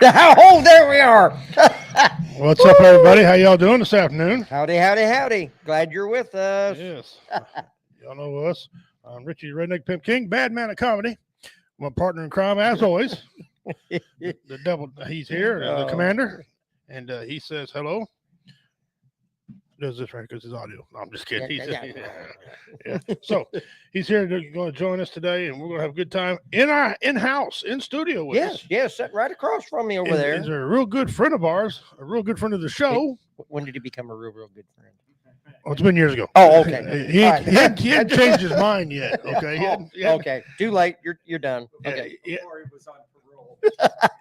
Oh, there we are. What's up, everybody? How y'all doing this afternoon? Howdy, howdy, howdy. Glad you're with us. Yes. Y'all know us. I'm Richie Redneck Pimp King, bad man of comedy. My partner in crime, as always. The devil, he's here, the commander, and he says hello. Does this right because his audio. No, I'm just kidding. Yeah. So he's here to going to join us today, and we're going to have a good time in our in-house, in studio with us. Yes, sitting right across from me over there. He's a real good friend of ours, a real good friend of the show. When did he become a real good friend? Oh, it's been years ago. Oh, okay. He hadn't changed his mind yet. Okay. Okay. Too late. You're done. Okay. Before he was on parole.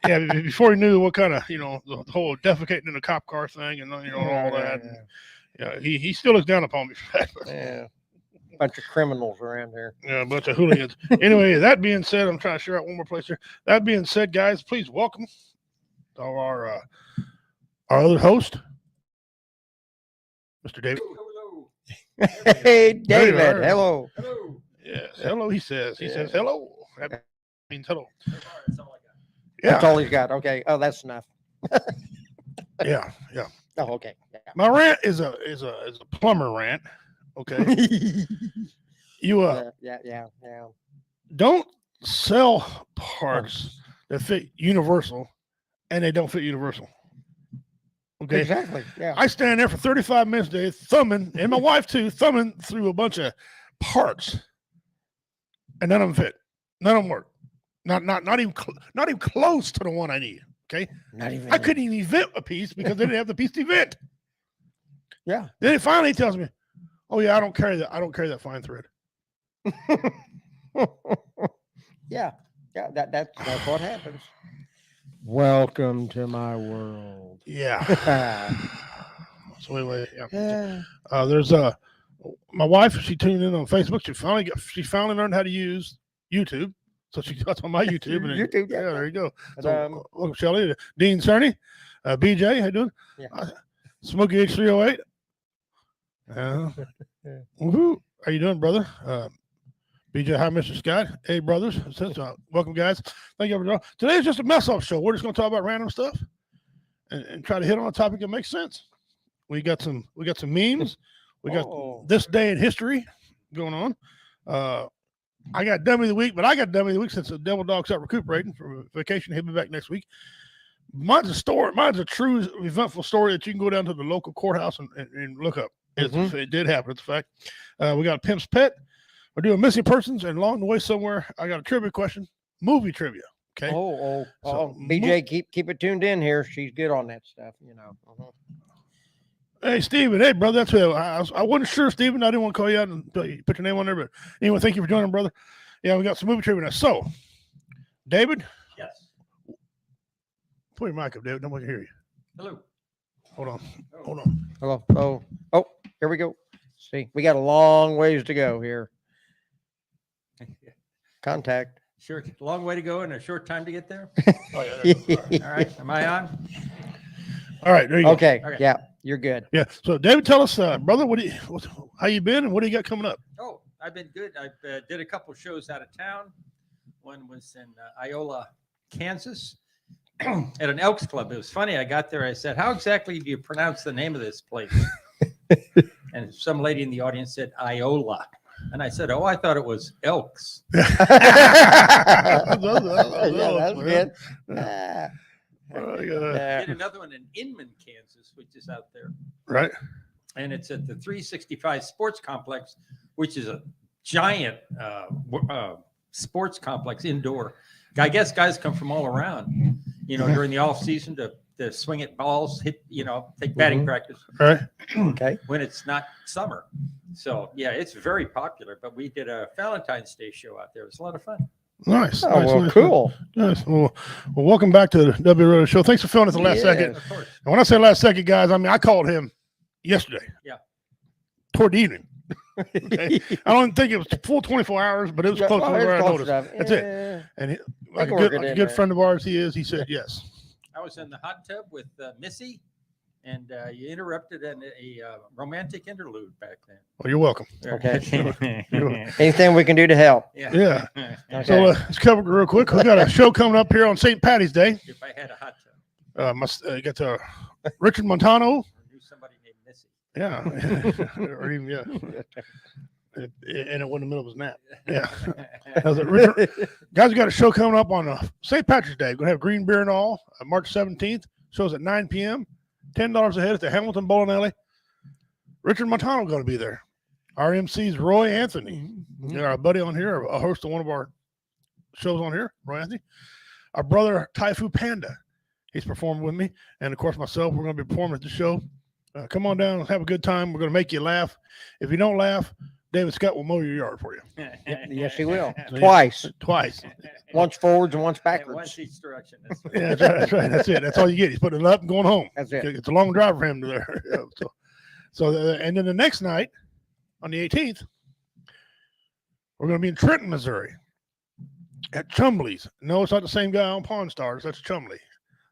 Yeah, before he knew what kind of, the whole defecating in a cop car thing and, all that. Yeah, he still looks down upon me for that. Yeah. Bunch of criminals around here. Yeah, a bunch of hooligans. Anyway, that being said, I'm trying to share out one more place here. That being said, guys, please welcome our other host, Mr. David. Hello. Hey, David. Hello. Hello. Yes, hello, he says. He says hello. That means hello. That's all I got. Yeah. That's all he's got. Okay. Oh, that's enough. Yeah. Oh, okay. My rant is a plumber rant. Okay. You Yeah. don't sell parts that fit Universal and they don't fit Universal. Okay. Exactly. Yeah. I stand there for 35 minutes a day thumbing, and my wife too, thumbing through a bunch of parts, and none of them fit. None of them work. Not even close to the one I need. Okay. Not even. I couldn't even vent a piece because they didn't have the piece to vent. Yeah. Then he finally tells me, "Oh yeah, I don't carry that fine thread." Yeah. That's what happens. Welcome to my world. Yeah. So anyway, yeah. There's my wife. She tuned in on Facebook. She finally learned how to use YouTube. So she got on my YouTube. And YouTube, yeah, there you go. But, So welcome, Shelly, Dean Cerny, BJ. How you doing? Yeah. Smokey H308. Woohoo! How you doing, brother? BJ, hi, Mr. Scott. Hey, brothers. Welcome, guys. Thank you for joining. Today's just a mess-up show. We're just going to talk about random stuff and try to hit on a topic that makes sense. We got some memes. We got this day in history going on. I got dummy of the week, but I got dummy of the week since the Devil Dog's out recuperating for vacation. He'll be back next week. Mine's a story. Mine's a true eventful story that you can go down to the local courthouse and look up. It did happen. It's a fact. We got Pimp's Pet. We're doing missing persons, and along the way somewhere, I got a trivia question, movie trivia. Okay. So, BJ, keep it tuned in here. She's good on that stuff, Hey, Steven. Hey, brother. That's who I wasn't sure, Steven. I didn't want to call you out and put your name on there, but anyway, thank you for joining, brother. Yeah, we got some movie trivia now. So, David. Yes. Put your mic up, David. Nobody can hear you. Hello. Hold on. Hello. Oh, here we go. See, we got a long ways to go here. Contact. Sure. Long way to go and a short time to get there. Oh, yeah, All right. Am I on? all right, there you go. Okay. Okay. Yeah, you're good. Yeah. So, David, tell us, brother, how you been and what do you got coming up? Oh, I've been good. I did a couple shows out of town. One was in Iola, Kansas, at an Elks Club. It was funny. I got there. I said, "How exactly do you pronounce the name of this place?" And some lady in the audience said, "Iola." And I said, "Oh, I thought it was Elks." Yeah, that's good. Did another one in Inman, Kansas, which is out there. Right. And it's at the 365 Sports Complex, which is a giant sports complex indoor. I guess guys come from all around, during the off season to swing at balls, hit, take batting practice. Right. Okay. When it's not summer. So, yeah, it's very popular. But we did a Valentine's Day show out there. It was a lot of fun. Nice. Oh, nice, well, nice, cool. Nice. Well, welcome back to the W Radio Show. Thanks for filling at the last second. Of course. And when I say last second, guys, I mean, I called him yesterday. Yeah. Toward the evening. Okay. I don't think it was full 24 hours, but it was close to where I noticed. That's it. And he, like a good friend of ours he said yes. I was in the hot tub with Missy, and you interrupted a romantic interlude back then. Well, you're welcome. Okay. Anything we can do to help? Yeah. Okay. So let's cover it real quick. We got a show coming up here on St. Patty's Day. If I had a hot tub. Got Richard Montano. Or knew somebody named Missy. Yeah. Or even, yeah. And it went in the middle of his nap. Yeah. How's it, Richard? Guys, we got a show coming up on St. Patrick's Day. We're going to have green beer and all. March 17th. Show's at 9 p.m. $10 a head at the Hamilton Bowling Alley. Richard Montano going to be there. Our MC's Roy Anthony. Mhm. Our buddy on here, a host of one of our shows on here, Roy Anthony. Our brother, Taifu Panda. He's performing with me. And, of course, myself, we're going to be performing at the show. Come on down. Have a good time. We're going to make you laugh. If you don't laugh, David Scott will mow your yard for you. Yes, he will. So, Twice. Twice. Once forwards and once Once backwards. each direction. That's right. Yeah, that's right. That's right. That's it. That's all you get. He's putting it up and going home. That's it. It's a long drive for him to there. Yeah, and then the next night, on the 18th, we're going to be in Trenton, Missouri, at Chumbley's. No, it's not the same guy on Pawn Stars. That's Chumbley.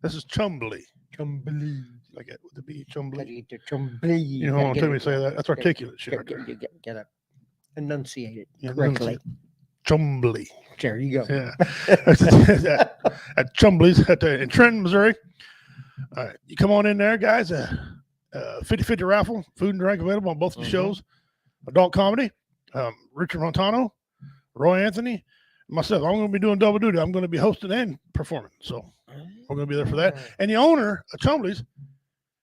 This is Chumbley. Chumbly. Like it with the B, Chumbley. Chumbly. You know, tell me to say that. That's articulate shit right there. Get it. Enunciate it Yeah, correctly. Chumbley. There you go. Yeah. At Chumbley's in Trenton, Missouri. All right. You come on in there, guys. 50-50 raffle, food and drink available on both of the shows. Adult comedy. Richard Montano, Roy Anthony, myself. I'm going to be doing double duty. I'm going to be hosting and performing. So we're going to be there for that. And the owner of Chumbley's,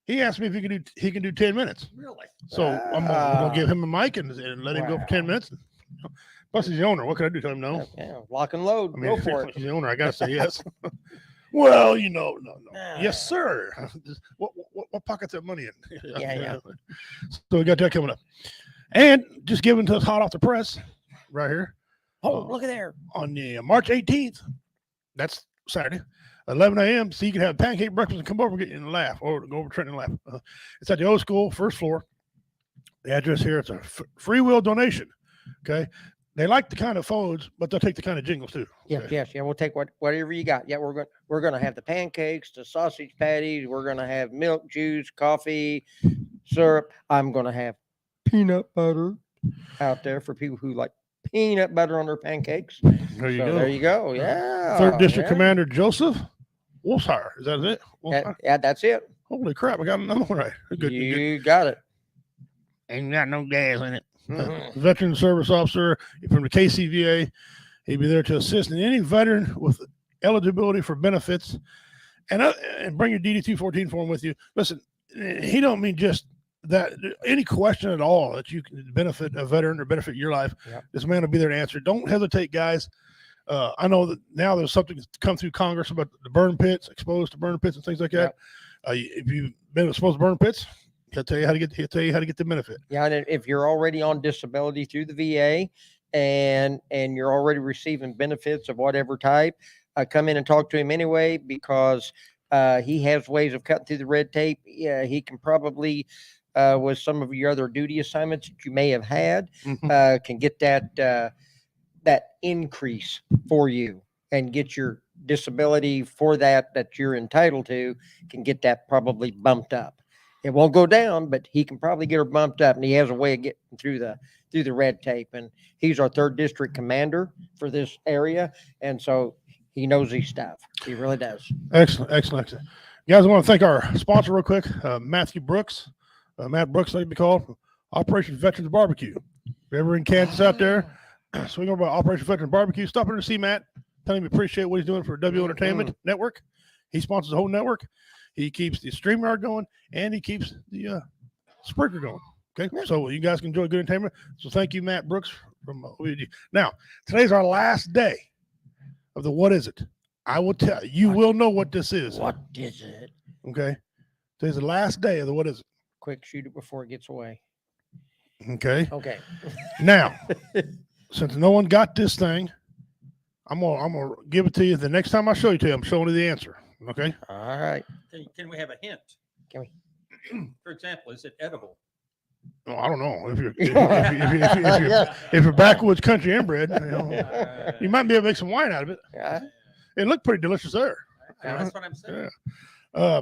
he asked me if he can do 10 minutes. Really? So I'm going to give him a mic and let him go for 10 minutes. Plus, he's the owner. What can I do? Tell him no. Yeah, lock and load. I mean, Go for it. he's the owner. I got to say yes. Well, no. Ah. Yes, sir. What pocket's that money in? Yeah. So we got that coming up. And just giving to us hot off the press right here Oh, look at there. on the March 18th. That's Saturday, 11 a.m. So you can have pancake breakfast and come over and get you in the laugh or go over to Trenton and laugh. It's at the old school, first floor. The address here, it's a free will donation. Okay. They like the kind of phones, but they'll take the kind of jingles too. Yes, Okay. yes, yeah. We'll take whatever you got. Yeah, we're gonna have the pancakes, the sausage patties. We're gonna have milk, juice, coffee, syrup. I'm gonna have peanut butter out there for people who like peanut butter on their pancakes. There you So go. there you go. Yeah. Third District yeah. Commander Joseph Wolfshire. Is that it? Yeah, that's it. Holy crap! I got another one right. Good. You got it. Ain't got no gas in it. Mhm. Veteran service officer from the KCVA. He'd be there to assist in any veteran with eligibility for benefits, and bring your DD-214 form with you. Listen, he don't mean just that. Any question at all that you can benefit a veteran or benefit your life, Yep. this man will be there to answer. Don't hesitate, guys. I know that now there's something that's come through Congress about the burn pits, exposed to burn pits and things like that. If you've been exposed to burn pits, he'll tell you how to get the benefit. Yeah, and if you're already on disability through the VA and you're already receiving benefits of whatever type, come in and talk to him anyway because he has ways of cutting through the red tape. Yeah, he can probably with some of your other duty assignments that you may have had, can get that increase for you and get your disability for that you're entitled to, can get that probably bumped up. It won't go down, but he can probably get her bumped up, and he has a way of getting through the red tape. And he's our 3rd District Commander for this area, and so he knows his stuff. He really does. Excellent. Guys, I want to thank our sponsor real quick, Matthew Brooks. Matt Brooks, like to be called, Operation Veterans Barbecue. If you're ever in Kansas out there, swing over by Operation Veterans Barbecue. Stop in to see Matt. Tell him you appreciate what he's doing for W Entertainment Network. He sponsors the whole network. He keeps the StreamYard going, and he keeps the Spreaker going. Okay, so you guys can enjoy good entertainment. So thank you, Matt Brooks from OEG. Now, today's our last day of the What Is It? I will tell you. Will know what this is. What is it? Okay, today's the last day of the What Is It? Quick, shoot it before it gets away. Okay. Okay. Now, since no one got this thing, I'm gonna give it to you. The next time I show you to you, I'm showing you the answer. Okay. All right. Can we have a hint? Can we? For example, is it edible? Well, I don't know if you're backwoods country inbred, you might be able to make some wine out of it. Yeah. It looked pretty delicious there. That's what I'm saying. Yeah.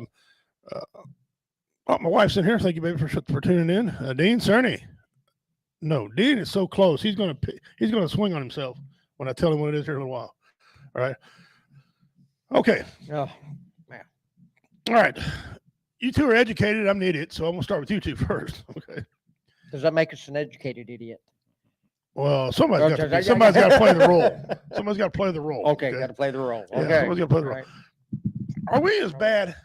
My wife's in here. Thank you, baby, for tuning in. Dean Cerny. No, Dean is so close. He's gonna swing on himself when I tell him what it is here in a little while. All right. Okay. Oh, man. All right. You two are educated. I'm an idiot, so I'm going to start with you two first. Okay. Does that make us an educated idiot? Well, somebody's got to play the role. Somebody's got to play the role. Okay, got to play the role. Yeah, Okay. somebody's got to play the role. Right. Are we as bad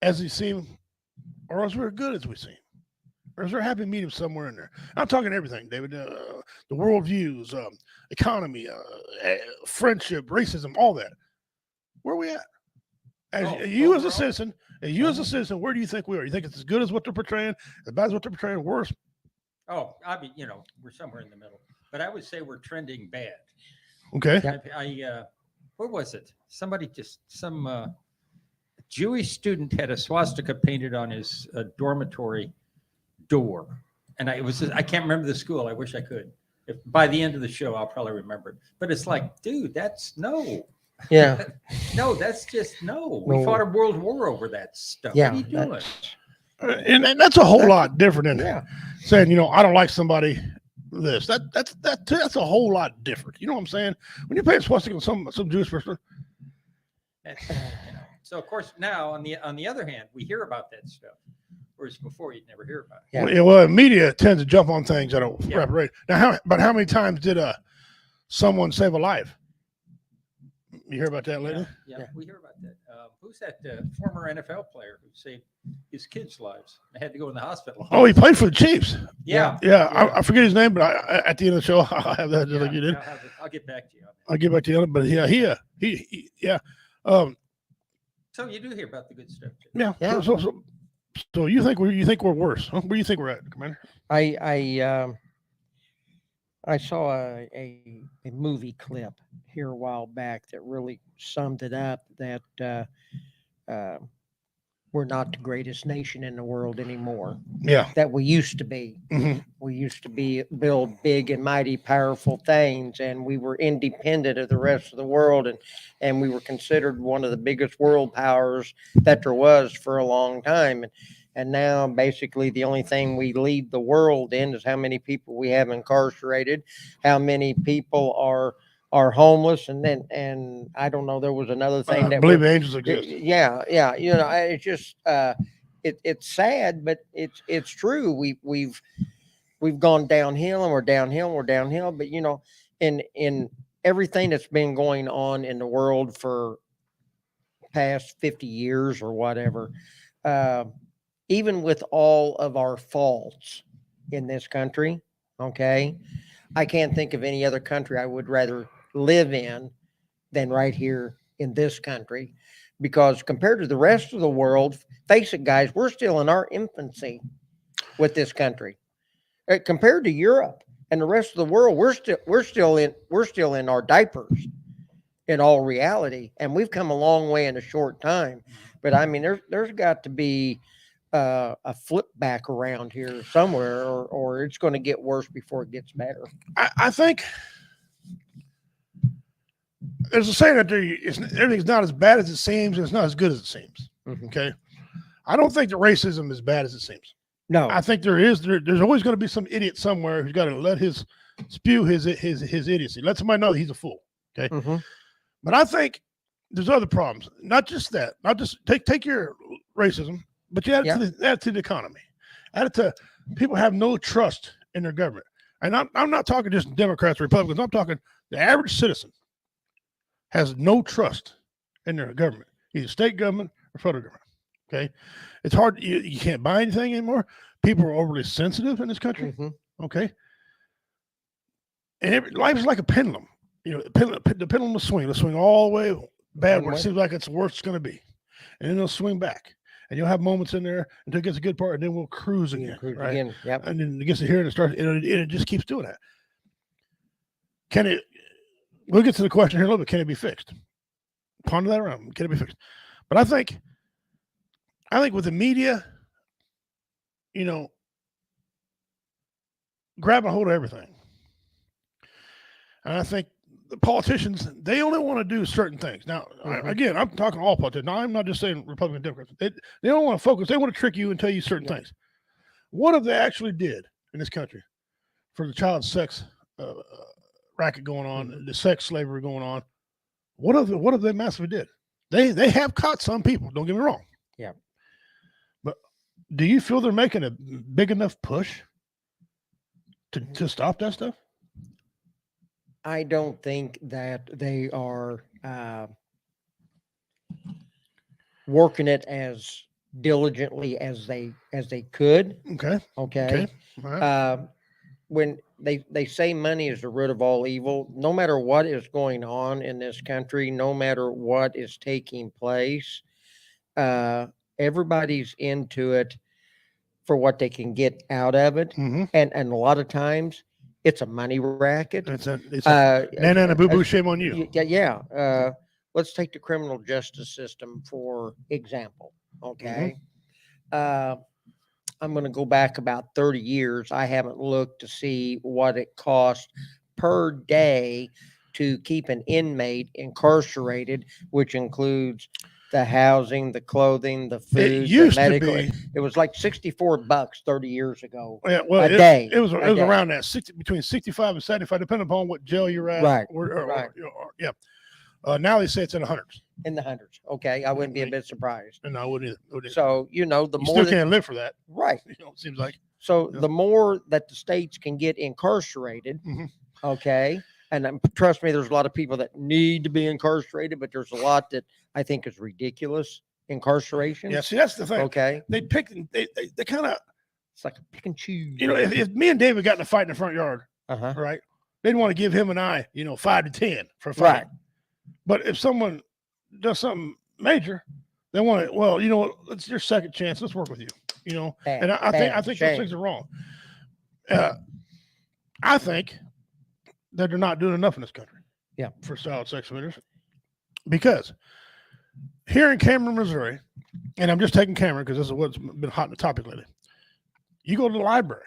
as we seem, or as we're good as we seem? Or is there a happy medium somewhere in there? I'm talking everything, David. The worldviews, economy, friendship, racism, all that. Where are we at? As you as a citizen, where do you think we are? You think it's as good as what they're portraying, as bad as what they're portraying, worse? Oh, I mean, we're somewhere in the middle. But I would say we're trending bad. Okay. What was it? Somebody some Jewish student had a swastika painted on his dormitory door, and I can't remember the school. I wish I could. If by the end of the show, I'll probably remember it. But it's like, dude, that's no. Yeah. No, that's just no. We fought a world war over that stuff. Yeah, what are you doing? And that's a whole lot different than Yeah. saying, I don't like somebody. That's a whole lot different. You know what I'm saying? When you paint swastika on some Jewish person. So of course now on the other hand, we hear about that stuff, whereas before you'd never hear about it. Yeah. Well, media tends to jump on things that don't Yeah. right. Now, how many times did someone save a life? You hear about that lately? Yeah, we hear about that. Who's that former NFL player who saved his kids' lives? They had to go in the hospital. Oh, he played for the Chiefs. Yeah. I forget his name, but at the end of the show, I'll have that just like you did. I'll get back to you on that. I'll get back to you on it, but yeah, he. So you do hear about the good stuff too. Yeah. Yeah. So you think we're worse? Huh? Where do you think we're at, Commander? I saw a movie clip here a while back that really summed it up, that we're not the greatest nation in the world anymore Yeah. that we used to be. Mm-hmm. We used to build big and mighty powerful things, and we were independent of the rest of the world, and we were considered one of the biggest world powers that there was for a long time. And now basically the only thing we lead the world in is how many people we have incarcerated, how many people are homeless, and I don't know, there was another thing I that believe angels exist. yeah. It's just it's sad, but it's true. We've gone downhill, and we're downhill. But in everything that's been going on in the world for past 50 years or whatever, even with all of our faults in this country, okay, I can't think of any other country I would rather live in than right here in this country, because compared to the rest of the world, face it, guys, we're still in our infancy with this country. Compared to Europe and the rest of the world, we're still in our diapers in all reality, and we've come a long way in a short time. But I mean, there's got to be a flip back around here somewhere, or it's going to get worse before it gets better. I think there's a saying that everything's not as bad as it seems, and it's not as good as it seems. Mhm. Okay, I don't think that racism is bad as it seems. No, I think there's always going to be some idiot somewhere who's got to spew his idiocy. Let somebody know that he's a fool. Okay, Mhm. but I think there's other problems. Not just that. Not just take your racism, but you add it to the economy. Add it to people have no trust in their government. And I'm not talking just Democrats or Republicans. I'm talking the average citizen has no trust in their government, either state government or federal government. Okay, it's hard. You can't buy anything anymore. People are overly sensitive in this country. Mhm. Okay, and life is like a pendulum. The pendulum will swing. It'll swing all the way bad One where it way. seems like it's the worst it's going to be, and then it'll swing back. And you'll have moments in there until it gets a good part, and then we'll cruise again. Cruise Right? again. Yep. And then it gets to here and it starts, and it just keeps doing that. Can it? We'll get to the question here in a little bit. Can it be fixed? Ponder that around. Can it be fixed? But I think with the media, grabbing a hold of everything, and I think the politicians, they only want to do certain things. Now, Mhm. again, I'm talking all politicians. Now, I'm not just saying Republican, Democrats. They don't want to focus. They want to trick you and tell you certain things. What if they actually did in this country for the child sex racket going on, the sex slavery going on? What if they massively did? They have caught some people. Don't get me wrong. Yeah. But do you feel they're making a big enough push to stop that stuff? I don't think that they are working it as diligently as they could. Okay. Okay. All right. When they say money is the root of all evil, no matter what is going on in this country, no matter what is taking place, everybody's into it for what they can get out of it. Mhm. And a lot of times it's a money racket. It's a nana and a boo boo. Shame on you. Yeah. Let's take the criminal justice system for example. Okay. I'm going to go back about 30 years. I haven't looked to see what it costs per day to keep an inmate incarcerated, which includes the housing, the clothing, the food, It used the medical. to be. It was like $64 30 years ago. Yeah, well, a day. It was A day. around that between 65 and 75, depending upon what jail you're at. Right, Right. Yeah. Now they say it's in the hundreds. In the hundreds. Okay. I wouldn't be a bit surprised. And I wouldn't either. So, the You more still that, can't live for that. right. It seems like. So Yeah. the more that the states can get incarcerated, Mhm. okay, and trust me, there's a lot of people that need to be incarcerated, but there's a lot that I think is ridiculous incarceration. Yeah. See, that's the thing. Okay, They pick. They kind of. it's like a pick and choose. If me and David got in a fight in the front yard, Uh-huh. right? They'd want to give him and I, 5 to 10 for a fight. Right. But if someone does something major, they want it. Well, it's your second chance. Let's work with you. Bad, And I bad, think shame. those things are wrong. I think that they're not doing enough in this country. Yeah. For child sex offenders, because here in Cameron, Missouri, and I'm just taking Cameron because this is what's been hot in the topic lately. You go to the library,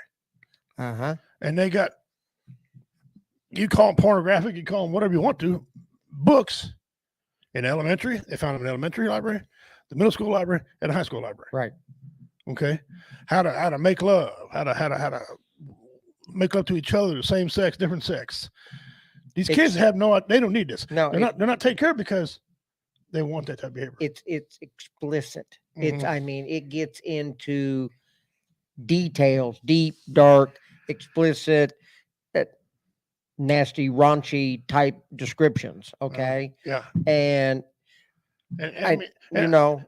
Uh-huh. and they got, you call them pornographic, you call them whatever you want to, books in elementary. They found them in the elementary library, the middle school library, and the high school library. Right. Okay, how to make love, how to make love to each other, the same sex, different sex. These kids they don't need this. No, They're not taken care of because they want that type of behavior. It's explicit. Mhm. It gets into details, deep, dark, explicit, nasty, raunchy type descriptions. Okay. Yeah. And I mean,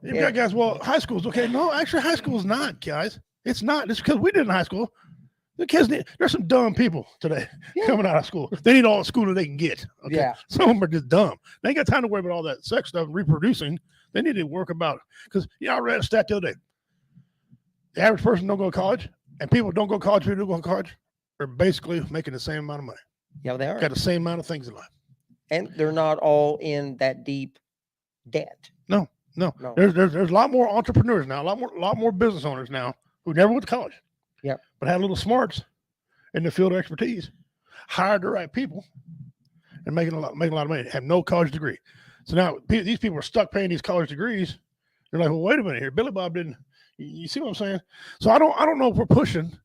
you've got guys, well, high school's okay. No, actually, high school's not, guys. It's not. It's because we did in high school. The kids there's some dumb people today coming out of school. They need all the schooling they can get. Okay? Yeah. Some of them are just dumb. They ain't got time to worry about all that sex stuff and reproducing. They need to work about, because I read a stat the other day. The average person don't go to college, and people don't go to college, people who go to college are basically making the same amount of money. Yeah, they are. Got the same amount of things in life. And they're not all in that deep debt. No. There's a lot more entrepreneurs now, a lot more business owners now who never went to college. Yep. But had little smarts in the field of expertise, hired the right people, and making a lot of money. Have no college degree. So now these people are stuck paying these college degrees. They're like, well, wait a minute here. Billy Bob didn't. You see what I'm saying? So I don't know if we're pushing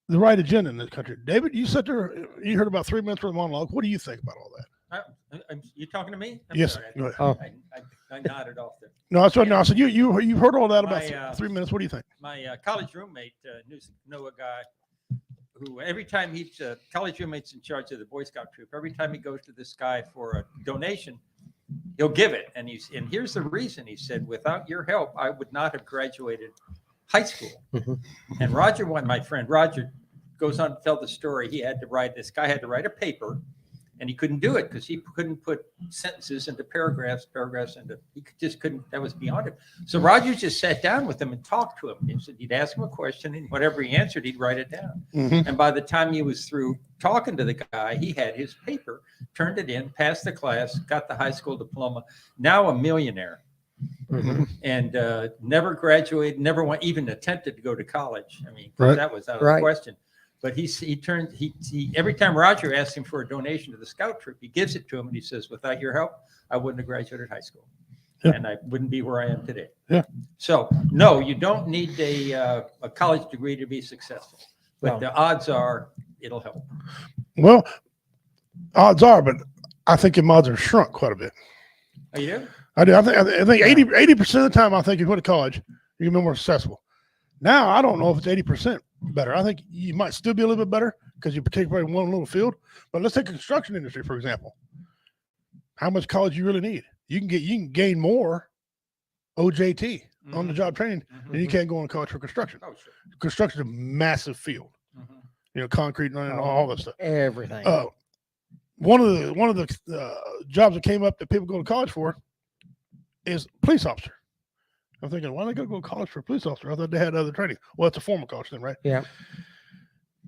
the right agenda in this country. David, you sat there. You heard about 3 minutes worth of monologue. What do you think about all that? You talking to me? I'm Yes. sorry, Go ahead. Oh. I nodded off there. No, that's right. No, I said you've heard all that about My, 3 minutes. What do you think? My college roommate knew a guy who every time he's college roommate's in charge of the Boy Scout troop. Every time he goes to this guy for a donation, he'll give it. And here's the reason. He said, without your help, I would not have graduated high school. Mhm. And my friend Roger, goes on to tell the story. This guy had to write a paper, and he couldn't do it because he couldn't put sentences into paragraphs into, just couldn't, that was beyond him. So Roger just sat down with him and talked to him. He said he'd ask him a question, and whatever he answered, he'd write it down. Mm-hmm. And by the time he was through talking to the guy, he had his paper, turned it in, passed the class, got the high school diploma, now a millionaire. Mhm. And never graduated, never even attempted to go to college. I mean, Right. that was out of Right. the question. But he every time Roger asked him for a donation to the scout troop, he gives it to him, and he says, without your help, I wouldn't have graduated high school. Yeah. And I wouldn't be where I am today. Yeah. So no, you don't need a college degree to be successful, but No. the odds are it'll help. Well, odds are, but I think your odds are shrunk quite a bit. Are you? I do. I think 80% of the time, I think if you go to college, you can be more successful. Now, I don't know if it's 80% better. I think you might still be a little bit better because you participate in one little field. But let's take the construction industry, for example. How much college you really need? You can gain more OJT on the job training than you can go on college for construction. Oh, sure. Construction is a massive field. Concrete and all that stuff. Everything. One of the jobs that came up that people go to college for is police officer. I'm thinking, why are they going to go to college for a police officer? I thought they had other training. Well, it's a form of college then, right? Yeah.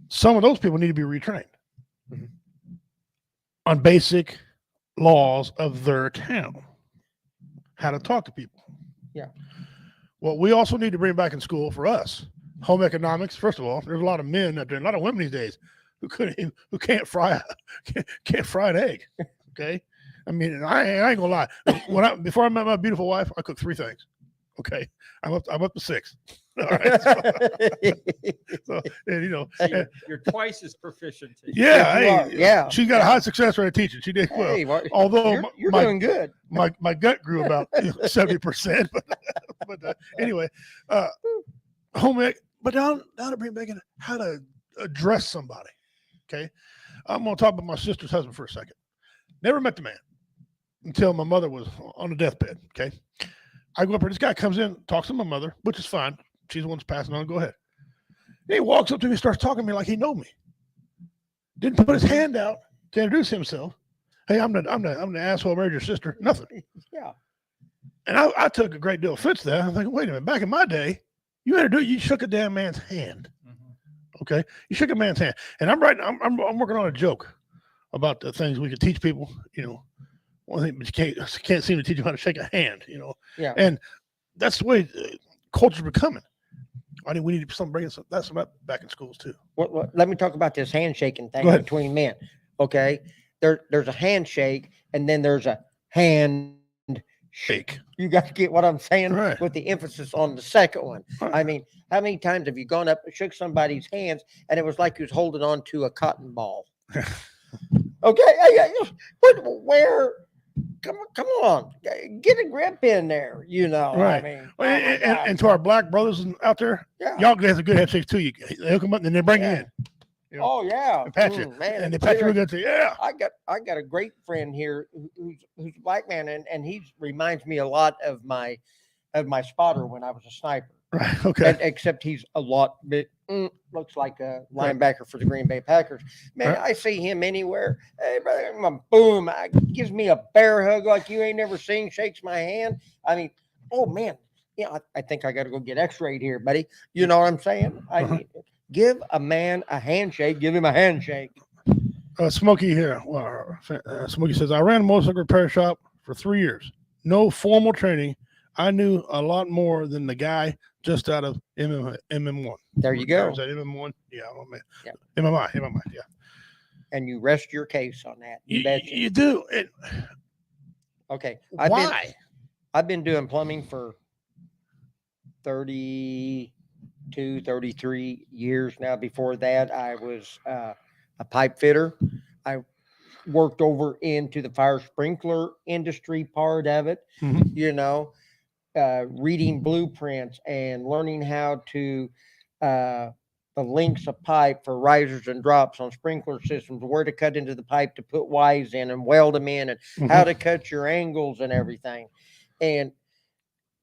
Some of those people need to be retrained on basic laws of their town, how to talk to people. Yeah. What we also need to bring back in school for us, home economics. First of all, there's a lot of men out there, a lot of women these days who can't fry an egg. Okay. I mean, I ain't gonna lie. Before I met my beautiful wife, I cooked 3 things. Okay, I'm up to 6. All right. So, and, So you're twice as proficient. yeah, she got a high success rate of teaching. She did well. Hey, although you're doing good. My gut grew about 70%. But anyway, home ec. But now to bring back in how to address somebody. Okay, I'm gonna talk about my sister's husband for a second. Never met the man until my mother was on the deathbed. Okay. I go up here. This guy comes in, talks to my mother, which is fine. She's the one that's passing on. Go ahead. He walks up to me, starts talking to me like he know me. Didn't put his hand out to introduce himself. Hey, I'm the asshole who married your sister. Nothing. Yeah. And I took a great deal of offense to that. I'm thinking, wait a minute. Back in my day, you shook a damn man's hand. Okay, you shook a man's hand. And I'm working on a joke about the things we could teach people. One thing, but you can't seem to teach them how to shake a hand, Yeah. And that's the way culture's becoming. I think we need to bring that's back in schools too. Well, let me talk about this handshaking thing Go ahead. between men. Okay. There's a handshake and then there's a hand Shake. You got to get what I'm saying Right. with the emphasis on the second one. Right. I mean, how many times have you gone up and shook somebody's hands and it was like he was holding on to a cotton ball? Okay. Where? Come on, get a grip in there. Right. I mean, Well, and to our black brothers out there, yeah. y'all guys have good handshakes too. They hook them up and they bring you in. Oh yeah, And pat you, man. and they pat you real good. Yeah. I got a great friend here who's a black man, and he reminds me a lot of my spotter when I was a sniper. Right. Okay. Except he's a lot bit looks like a linebacker for the Green Bay Packers. Man, Right. I see him anywhere. Hey, brother, boom! Gives me a bear hug like you ain't never seen. Shakes my hand. I mean, oh man, I think I got to go get X-rayed here, buddy. You know what I'm saying? I mean, give a man a handshake. Give him a handshake. Smokey here. Smokey says, I ran a motorcycle repair shop for 3 years. No formal training. I knew a lot more than the guy just out of MM1. There you go. Is that MM1? Yeah, oh, man. Yeah. MMI, yeah. And you rest your case on that. You betcha. You do. Okay. Why? I've been doing plumbing for 32, 33 years now. Before that, I was a pipe fitter. I worked over into the fire sprinkler industry part of it, reading blueprints and learning how to the lengths of pipe for risers and drops on sprinkler systems, where to cut into the pipe to put Ys in and weld them in, and how to cut your angles and everything. And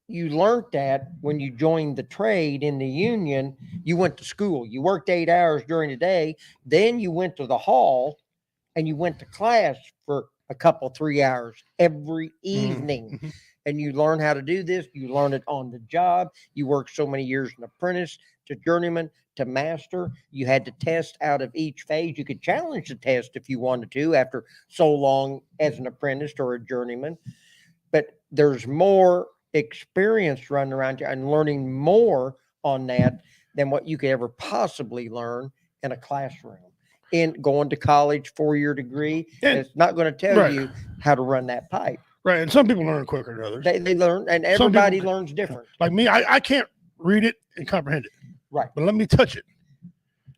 you learned that when you joined the trade in the union. You went to school, you worked 8 hours during the day, then you went to the hall and you went to class for a couple, 3 hours every evening. And you learn how to do this. You learn it on the job. You work so many years an apprentice to journeyman to master. You had to test out of each phase. You could challenge the test if you wanted to after so long as an apprentice or a journeyman. But there's more experience running around you and learning more on that than what you could ever possibly learn in a classroom. In going to college, 4-year degree, it's not going to tell you how to run that pipe. Right. And some people learn quicker than others. They learn, and everybody learns different. Like me, I can't read it and comprehend it. Right. But let me touch it.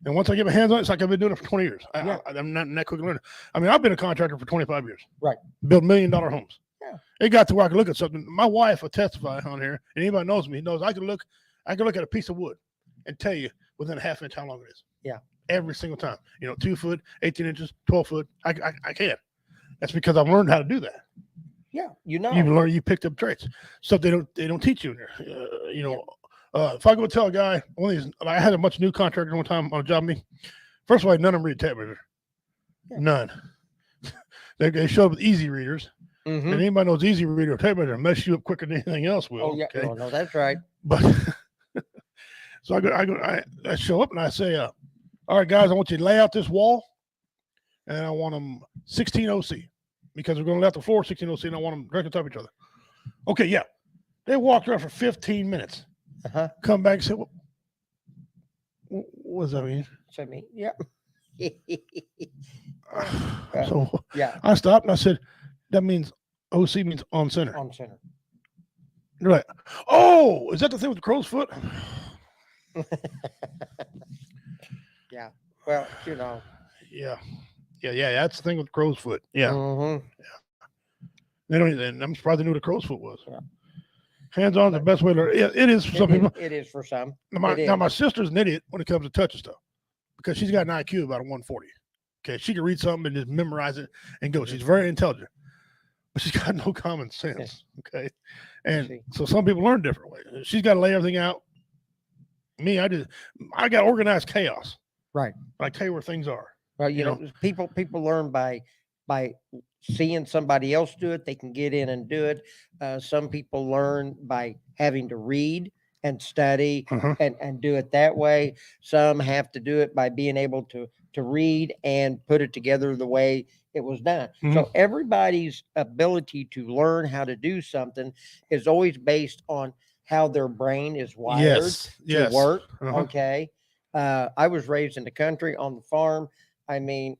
And once I get my hands on it, it's like I've been doing it for 20 years. Yeah. I'm not that quick learner. I mean, I've been a contractor for 25 years. Right. Built $1 million homes. Yeah. It got to where I could look at something. My wife will testify on here, and anybody knows me knows I can look at a piece of wood and tell you within a half inch how long it is. Yeah. Every single time. 2 foot, 18 inches, 12 foot. I can. That's because I've learned how to do that. Yeah, You picked up traits. Stuff they don't teach you in there. If I go tell a guy, I had a bunch of new contractors one time on a job with me. First of all, none of them read a tape measure. Yeah. None. They show up with easy readers. Mm-hmm. And anybody knows easy reader or tape measure mess you up quicker than anything else will. Oh yeah, Okay? no, that's right. But so I show up and I say, all right, guys, I want you to lay out this wall, and I want them 16 OC because we're going to lay out the floor 16 OC, and I want them directly on top of each other. Okay, yeah. They walked around for 15 minutes. Uh-huh. Come back and say, what does that mean? So me, yeah. So Yeah, I stopped and I said, that means OC means on center. on center. They're like, oh, is that the thing with the crow's foot? Yeah. Well, Yeah. That's the thing with the crow's foot. Yeah. Mm-hmm. They don't even, I'm surprised they knew what a crow's foot was. Yeah. Hands on is the best way to learn. It is for some people. It is for some. Now, my sister's an idiot when it comes to touching stuff because she's got an IQ about a 140. Okay. She can read something and just memorize it and go. She's very intelligent, but she's got no common sense. Okay. And so some people learn different ways. She's got to lay everything out. Me, I got organized chaos. Right. I tell you where things are. Well, people learn by seeing somebody else do it. They can get in and do it. Some people learn by having to read and study and do it that way. Some have to do it by being able to read and put it together the way it was done. So everybody's ability to learn how to do something is always based on how their brain is wired to work. Okay. I was raised in the country on the farm. I mean,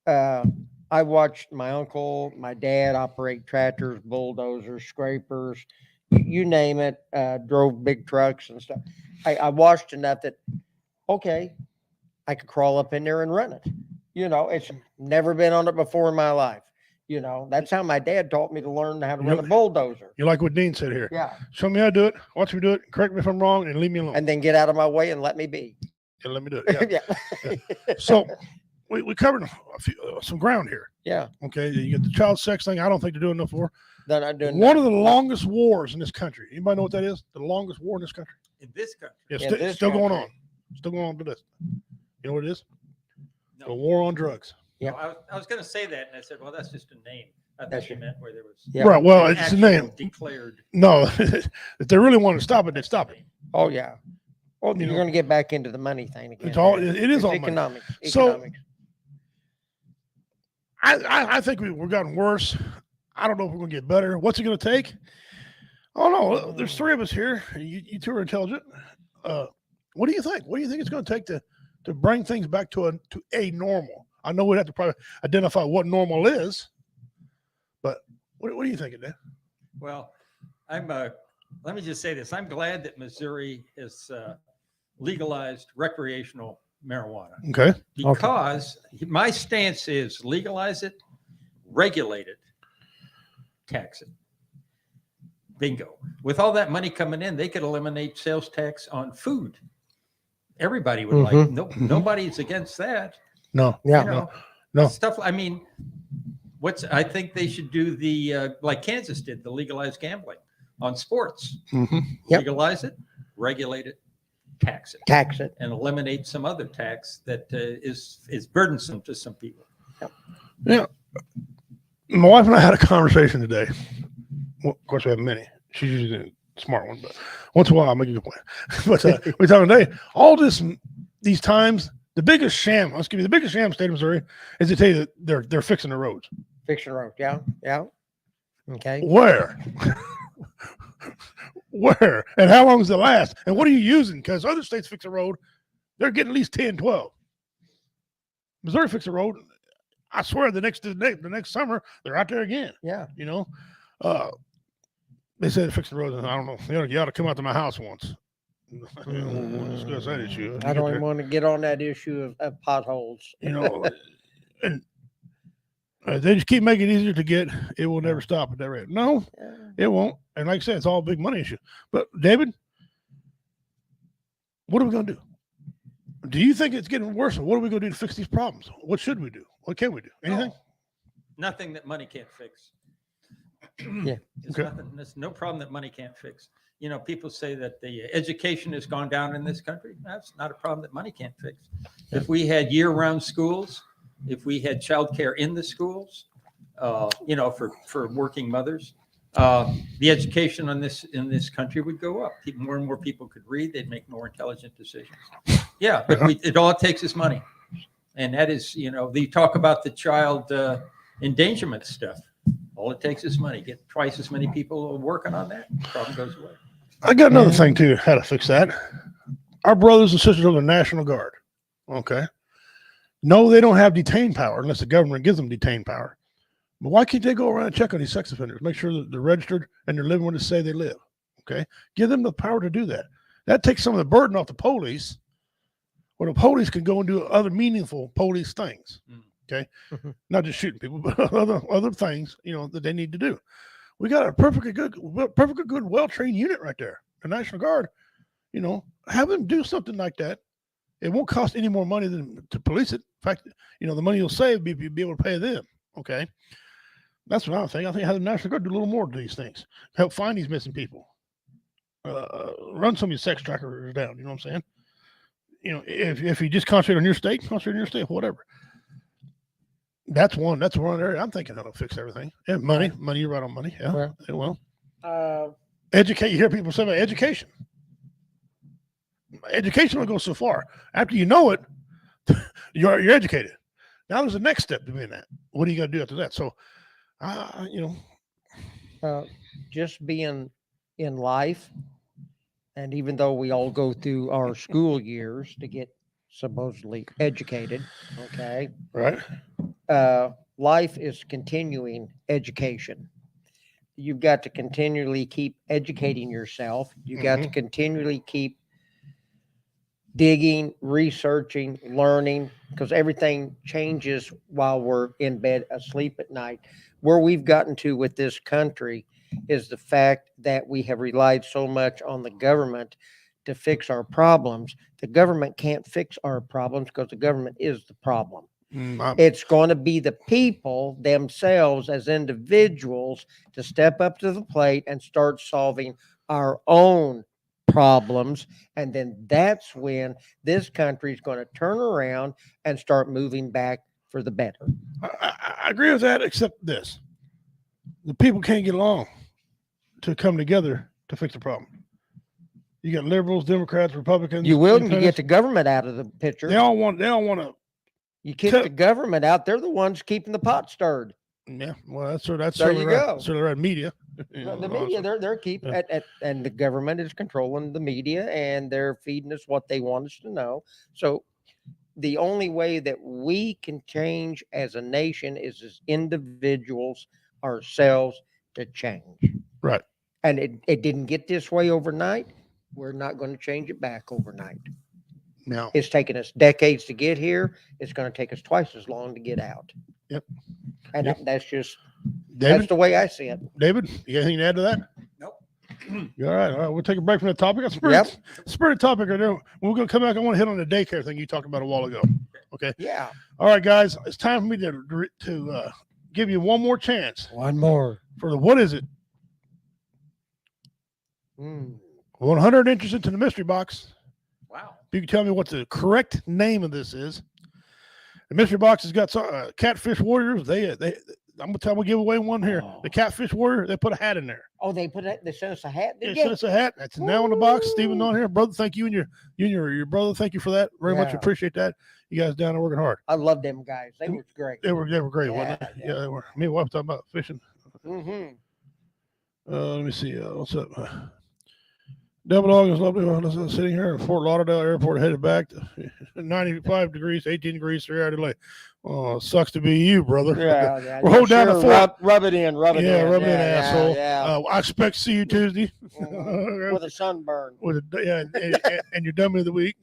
I watched my uncle, my dad operate tractors, bulldozers, scrapers, you name it, drove big trucks and stuff. I watched enough that, okay, I could crawl up in there and run it. It's never been on it before in my life. That's how my dad taught me to learn how to run a bulldozer. You like what Dean said here. Yeah. Show me how to do it. Watch me do it. Correct me if I'm wrong and leave me alone. And then get out of my way and let me be. And let me do it. Yeah. Yeah. So we covered some ground here. Yeah. Okay. You get the child sex thing. I don't think they're doing enough for. They're not doing one of the longest wars in this country. Anybody know what that is? The longest war in this country. In this country. Yeah, still going on. Still going on to this. You know what it is? No. The war on drugs. Yeah. I was going to say that, and I said, well, that's just a name. I thought you meant where there was Right. Well, it's a actual name. declared. No, if they really want to stop it, they stop it. Oh yeah. Well, you're going to get back into the money thing again. It's all. It is all money. economics. So I think we've gotten worse. I don't know if we're going to get better. What's it going to take? Oh no, there's three of us here. You two are intelligent. What do you think? What do you think it's going to take to bring things back to a normal? I know we'd have to probably identify what normal is, but what are you thinking, Dan? Well, let me just say this. I'm glad that Missouri has legalized recreational marijuana. Okay. Because my stance is legalize it, regulate it, tax it. Bingo. With all that money coming in, they could eliminate sales tax on food. Everybody would like. Nobody's against that. No. Yeah. No. Stuff. I mean, I think they should do the like Kansas did, the legalized gambling on sports. Yep. Legalize it, regulate it, tax it, and eliminate some other tax that is burdensome to some people. Yeah. My wife and I had a conversation today. Well, of course, we have many. She's usually a smart one, but once in a while, I'll make a good point. But we're talking today. All these times, the biggest sham. Let's give you the biggest sham in the state of Missouri is to tell you that they're fixing the roads. Fixing roads. Yeah. Yeah. Okay. Where? Where? And how long does it last? And what are you using? Because other states fix a road, they're getting at least 10, 12. Missouri fix a road. I swear the next summer, they're out there again. Yeah. They said fix the roads. And I don't know. You ought to come out to my house once. We'll discuss that issue. I don't even want to get on that issue of potholes. And They just keep making it easier to get. It will never Yeah. stop at that rate. No, Yeah. it won't. And like I said, it's all a big money issue. But David, what are we going to do? Do you think it's getting worse? Or what are we going to do to fix these problems? What should we do? What can we do? Anything? No, nothing that money can't fix. Yeah. There's Okay. nothing. There's no problem that money can't fix. You know, people say that the education has gone down in this country. That's not a problem that money can't fix. If we had year-round schools, if we had childcare in the schools, you know, for working mothers, the education in this country would go up. More and more people could read. They'd make more intelligent decisions. Yeah, but it all takes is money, and that is, you know, you talk about the child endangerment stuff. All it takes is money. Get twice as many people working on that, problem goes away. I got another thing too. How to fix that? Our brothers and sisters of the National Guard. Okay. No, they don't have detained power unless the government gives them detained power. But why can't they go around and check on these sex offenders? Make sure that they're registered and they're living where they say they live. Okay. Give them the power to do that. That takes some of the burden off the police, where the police can go and do other meaningful police things. Okay. Mhm. Not just shooting people, but other things, you know, that they need to do. We got a perfectly good, well-trained unit right there. The National Guard, you know, have them do something like that. It won't cost any more money than to police it. In fact, you know, the money you'll save, you'll be able to pay them. Okay. That's what I think. I think have the National Guard do a little more to these things. Help find these missing people. Run some of these sex trackers down. You know what I'm saying? You know, if you just concentrate on your state, whatever. That's one area I'm thinking that'll fix everything. Yeah, money. You're right on money. Yeah, Well, it will. Uh, Educate. You hear people say about education. Education will go so far. After you know it, you're educated. Now there's a next step to being that. What are you going to do after that? So, you know, just being in life, and even though we all go through our school years to get supposedly educated, okay, right? life is continuing education. You've got to continually keep educating yourself. You got to continually keep digging, researching, learning, because everything changes while we're in bed asleep at night. Where we've gotten to with this country is the fact that we have relied so much on the government to fix our problems. The government can't fix our problems because the government is the problem. It's going to be the people themselves as individuals to step up to the plate and start solving our own problems. And then that's when this country is going to turn around and start moving back for the better. I agree with that, except this. The people can't get along to come together to fix the problem. You got liberals, Democrats, Republicans. You will, and you get the government out of the picture. They all want to. You kick the government out. They're the ones keeping the pot stirred. Yeah, well, that's there you go. So they're media. The media, they're keeping and the government is controlling the media, and they're feeding us what they want us to know. So the only way that we can change as a nation is as individuals ourselves to change. Right. And it didn't get this way overnight. We're not going to change it back overnight. No. It's taken us decades to get here. It's going to take us twice as long to get out. Yep. And that's just David, that's the way I see it. David, you got anything to add to that? Nope. All right. We'll take a break from that topic. That's spirit topic right there. We're going to come back. I want to hit on the daycare thing you talked about a while ago. Okay. Yeah. All right, guys. It's time for me to give you one more chance. One more. For the what is it? 100 entries into the mystery box. Wow. You can tell me what the correct name of this is. The mystery box has got some Catfish Warriors. I'm gonna give away one here. Oh. The Catfish Warrior. They put a hat in there. Oh, they sent us a hat. They sent us a hat. That's now in the box. Stephen on here, brother. Thank you and your brother. Thank you for that very much. Appreciate that. You guys down there working hard. I love them guys. They were great. They were great, wasn't they? Yeah, they were. Me and wife talking about fishing. Mm-hmm. Let me see. What's up? Devil Dog is lovely. Sitting here at Fort Lauderdale Airport, headed back to 95 degrees, 18 degrees, 3 hour delay. Oh, sucks to be you, brother. Yeah. We're holding down the fort. Rub it in. Rub it in. Rub it in, asshole. Yeah. I expect to see you Tuesday. With a sunburn. And your dummy of the week.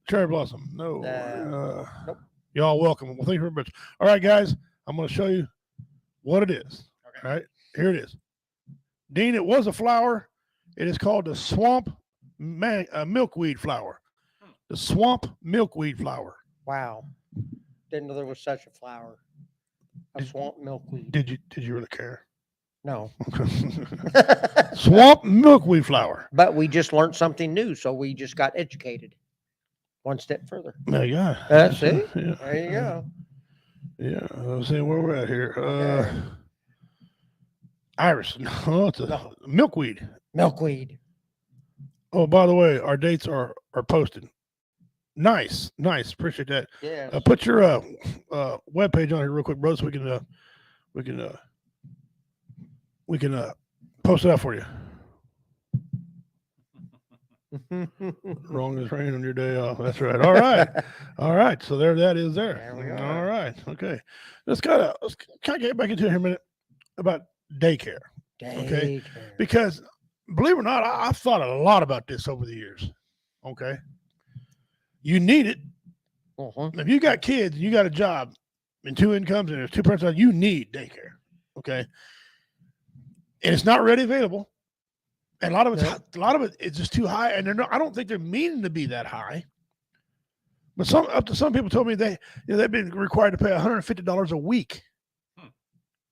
Cherry Blossom. No. Nope. Y'all welcome. Well, thank you very much. All right, guys, I'm going to show you what it is. Okay. All right, here it is. Dean, it was a flower. It is called the swamp milkweed flower. The swamp milkweed flower. Wow. Didn't know there was such a flower. A swamp milkweed. Did you really care? No. Swamp milkweed flower. But we just learned something new, so we just got educated one step further. There you go. That's it. Yeah. There you go. Yeah, let's see where we're at here. Okay. Iris. No, it's a milkweed. Milkweed. Oh, by the way, our dates are posted. Nice. Appreciate that. Yes. Put your webpage on here real quick, bro, so we can post it out for you. Wrong as rain on your day off. That's right. All right. So there that is there. There we are. All right. Okay. Let's kind of get back into here a minute about daycare. Okay. Daycare. Because believe it or not, I've thought a lot about this over the years. Okay. You need it. If you got kids, you got a job and 2 incomes and there's 2 parents, you need daycare. Okay. And it's not readily available. And a lot of it is just too high. And I don't think they're meaning to be that high. But some people told me they've been required to pay $150 a week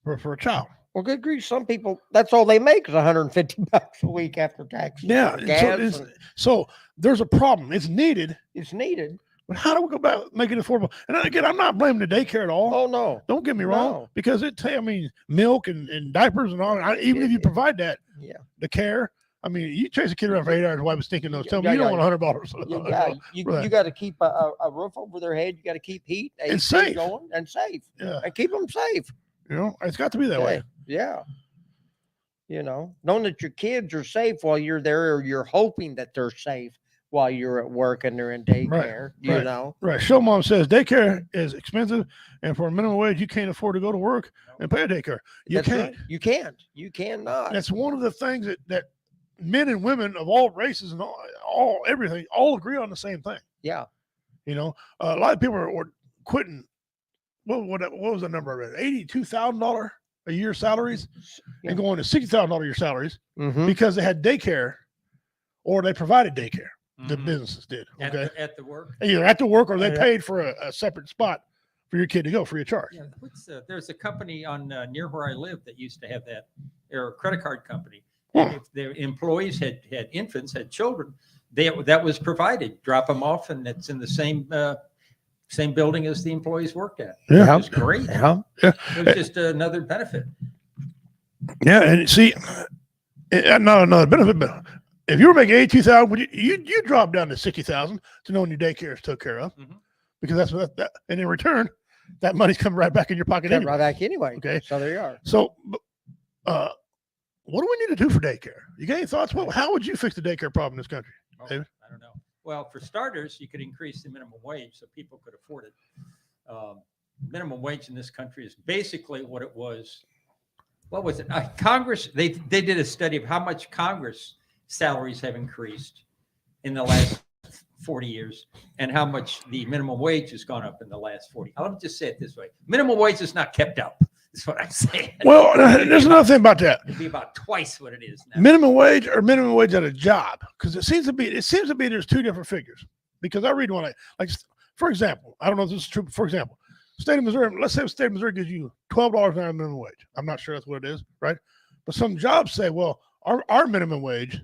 for a child. Well, good grief. Some people, that's all they make is $150 a week after taxes. Yeah. Gas So there's a problem. It's needed. it's needed. But how do we go about making it affordable? And again, I'm not blaming the daycare at all. Oh, no. Don't get me wrong, No. because milk and diapers and all. Even if you provide that, Yeah. the care. I mean, you chase a kid around for 8 hours, wipe a stinking nose. Tell me Yeah, you don't yeah. want $100. You got to keep a roof over their head. You got to keep heat And AC safe. going and safe. Yeah, And keep them safe. it's got to be that way. Okay. Yeah. Knowing that your kids are safe while you're there, or you're hoping that they're safe while you're at work and they're in daycare, right. Right. Show Mom says daycare is expensive, and for a minimum wage, you can't afford to go to work and pay a daycare. You That's can't. right. You can't. You cannot. That's one of the things that men and women of all races and everything all agree on the same thing. Yeah. A lot of people are quitting. What was the number I read? $82,000 a year salaries, Yeah. and going to $60,000 a year salaries Mhm. because they had daycare, or they provided daycare. The Mhm. businesses did. Okay, At the work. either at the work or they Yeah. paid for a separate spot for your kid to go free of charge. Yeah, there's a company on near where I live that used to have that. They're a credit card company. Huh. If their employees had infants, had children, that was provided. Drop them off, and it's in the same building as the employees worked at. Yeah. It was great. Yeah. It was just another benefit. Yeah, and see, not another benefit, but if you were making $82,000, you drop down to $60,000 to knowing your daycare is took care of, Mhm. because that's what that. And in return, that money's coming right back in your pocket. Get Anyway. right back anyway. Okay. So there you are. So, what do we need to do for daycare? You got any thoughts? How would you fix the daycare problem in this country? Oh, David? I don't know. Well, for starters, you could increase the minimum wage so people could afford it. Minimum wage in this country is basically what it was. What was it? Congress, they did a study of how much Congress salaries have increased in the last 40 years and how much the minimum wage has gone up in the last 40. Let me just say it this way. Minimum wage is not kept up. That's what I'm saying. Well, there's another thing about that. It'd be about twice what it is now. Minimum wage or minimum wage at a job, because it seems to be there's 2 different figures. Because I read one like for example, I don't know if this is true, but for example, state of Missouri, let's say the state of Missouri gives you $12 an hour minimum wage. I'm not sure that's what it is, right? But some jobs say, well, our minimum wage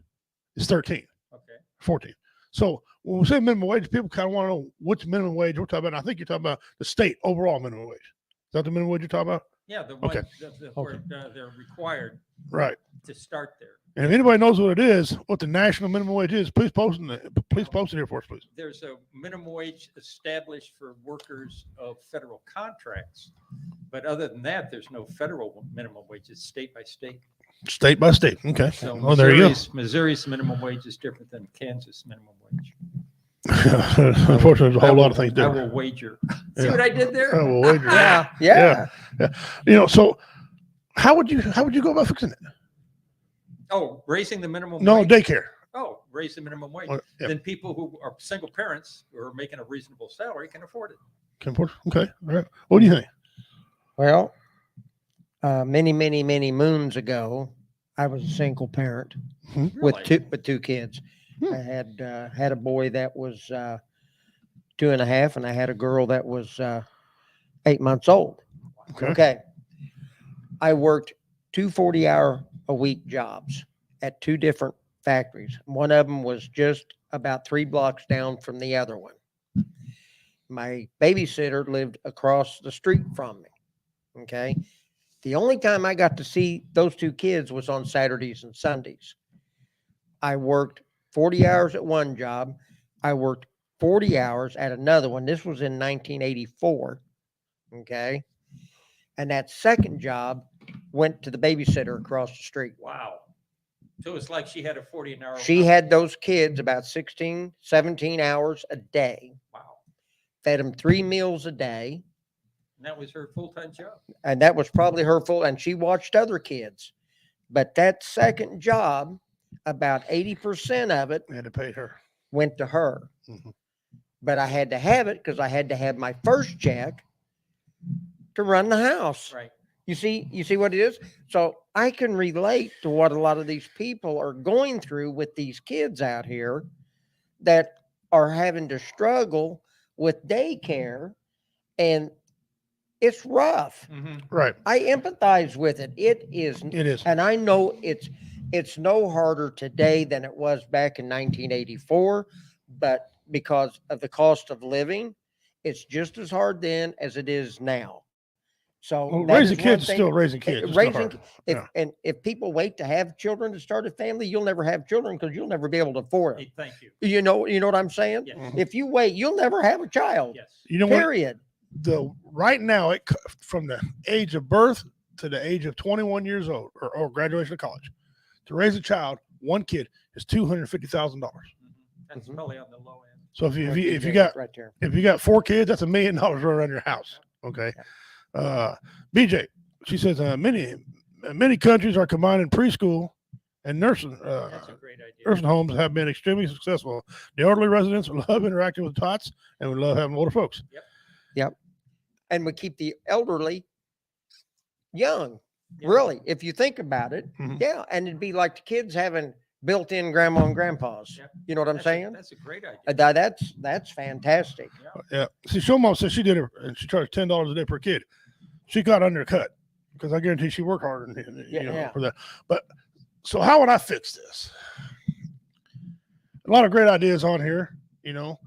is 13, Okay. 14. So when we say minimum wage, people kind of want to know which minimum wage we're talking about. And I think you're talking about the state overall minimum wage. Is that the minimum wage you're talking about? Yeah, the Okay. ones where they're required Right. to start there. And if anybody knows what it is, what the national minimum wage is, please post it here for us, please. There's a minimum wage established for workers of federal contracts. But other than that, there's no federal minimum wage. It's state by state. State by state. Okay. So Well, there you go. Missouri's minimum wage is different than Kansas minimum wage. Unfortunately, there's a whole lot of things I different. will wager. See Yeah. what I did there? I will wager. Yeah. So how would you go about fixing it? Oh, raising the minimum No, wage. daycare. Oh, raise the minimum wage. Yeah. Then people who are single parents who are making a reasonable salary can afford it. Okay. All right. What do you think? Well, many moons ago, I was a single parent with Really? two kids. Hmm. I had a boy that was 2.5, and I had a girl that was 8 months old. Okay. Okay. I worked 2 40-hour-a-week jobs at two different factories. One of them was just about 3 blocks down from the other one. My babysitter lived across the street from me. Okay. The only time I got to see those two kids was on Saturdays and Sundays. I worked 40 hours at one job. I worked 40 hours at another one. This was in 1984. Okay. And that second job went to the babysitter across the street. Wow. So it's like she had a 40 an hour. She had those kids about 16, 17 hours a day, Wow. fed them 3 meals a day. And that was her full-time job. And that was probably her full, and she watched other kids. But that second job, about 80% of it They had to pay her. went to her. Mhm. But I had to have it because I had to have my first check to run the house. Right. You see what it is? So I can relate to what a lot of these people are going through with these kids out here that are having to struggle with daycare, and it's rough. Mm-hmm. Right. I empathize with it. It is, It is. and I know it's no harder today than it was back in 1984, but because of the cost of living, it's just as hard then as it is now. So Well, that raising is one kids is thing. still raising kids. It's still Raising, hard. if Yeah. and if people wait to have children to start a family, you'll never have children because you'll never be able to afford them. Hey, thank you. You know what I'm saying? Yes. Mhm. If you wait, you'll never have a child. Yes. You know what? Period. Right now, from the age of birth to the age of 21 years old or graduation of college, to raise a child, one kid is $250,000. That's Mhm. probably on the low end. So if you Right got right there. if you got 4 kids, that's $1 million right around your house. Okay. BJ, she says many countries are combining preschool and nursing That's a great idea. nursing homes have been extremely successful. The elderly residents love interacting with tots, and we love having older folks. And we keep the elderly young. Yeah. Really, if you think about it, Mhm. yeah. And it'd be like the kids having built-in grandma and grandpas. Yep. You know what I'm saying? That's a great idea. That's fantastic. Yeah. See, Showmom said she did it, and she charged $10 a day per kid. She got undercut because I guarantee she worked harder than Yeah. for that. But so how would I fix this? A lot of great ideas on here. You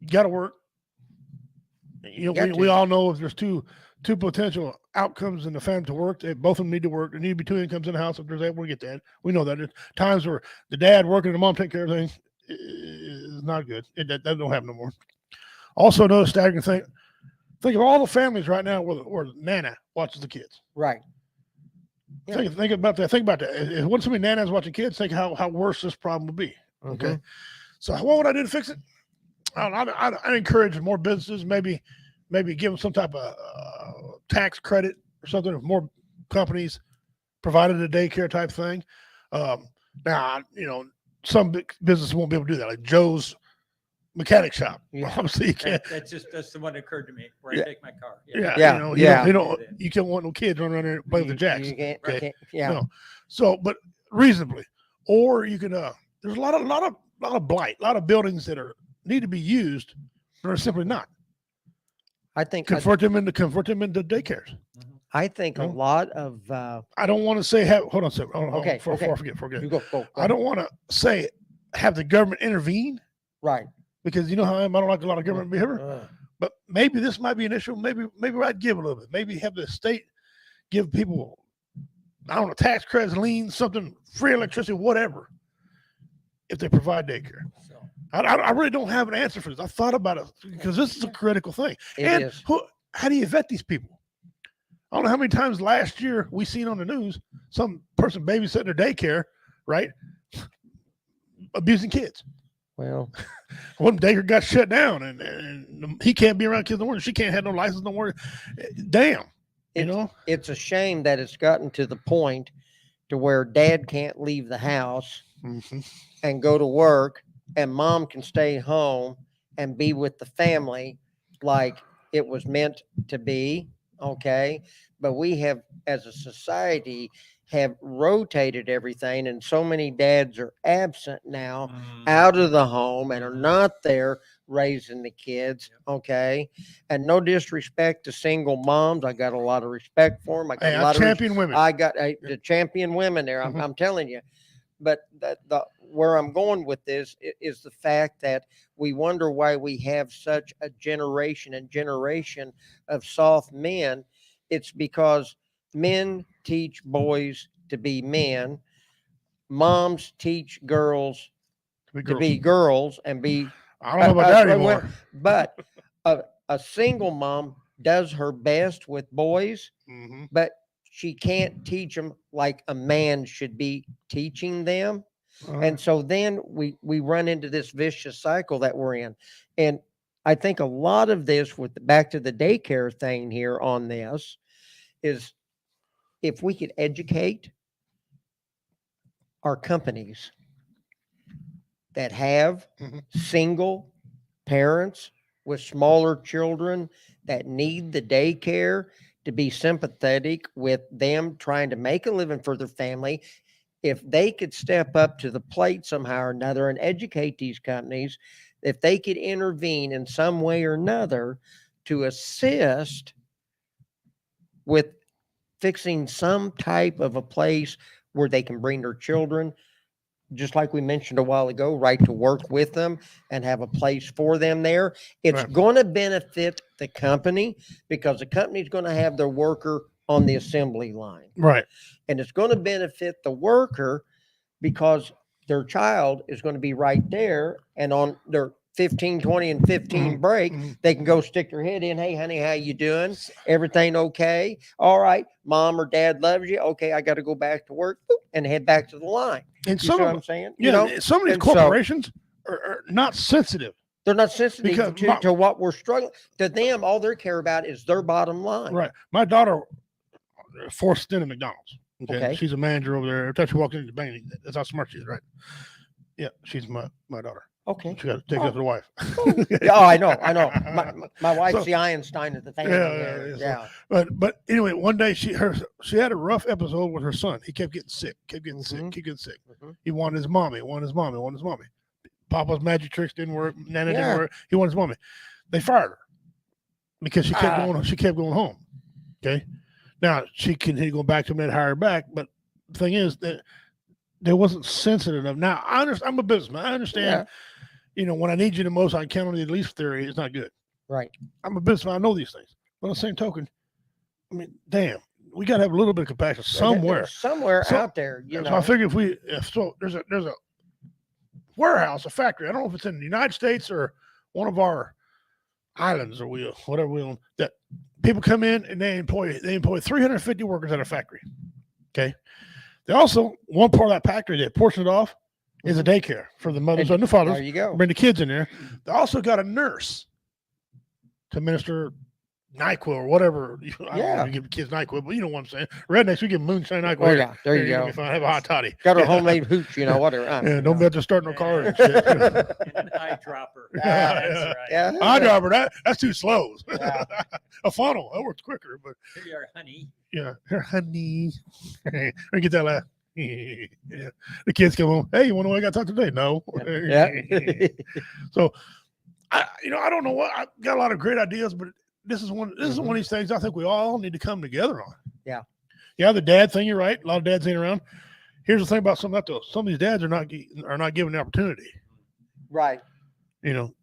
got to work. We all know if there's two potential outcomes in the family to work, both of them need to work. There need to be 2 incomes in the house if there's able to get that. We know that. There's times where the dad working and the mom taking care of things is not good. That don't happen no more. Also, another staggering thing. Think of all the families right now where the nana watches the kids. Right. Yeah. Think about that. Think about that. If once so many nanas watching kids, think how worse this problem would be. Okay. Mhm. So what would I do to fix it? I'd encourage more businesses, maybe give them some type of tax credit or something. If more companies provided a daycare type thing. Now, some big businesses won't be able to do that, like Joe's mechanic shop. Yeah. Obviously, you can't. That's the one that occurred to me where Yeah. I take my car. Yeah, Yeah. You can't want no kids running around there and play with the jacks. You can't, Okay. yeah. No. So, but reasonably, or you can. There's a lot of blight, a lot of buildings that need to be used, but are simply not. I think Convert them into daycares. I think a No. lot of I don't want to say hold on a second. Okay, Before I forget. you go. I don't want to say have the government intervene Right. because you know how I am. I don't like a lot of government behavior. But maybe this might be an issue. Maybe I'd give a little bit. Maybe have the state give people, I don't know, tax credits, liens, something, free electricity, whatever, if they provide daycare. So, I really don't have an answer for this. I thought about it because this is a critical thing. It is. How do you vet these people? I don't know how many times last year we seen on the news some person babysitting their daycare, right? Abusing kids. Well, One daycare got shut down and he can't be around kids no more. She can't have no license no more. Damn. it's a shame that it's gotten to the point to where dad can't leave the house Mhm. and go to work, and mom can stay home and be with the family like it was meant to be. Okay. But we have, as a society, have rotated everything, and so many dads are absent now, out of the home, and are not there raising the kids. Okay. And no disrespect to single moms. I got a lot of respect for them. I got Hey, a I lot of champion women. I got the champion women there. Mhm. I'm telling you. But where I'm going with this is the fact that we wonder why we have such a generation and generation of soft men. It's because men teach boys to be men. Moms teach girls to be girls and be. I don't know about that anymore. But a single mom does her best with boys, Mm-hmm. but she can't teach them like a man should be teaching them. And so then we run into this vicious cycle that we're in. And I think a lot of this, with back to the daycare thing here on this, is if we could educate our companies that have Mhm. single parents with smaller children that need the daycare, to be sympathetic with them trying to make a living for their family. If they could step up to the plate somehow or another and educate these companies, if they could intervene in some way or another to assist with fixing some type of a place where they can bring their children, just like we mentioned a while ago, right, to work with them and have a place for them there. It's Right. going to benefit the company, because the company's going to have their worker on the assembly line. Right. And it's going to benefit the worker because their child is going to be right there, and on their 15, 20, and 15 break, they can go stick their head in. Hey, honey, how you doing? Everything okay? All right. Mom or dad loves you. Okay, I got to go back to work, and head back to the line. And You some see what of I'm saying? yeah, You know, some of these and so- corporations are not sensitive. they're not sensitive Because to what we're struggling. To them, all they care about is their bottom line. Right. My daughter fourth stint at McDonald's. Okay. She's a manager over there. Every time she walks into the bank, that's how smart she is, right? Yeah, she's my daughter. Okay. She got to take it up to the wife. Yeah, oh, I know. My wife's So- the Einstein of the family. Yeah, Yeah. But anyway, one day she had a rough episode with her son. He kept getting sick, kept getting sick. Mhm. He wanted his mommy, wanted his mommy. Papa's magic tricks didn't work. Nana Yeah. didn't work. He wanted his mommy. They fired her because she kept going. She kept going home. Okay. Now she continued going back to them and hire her back. But the thing is that they wasn't sensitive enough. Now I understand. I'm a businessman. I understand. You know, when I need you the most, I can count on you the least theory. It's not good. Right. I'm a businessman. I know these things. But on the same token, I mean, damn, we got to have a little bit of compassion somewhere. Somewhere So- out there. You So know. I figure there's a warehouse, a factory. I don't know if it's in the United States or one of our islands or whatever we own, that people come in and they employ 350 workers at a factory. Okay. They also, one part of that factory, they portion it off, is a daycare for the mothers and the fathers. There you go. Bring the kids in there. They also got a nurse to administer NyQuil or whatever. I don't know if you give the kids NyQuil, but you know what I'm saying. Rednecks, we give moonshine NyQuil. Oh yeah, there you You're go. gonna be fine. Have a hot toddy. Got our homemade hooch, you know, whatever. Yeah, don't bet to start no car and shit. And an eyedropper. That's right. Yeah. Eyedropper, that's too slow. Yeah. A funnel, that works quicker, but Here you are, honey. yeah, here, honey. Let me get that laugh. Yeah. The kids come home. Hey, you want to know what I got to talk today? No. Yeah. So, I don't know what. I got a lot of great ideas, but this is one of these things I think we all need to come together on. Yeah. Yeah, the dad thing. You're right. A lot of dads ain't around. Here's the thing about some of that though. Some of these dads are not given the opportunity. Right. You know,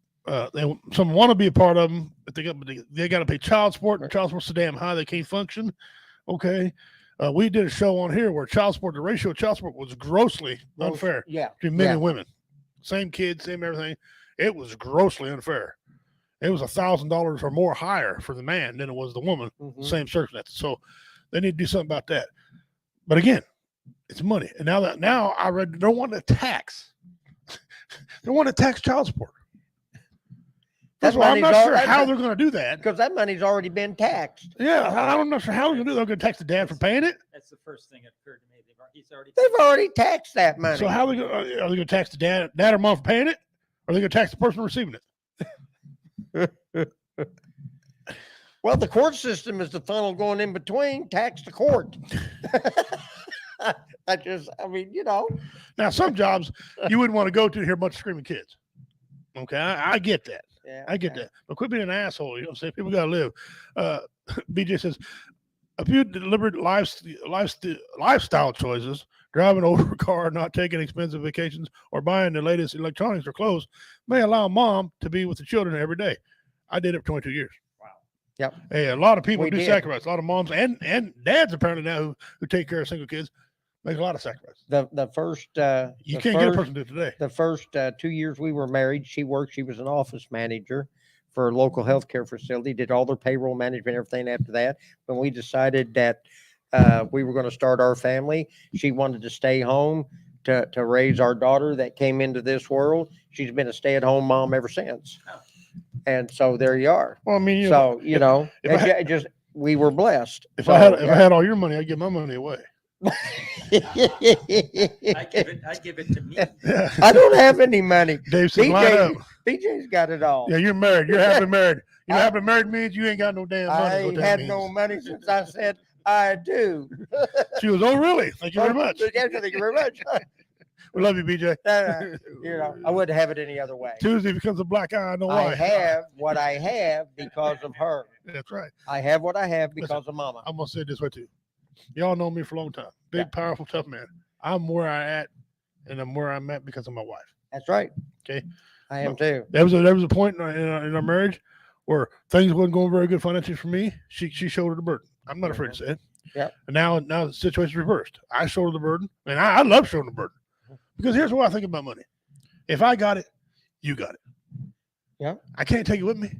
some want to be a part of them, but they got to pay child support, and child support's so damn high they can't function. Okay. We did a show on here where the ratio of child support was grossly unfair Yeah. between men and women. Same kids, same everything. It was grossly unfair. It was $1,000 or more higher for the man than it was the woman. Mhm. Same circumstances. So they need to do something about that. But again, it's money. And now I read they want to tax. They want to tax child support. That's why I'm not sure how they're going to do that. Because that money's already been taxed. Yeah, I'm not sure how they're going to do it. They're going to tax the dad for paying it. That's the first thing that occurred to me. They've already taxed that money. So how are they going to tax the dad or mom for paying it? Or are they going to tax the person receiving it? Well, the court system is the funnel going in between. Tax the court. I mean, Now, some jobs you wouldn't want to go to hear a bunch of screaming kids. Okay, I get that. Yeah, I get okay. that. But quit being an asshole. You know what I'm saying? People got to live. BJ says, a few deliberate lifestyle choices, driving over a car, not taking expensive vacations, or buying the latest electronics or clothes may allow mom to be with the children every day. I did it for 22 years. Wow. Yep. Hey, a lot of people We do did. sacrifice. A lot of moms and dads apparently now who take care of single kids make a lot of sacrifice. The first You the can't get a first- person to do it today. the first 2 years we were married, she was an office manager for a local healthcare facility, did all their payroll management, everything after that. When we decided that we were going to start our family, she wanted to stay home to raise our daughter that came into this world. She's been a stay-at-home mom ever since. Oh. And so there you are. Well, I mean, It if I had- just we were blessed. if So, I had yeah. all your money, I'd give my money away. I give it to me. Yeah. I don't have any money. Dave said, line up. BJ's got it all. Yeah, you're married. You're happily married. You know, happily married means you ain't got no damn money. I is what ain't that had means. no money since I said I do. She was, oh, really? Thank you very much. Yeah, thank you very much. We love you, BJ. I wouldn't have it any other way. Tuesday becomes a black eye. I know why. I have what I have because of her. That's right. I have what I have because of Mama. I'm going to say it this way, too. Y'all know me for a long time. Big, Yeah. powerful, tough man. I'm where I at, and I'm where I'm at because of my wife. That's right. Okay. I am too. There was a point in our marriage where things wasn't going very good financially for me. She shouldered the burden. I'm not afraid to say it. Yep. And now the situation's reversed. I shoulder the burden, and I love shouldering the burden because here's what I think about money. If I got it, you got it. Yeah. I can't take it with me.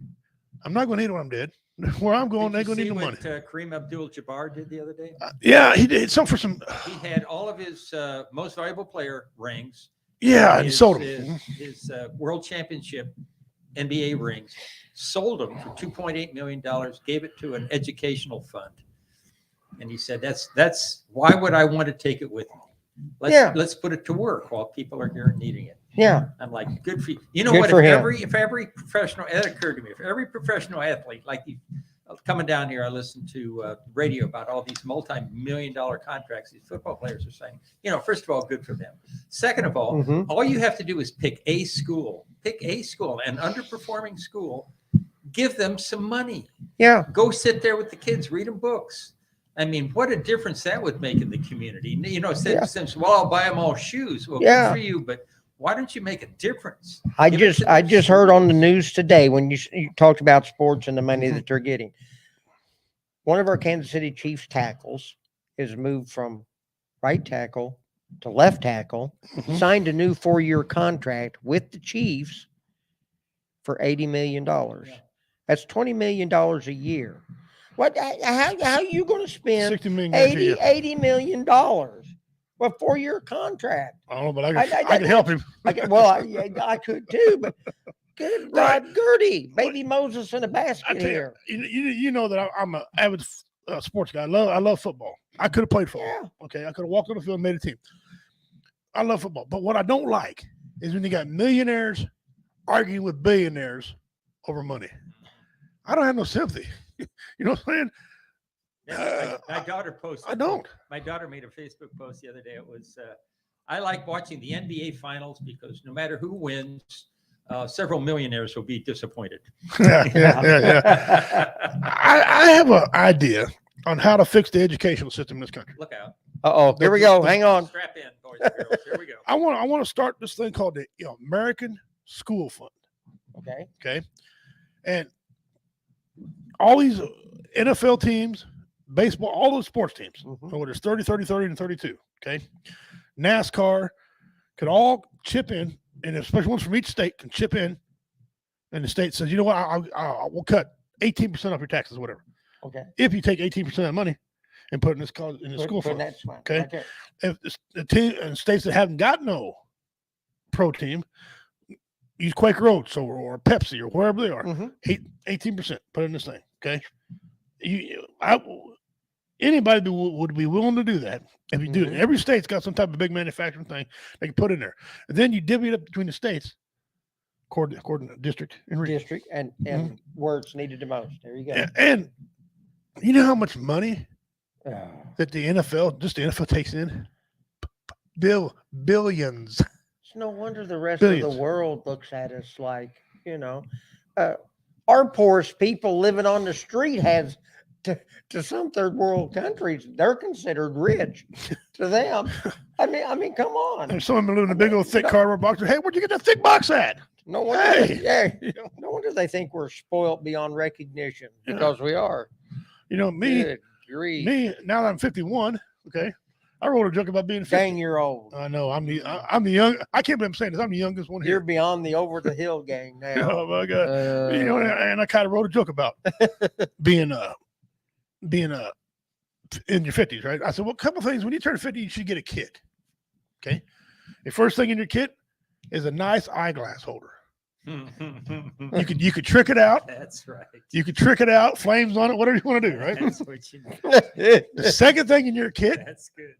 I'm not going to need it when I'm dead. Where I'm going, they Did you going to see need the money. what Kareem Abdul-Jabbar did the other day? Yeah, he did some for some. He had all of his most valuable player rings. Yeah, and his, sold them. His World Championship NBA rings, sold them for $2.8 million, gave it to an educational fund. And he said, that's why would I want to take it with me? Let's put it to work while people are here needing it. Yeah. I'm like, good for you. You know Good what? for If him. every professional, it occurred to me, if every professional athlete, like coming down here, I listened to radio about all these multi-million-dollar contracts these football players are signing. First of all, good for them. Second of all, Mhm. all you have to do is pick a school, an underperforming school, give them some money. Yeah. Go sit there with the kids, read them books. I mean, what a difference that would make in the community. Since I'll buy them all shoes. Well, Yeah. good for you, but why don't you make a difference? I Give it just to I the just heard on the schools. news today when you talked about sports and the money Mhm. that they're getting. One of our Kansas City Chiefs tackles is moved from right tackle to left tackle, Mhm. signed a new 4-year contract with the Chiefs for $80 million. Yeah. That's $20 million a year. What? How you going to spend 60 million guaranteed, yeah. $80 million? Well, 4-year contract. I don't know, but I- I can help him. I could too, but good Right. God, Gertie, baby Moses in a I basket tell you, here. you know that I'm an avid sports guy. I love football. I could have played football. Yeah. Okay, I could have walked on the field and made a team. I love football, but what I don't like is when you got millionaires arguing with billionaires over money. I don't have no sympathy. You know what I'm saying? Yeah, my daughter posted. I don't. My daughter made a Facebook post the other day. It was, I like watching the NBA finals because no matter who wins, several millionaires will be disappointed. Yeah. I have an idea on how to fix the educational system in this country. Look out. Uh-oh, here we go. Hang on. Strap in, boys and girls. Here we go. I want to start this thing called the American School Fund. Okay. Okay. And all these NFL teams, baseball, all those sports teams, Mhm. whether it's 30, 30, 30, and 32, okay? NASCAR could all chip in, and especially ones from each state can chip in, and the state says, you know what, we'll cut 18% off your taxes, whatever. Okay. If you take 18% of the money and put it in this in the school fund. That's fine. Okay. If the team and states that haven't got no pro team, use Quaker Oats or Pepsi or wherever they are. Mhm. 18%. Put it in this thing. Okay. Anybody would be willing to do that. If you do it, Mhm. every state's got some type of big manufacturing thing they can put in there. And then you divvy it up between the states. according to district and region. district and where it's needed the most. There you go. And you know how much money Oh, that the NFL takes in? Billions. it's no wonder the rest of Billions. the world looks at us like, our poorest people living on the street has to some third world countries, they're considered rich to them. I mean, come on. And someone living in a big old thick cardboard box. Hey, where'd you get that thick box at? No wonder, Hey. no wonder they think we're spoiled beyond recognition because we are. Me, Good grief. now that I'm 51, okay, I wrote a joke about being 50. Dang, you're old. I know. I'm the young. I can't believe I'm saying this. I'm the youngest one You're here. beyond the over the hill gang now. Oh my God. And I kind of wrote a joke about being in your 50s, right? I said, well, a couple things. When you turn 50, you should get a kit. Okay. The first thing in your kit is a nice eyeglass holder. You could trick it out. That's right. You could trick it out, flames on it, whatever you want to do, right? That's what you do. The second thing in your kit, That's good.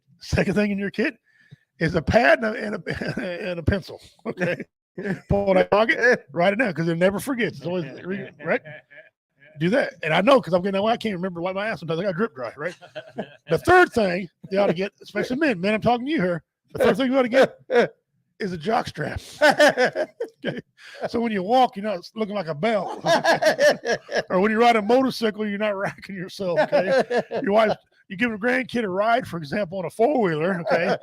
is a pad and a pencil. Okay. Pull it out of your pocket, write it down because it never forgets. It's always right. Do that. And I know because I'm getting I can't remember what my ass sometimes. I got drip dry, right? The third thing you ought to get, especially men, I'm talking to you here. The third thing you ought to get is a jock strap. Okay. So when you walk, you're not looking like a bell. Or when you ride a motorcycle, you're not racking yourself. Okay. Your wife, you give a grandkid a ride, for example, on a 4-wheeler. Okay.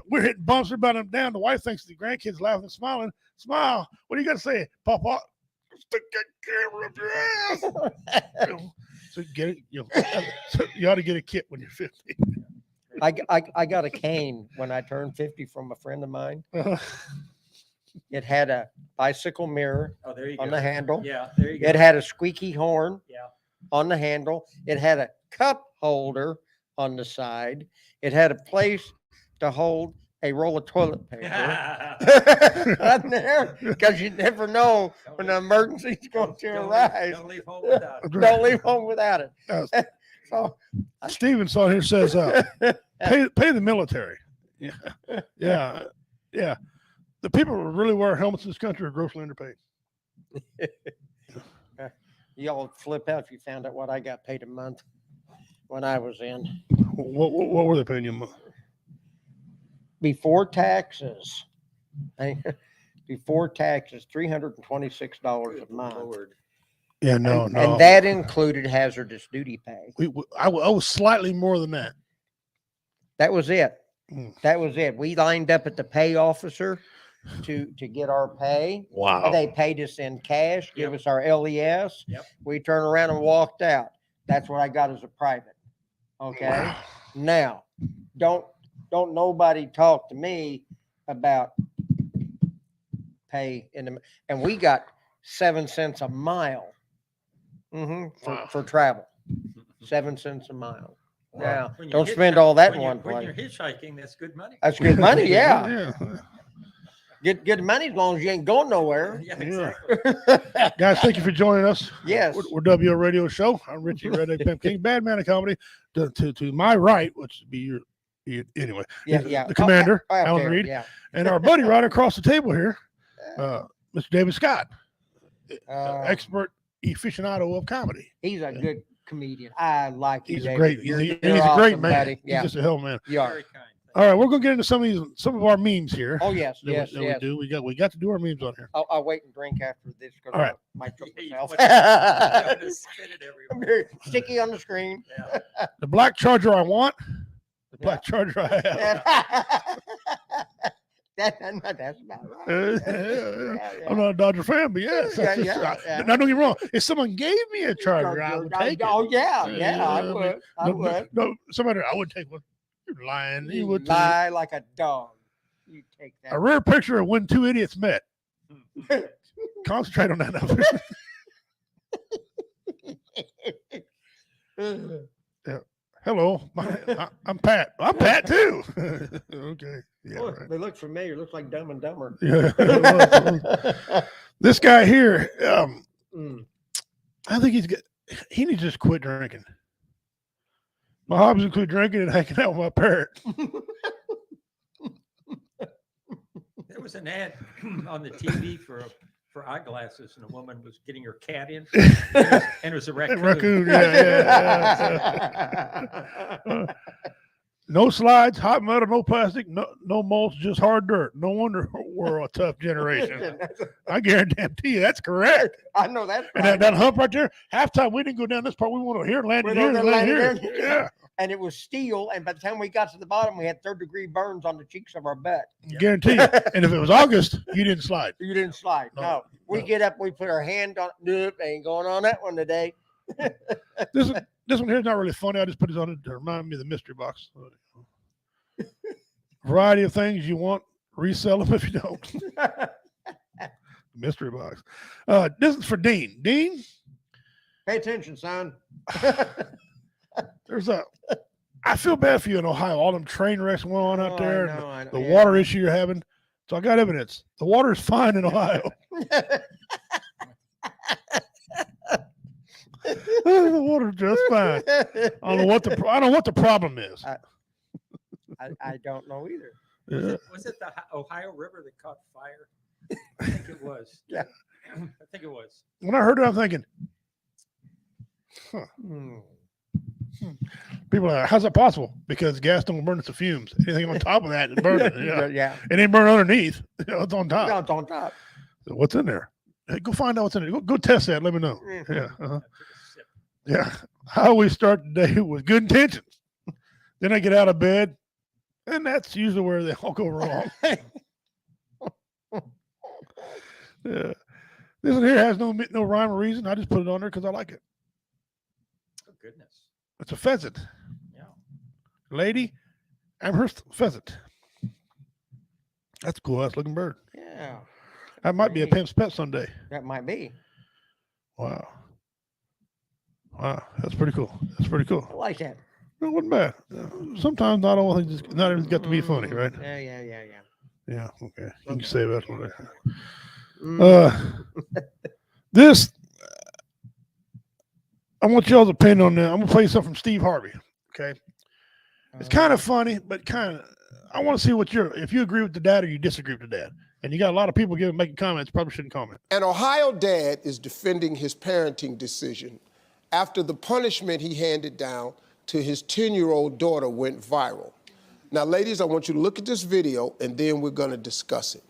We're hitting bumps, we're about them down. The wife thinks the grandkid's laughing and smiling. Smile. What do you got to say? Papa, stick that camera up your ass. So get it. So you ought to get a kit when you're 50. I got a cane when I turned 50 from a friend of mine. It had a bicycle mirror Oh, there you on go. the handle. Yeah, there you go. It had a squeaky horn Yeah. on the handle. It had a cup holder on the side. It had a place to hold a roll of toilet paper on there because you never know when an emergency's going to arise. Don't leave home without it. Don't leave home without it. So Stevenson here says, pay the military. Yeah. The people who really wear helmets in this country are grossly underpaid. y'all would flip out if you found out what I got paid a month when I was in. What were they paying you a month? Before taxes, $326 a month. Lord. Yeah, no. And that included hazardous duty pay. I was slightly more than that. That was it. Mm. That was it. We lined up at the pay officer to get our pay. Wow. They paid us in cash, give us our LES. Yep. We turned around and walked out. That's what I got as a private. Okay. Wow. Now, don't nobody talk to me about pay and we got 7 cents a mile Wow. for travel. 7 cents a mile. Wow. Yeah. When you Don't hitchhike- spend all that in when one When you're place. hitchhiking, that's good money. That's good money. Yeah. Yeah. Good money as long as you ain't going nowhere. Yeah, Yeah. exactly. Guys, thank you for joining us. Yes. We're WO Radio Show. I'm Richie Redneck Pimp King, Bad Man of Comedy. To my right, which would be your anyway. Yeah. The commander, Out Alan there, Reed, yeah. and our buddy right across the table here, Mr. David Scott, expert aficionado of comedy. He's a good comedian. I like you. He's a David. great, You're he's a great awesome, man. buddy. He's Yeah. just a hell man. You are. Very kind. All right, we're gonna get into some of our memes here. Oh yes, that yes, we yes. do. We got to do our memes on here. I'll wait and drink after this because All right. I might choke Yeah, you myself. I'm gonna spit it I'm everywhere. very sticky on the screen. Yeah. The black Charger I want. The Yeah. black Charger I have. That's about right. Yeah. I'm not a Dodger fan, but yes. Yeah, that's yeah, just, yeah. Now, don't get me wrong. If someone gave me a Charger, I would take it. Oh yeah, I Yeah, would. I No, would. no, somebody, I would take one. You're lying. You You would take lie like a dog. You take a that. rare picture of when two idiots met. Concentrate on that now. Hello, I'm Pat. I'm Pat too. Okay. Yeah. Look, Right. they look familiar. Looks like Dumb and Dumber. Yeah. This guy here, Mm. I think he needs to just quit drinking. My hobbies include drinking and hanging out with my parrot. There was an ad on the TV for for eyeglasses, and a woman was getting her cat in, and it was a raccoon. Raccoon, yeah. No slides, hot metal, no plastic, no mulch, just hard dirt. No wonder we're a tough generation. I guarantee you that's correct. I know that's And right. that hump right there, halftime we didn't go down this part. We want to hear landing here, land here. Yeah, And it was steel. And by the time we got to the bottom, we had 3rd-degree burns on the cheeks of our butt. guarantee you. And if it was August, you didn't slide. You didn't slide. No. We no. get up, we put our hand on. Nope, ain't going on that one today. This one here is not really funny. I just put this on it to remind me of the mystery box. Variety of things you want, resell them if you don't. Mystery box. This is for Dean. Dean, Pay attention, son. I feel bad for you in Ohio. All them train wrecks going on out there, and I know, the yeah. water issue you're having. So I got evidence. The water is fine in Ohio. The water's just fine. I don't know what the problem is. I don't know either. Yeah. Was it the Ohio River that caught fire? I think it was. Yeah. I think it was. When I heard it, I'm thinking, people are like, how's that possible? Because gas don't burn, it's the fumes. Anything on top of that is burning. Yeah. Yeah. It ain't burn underneath. It's on top. No, it's on top. So what's in there? Hey, go find out what's in there. Go test that. Let me know. Mhm. Yeah. I took a sip. Yeah. I always start the day with good intentions. Then I get out of bed, and that's usually where they all go wrong. Yeah. This one here has no rhyme or reason. I just put it on there because I like it. Oh, goodness. It's a pheasant. Yeah. Lady Amherst pheasant. That's a cool ass looking bird. Yeah. That might be a Great. pimp's pet someday. That might be. Wow. Wow. That's pretty cool. That's pretty cool. I like that. It wasn't bad. Sometimes not everything's got to be funny, right? Yeah. Yeah. Okay. You can say that one. Mm. This, I want y'all's opinion on that. I'm gonna play you something from Steve Harvey. Okay. It's kind of funny, but I want to see if you agree with the dad or you disagree with the dad. And you got a lot of people making comments, probably shouldn't comment. An Ohio dad is defending his parenting decision after the punishment he handed down to his 10-year-old daughter went viral. Now, ladies, I want you to look at this video, and then we're going to discuss it.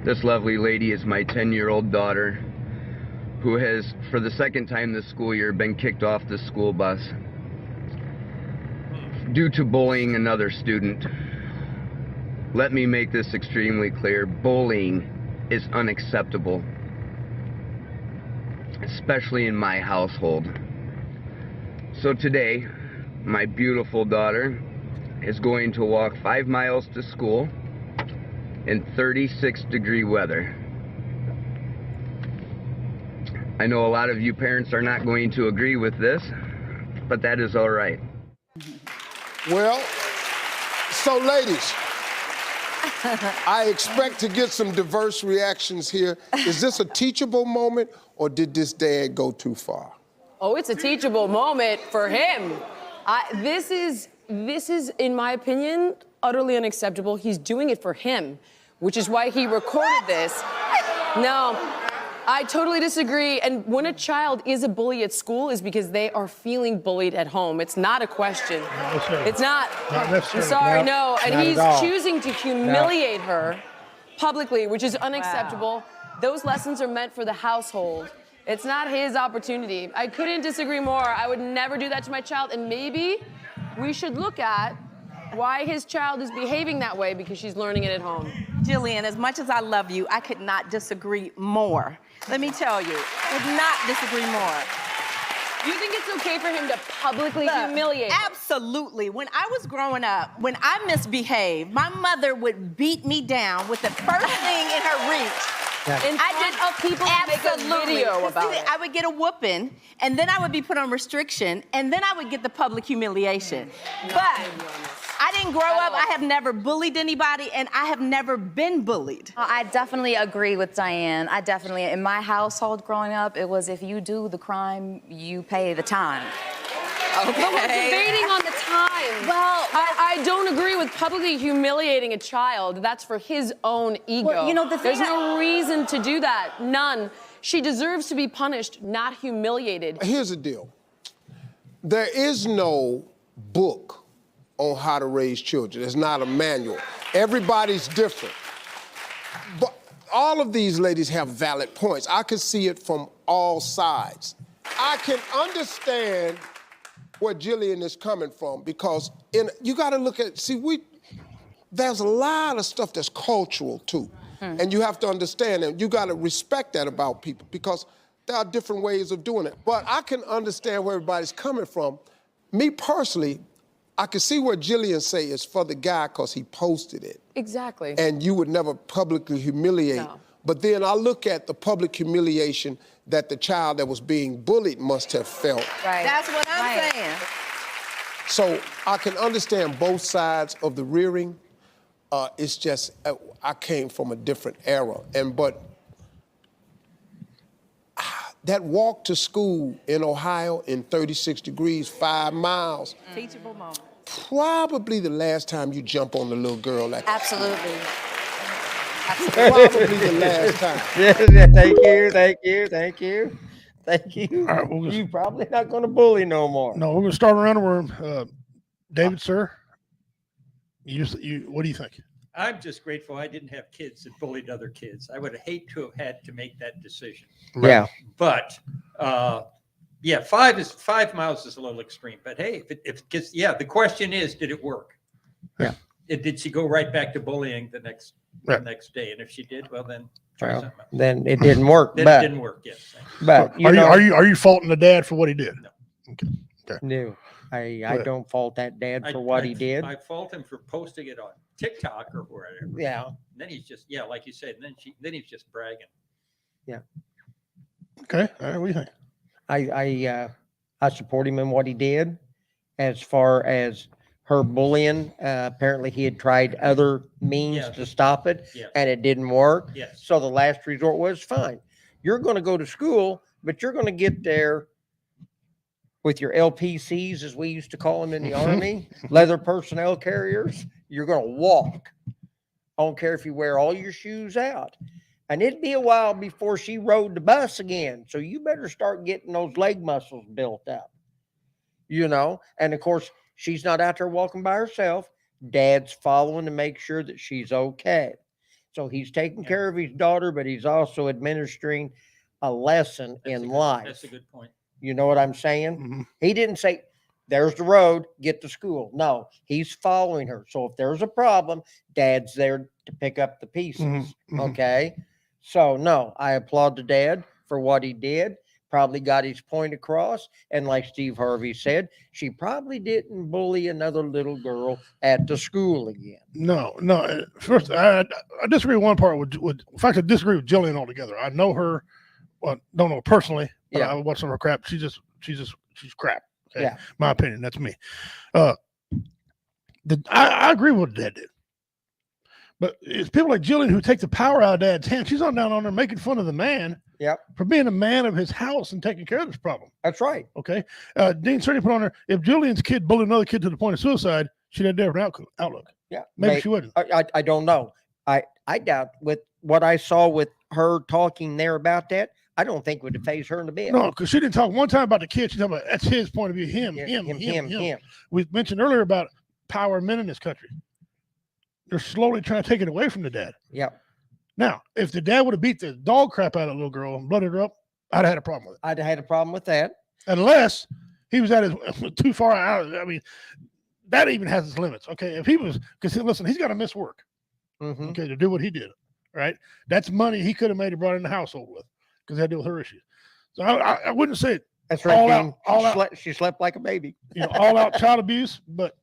This lovely lady is my 10-year-old daughter, who has, for the second time this school year, been kicked off the school bus due to bullying another student. Let me make this extremely clear. Bullying is unacceptable, especially in my household. So today, my beautiful daughter is going to walk 5 miles to school in 36-degree weather. I know a lot of you parents are not going to agree with this, but that is all right. Well, so ladies, I expect to get some diverse reactions here. Is this a teachable moment, or did this dad go too far? Oh, it's a teachable moment for him. This is, in my opinion, utterly unacceptable. He's doing it for him, which is why he recorded this. No, I totally disagree. And when a child is a bully at school is because they are feeling bullied at home. It's not a question. It's not. Not necessarily. I'm sorry, no. not And at he's all. choosing to humiliate her publicly, which is unacceptable. Those lessons are meant for the household. It's not his opportunity. I couldn't disagree more. I would never do that to my child. And maybe we should look at why his child is behaving that way, because she's learning it at home. Jillian, as much as I love you, I could not disagree more. Let me tell you, could not disagree more. You think it's okay for him to publicly humiliate her? Absolutely. When I was growing up, when I misbehaved, my mother would beat me down with the first thing in her reach. In front of people who make a video about it. I would get a whooping, and then I would be put on restriction, and then I would get the public humiliation. But I didn't grow up. I have never bullied anybody, and I have never been bullied. I definitely agree with Diane. In my household growing up, it was if you do the crime, you pay the time. But we're debating on the time. Well, I don't agree with publicly humiliating a child. That's for his own ego. Well, you know, the thing There's no reason to do that. None. She deserves to be punished, not humiliated. Here's the deal. There is no book on how to raise children. There's not a manual. Everybody's different. But all of these ladies have valid points. I can see it from all sides. I can understand where Jillian is coming from because you got to look at, there's a lot of stuff that's cultural too. And you have to understand and you got to respect that about people because there are different ways of doing it. But I can understand where everybody's coming from. Me personally, I can see where Jillian say it's for the guy because he posted it. Exactly. And you would never publicly humiliate. No. But then I look at the public humiliation that the child that was being bullied must have felt. right. That's what I'm saying. So I can understand both sides of the rearing. It's just, I came from a different era. But that walk to school in Ohio in 36 degrees, 5 miles, Teachable moment. probably the last time you jump on the little girl like that. Absolutely. Probably the last time. Yeah, thank you, thank you, thank you, thank you. All right, we'll just- You're probably not going to bully no more. No, we're going to start around the room. David, sir, what do you think? I'm just grateful I didn't have kids that bullied other kids. I would hate to have had to make that decision. Yeah. But yeah, 5 miles is a little extreme. But hey, if it gets, the question is, did it work? Yeah. Did she go right back to bullying the next day? And if she did, well then try Well, something else. then it didn't work. Then but it didn't work. Yes. but you know, Are you faulting the dad for what he did? No. Okay. no, I ahead. don't fault that dad for what he did. I fault him for posting it on TikTok or wherever. Yeah. And then he's just like you said. And then he's just bragging. Okay. All right. What do you think? I support him in what he did. As far as her bullying, apparently he had tried other means Yes. to stop it, Yes. and it didn't work. Yes. So the last resort was fine. You're going to go to school, but you're going to get there with your LPCs, as we used to call them in the Army, leather personnel carriers. You're going to walk. I don't care if you wear all your shoes out. And it'd be a while before she rode the bus again. So you better start getting those leg muscles built up, And of course, she's not out there walking by herself. Dad's following to make sure that she's okay. So he's taking care of his daughter, but he's also administering a lesson in life. That's a good point. You know what I'm saying? Mhm. He didn't say, there's the road, get to school. No, he's following her. So if there's a problem, Dad's there to pick up the pieces. Mhm. Okay. So no, I applaud the dad for what he did. Probably got his point across. And like Steve Harvey said, she probably didn't bully another little girl at the school again. No. First, I disagree with one part. In fact, I disagree with Jillian altogether. I know her. Well, don't know her personally. But Yeah. I watch some of her crap. She's crap. Okay? Yeah. My opinion. That's me. I agree with what Dad did. But it's people like Jillian who take the power out of Dad's hand. She's on down on there making fun of the man Yep. for being a man of his house and taking care of this problem. That's right. Okay. Dean certainly put on there, if Jillian's kid bullied another kid to the point of suicide, she'd have a different outlook. Yeah. Maybe she wouldn't. I don't know. I doubt with what I saw with her talking there about that, I don't think would have phased her in the bed. No, because she didn't talk one time about the kid. She talked about that's his point of view. Him. We mentioned earlier about power of men in this country. They're slowly trying to take it away from the dad. Yep. Now, if the dad would have beat the dog crap out of the little girl and blooded her up, I'd have had a problem with it. I'd have had a problem with that. Unless he was at his too far out. I mean, that even has its limits. Okay. If he was, because listen, he's got to miss work. Mhm. Okay, to do what he did. Right. That's money he could have made and brought in the household with because they had to deal with her issues. So I wouldn't say it, That's right. all Dean. out- all out. She slept like a baby. all out child abuse, but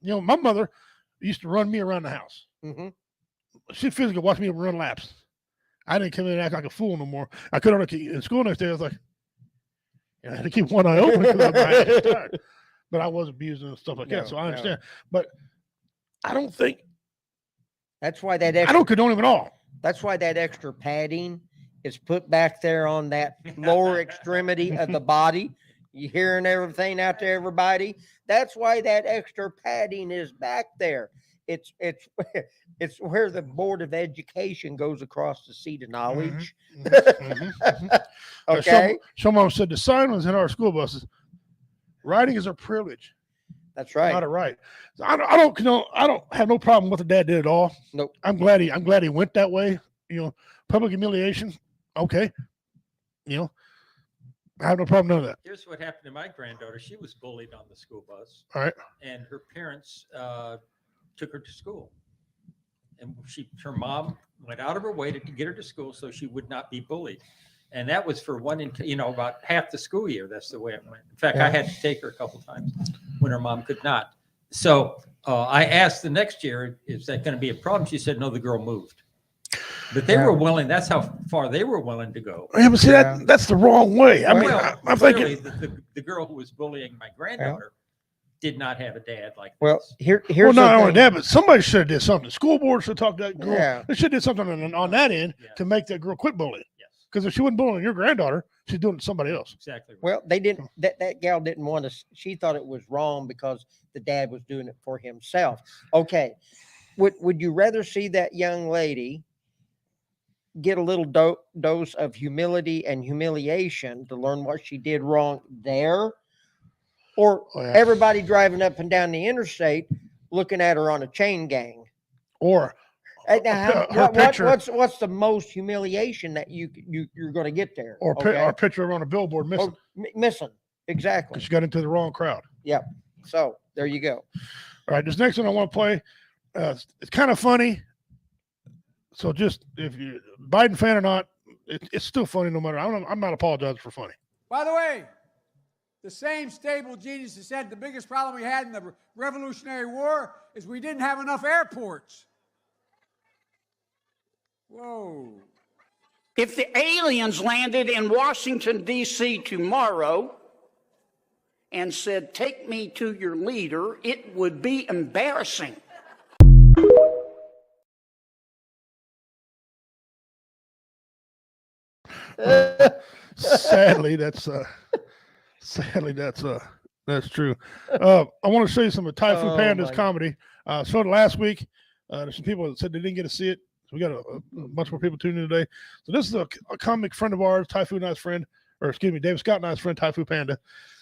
my mother used to run me around the house. Mm-hmm. She physically watched me run laps. I didn't come in and act like a fool no more. I couldn't in school next day. I was like, I had to keep one eye open because my eye was tired. But I was abusing and stuff like that, so I understand. But I don't think That's why that I extra, don't condone him at all. that's why that extra padding is put back there on that lower extremity of the body You hearing everything out there, everybody? That's why that extra padding is back there. It's it's where the Board of Education goes across the seat of knowledge. Okay, Someone said the sign was in our school buses. Riding is a privilege, that's right. not a right. I don't have no problem with what the dad did at all. Nope. I'm glad he went that way. Public humiliation. Okay. I have no problem none of that. Here's what happened to my granddaughter. She was bullied on the school bus. All right. And her parents took her to school. And her mom went out of her way to get her to school so she would not be bullied. And that was for about half the school year. That's the way it went. In fact, I had to take her a couple times when her mom could not. So I asked the next year, is that going to be a problem? She said, no, the girl moved. But they were willing. That's how far they were willing to go. Yeah, but see, that's the wrong way. I mean, I'm clearly thinking the girl who was bullying my granddaughter did not have a dad like Well, this. here's not the only thing. that, but somebody should have did something. The school board should talk to that girl. Yeah. They should have did something on that end to make that girl quit bullying. Yes, Because if she wasn't bullying your granddaughter, she's doing it to somebody else. exactly. Right. Well, they didn't. That gal didn't want to. She thought it was wrong because the dad was doing it for himself. Okay, would you rather see that young lady get a little dose of humility and humiliation to learn what she did wrong there, or everybody driving up and down the interstate looking at her on a chain gang? Or what's the most humiliation that you're going to get there? Or a picture of her on a billboard missing. Missing, exactly. Because she got into the wrong crowd. Yep. So there you go. All right, this next one I want to play. It's kind of funny. So just if you're a Biden fan or not, it's still funny no matter. I'm not apologizing for funny. By the way, the same stable genius that said the biggest problem we had in the Revolutionary War is we didn't have enough airports. Whoa. If the aliens landed in Washington, D.C. tomorrow and said, take me to your leader, it would be embarrassing. Sadly, that's true. I want to show you some of Typhoon Panda's comedy. Showed it last week. There's some people that said they didn't get to see it. So we got a bunch more people tuning in today. So this is a comic friend of ours, Typhoon and I's friend, or excuse me, David Scott and I's friend, Typhoon Panda.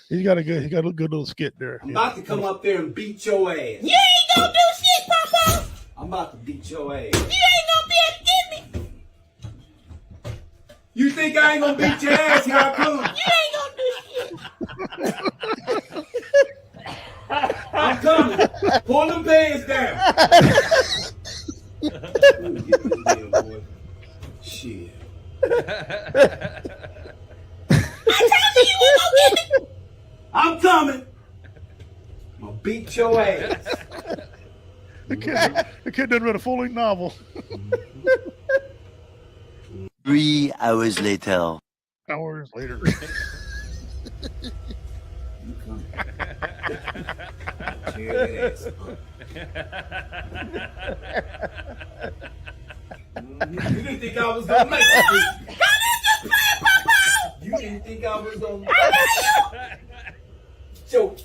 He got a good little skit there. I'm about to come up there and beat your ass. You ain't gonna do shit, Papa. I'm about to beat your ass. You ain't gonna be able to get me. You think I ain't gonna beat your ass? Here I come. You ain't gonna do shit. I'm coming. Pull them pants down. Ooh, get this deal, boy. Shit. I'm coming. I'm gonna beat your ass. The kid done read a full-length novel. 3 hours later. Hours later. You coming. Tear that ass up. You didn't think I was gonna make it. You didn't think I was gonna make it. Joke.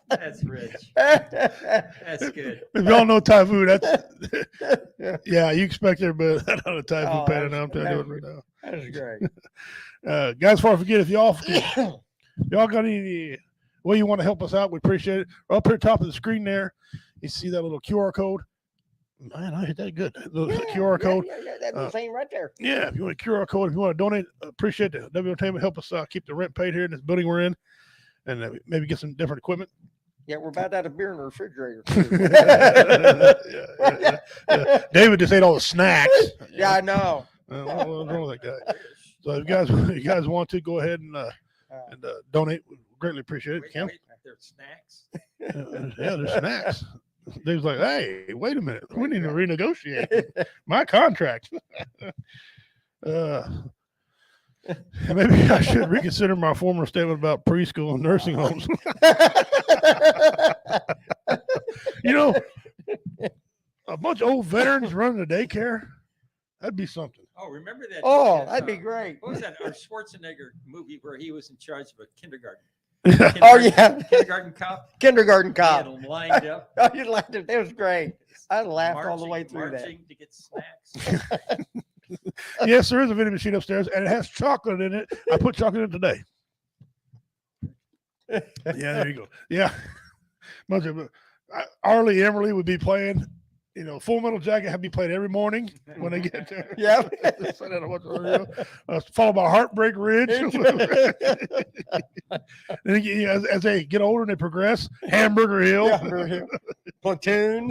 That's rich. That's good. If y'all know Typhoon, that's yeah, you expect everybody out of Typhoon Panda now. I'm telling you right now. That's great. Guys, before I forget, if y'all got any way you want to help us out, we appreciate it. Up here top of the screen there, you see that little QR code. Man, I hit that good. The QR code. Yeah, that little thing right there. Yeah, if you want a QR code, if you want to donate, appreciate the W Entertainment help us keep the rent paid here in this building we're in, and maybe get some different equipment. Yeah, we're about out of beer in the refrigerator. Yeah. David just ate all the snacks. Yeah, I know. What's wrong with that guy? So if you guys want to go ahead and donate, we greatly appreciate it. Kim? There's snacks. Yeah, there's snacks. Dave's like, hey, wait a minute. We need to renegotiate my contract. Maybe I should reconsider my former statement about preschool and nursing homes. A bunch of old veterans running a daycare, that'd be something. Oh, remember that? Oh, that'd be great. What was that? Our Schwarzenegger movie where he was in charge of a kindergarten. Oh, yeah. Kindergarten cop. Kindergarten They had cop. him lined up. Oh, you laughed at that. Was great. I laughed all the way through marching to get snacks. Yes, there is a vending machine upstairs, and it has chocolate in it. I put chocolate in it today. Yeah, there you go. Yeah. Arlie Emerly would be playing, Full Metal Jacket had to be played every morning when they get there. Yeah. Followed by Heartbreak Ridge. Then as they get older and they progress, Hamburger Hill. Yeah, Platoon.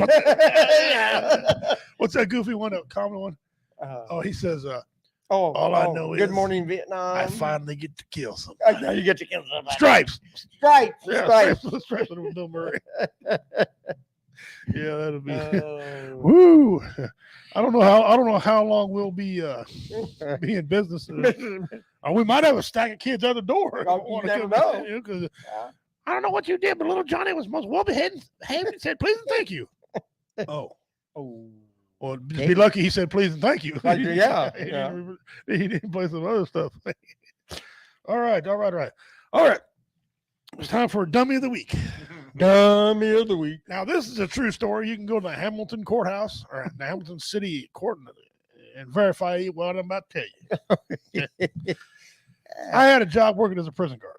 What's that goofy one, that common one? He says, all I know Good is Morning Vietnam. I finally get to kill somebody. Now you get to kill somebody. Stripes. Stripes. Yeah, Stripes. Stripes with Bill Murray. Yeah, that'll be woo. I don't know how long we'll be in business. We might have a stack of kids at the door. You never know. Because I don't know what you did, but little Johnny was most well behaved and said please and thank you. Oh. Well, just be lucky he said please and thank you. Yeah. He didn't play some other stuff. All right. It's time for Dummy of the Week. Dummy of the Week. Now, this is a true story. You can go to the Hamilton Courthouse or the Hamilton City Court and verify what I'm about to tell you. I had a job working as a prison guard.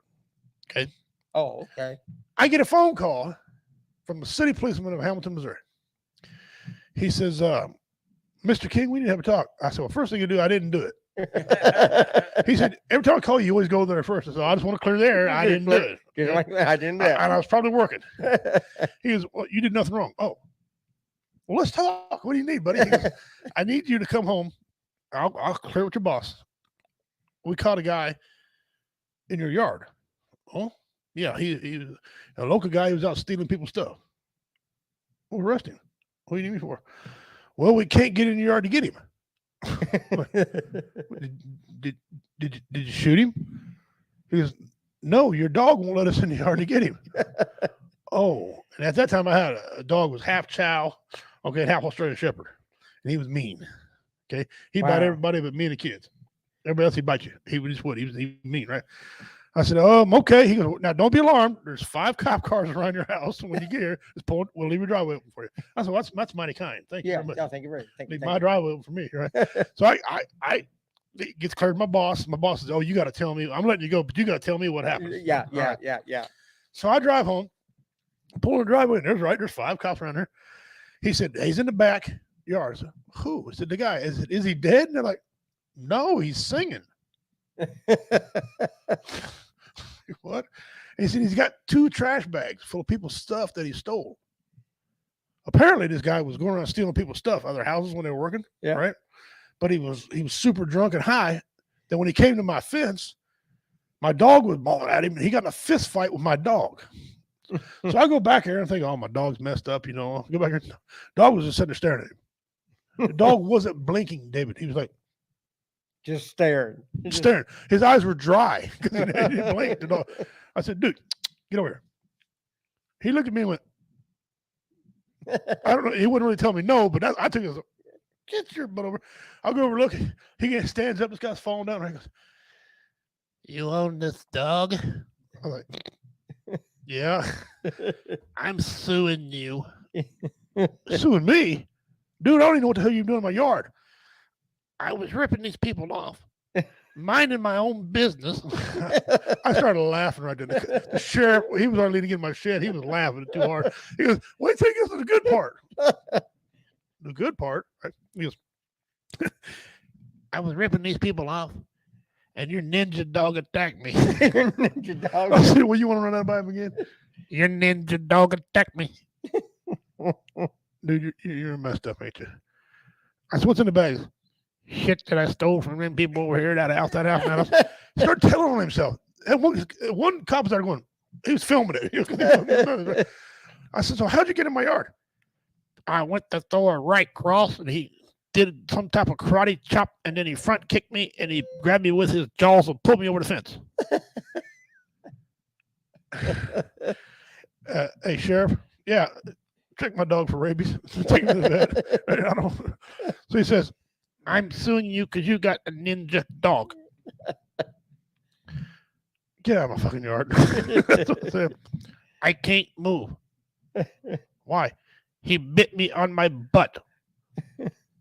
Okay. Oh, okay. I get a phone call from the city policeman of Hamilton, Missouri. He says, Mr. King, we need to have a talk. I said, well, first thing you do, I didn't do it. He said, every time I call you, you always go there first. I said, I just want to clear the air. I didn't do it. I didn't do it. And I was probably working. He goes, well, you did nothing wrong. Oh, well, let's talk. What do you need, buddy? He goes, I need you to come home. I'll clear with your boss. We caught a guy in your yard. Oh, yeah. He was a local guy who was out stealing people's stuff. We'll arrest him. What do you need me for? Well, we can't get in your yard to get him. did you shoot him? He goes, no, your dog won't let us in the yard to get him. Oh, and at that time I had a dog was half chow, okay, and half Australian Shepherd, and he was mean. Okay, he bite everybody but me and the kids. Everybody else he'd bite you. He just would. He was mean, right? I said, okay. He goes, now don't be alarmed. There's 5 cop cars around your house. When you get here, we'll leave your driveway open for you. I said, well, that's mighty kind. Thank you very much. Yeah, thank you very much. Leave my driveway open for me, right? So I it gets cleared to my boss. My boss says, oh, you got to tell me. I'm letting you go, but you got to tell me what happened. Yeah. So I drive home, pull in the driveway, and there's 5 cops around there. He said, he's in the back yard. I said, who? I said, the guy. Is he dead? And they're like, no, he's singing. What? And he said he's got 2 trash bags full of people's stuff that he stole. Apparently, this guy was going around stealing people's stuff out of their houses when they were working. Yeah. Right. But he was super drunk and high. Then when he came to my fence, my dog was bawling at him, and he got in a fist fight with my dog. So I go back there and think, oh, my dog's messed up. I go back here. Dog was just sitting there staring at him. The dog wasn't blinking, David. He was like, just staring. Staring. His eyes were dry because he didn't blink. The dog. I said, dude, get over here. He looked at me and went, I don't know. He wouldn't really tell me no, but I took it as get your butt over. I'll go over look. He stands up. This guy's falling down. And he goes, you own this dog? I'm like, yeah. I'm suing you. Suing me? Dude, I don't even know what the hell you're doing in my yard. I was ripping these people off, minding my own business. I started laughing right there. The sheriff, he was already leading in my shed. He was laughing too hard. He goes, wait till he gets to the good part. The good part? He goes, I was ripping these people off, and your ninja dog attacked me. Ninja dog. I said, well, you want to run that by him again? Your ninja dog attacked me. Dude, you're messed up, ain't you? I said, what's in the bag? Shit that I stole from them people over here, that house. He started telling on himself. And one cop started going, he was filming it. I said, so how'd you get in my yard? I went to throw a right cross, and he did some type of karate chop, and then he front kicked me, and he grabbed me with his jaws and pulled me over the fence. Hey, Sheriff. Yeah, check my dog for rabies. Take him to the vet. So he says, I'm suing you because you got a ninja dog. Get out of my fucking yard. That's what I said. I can't move. Why? He bit me on my butt.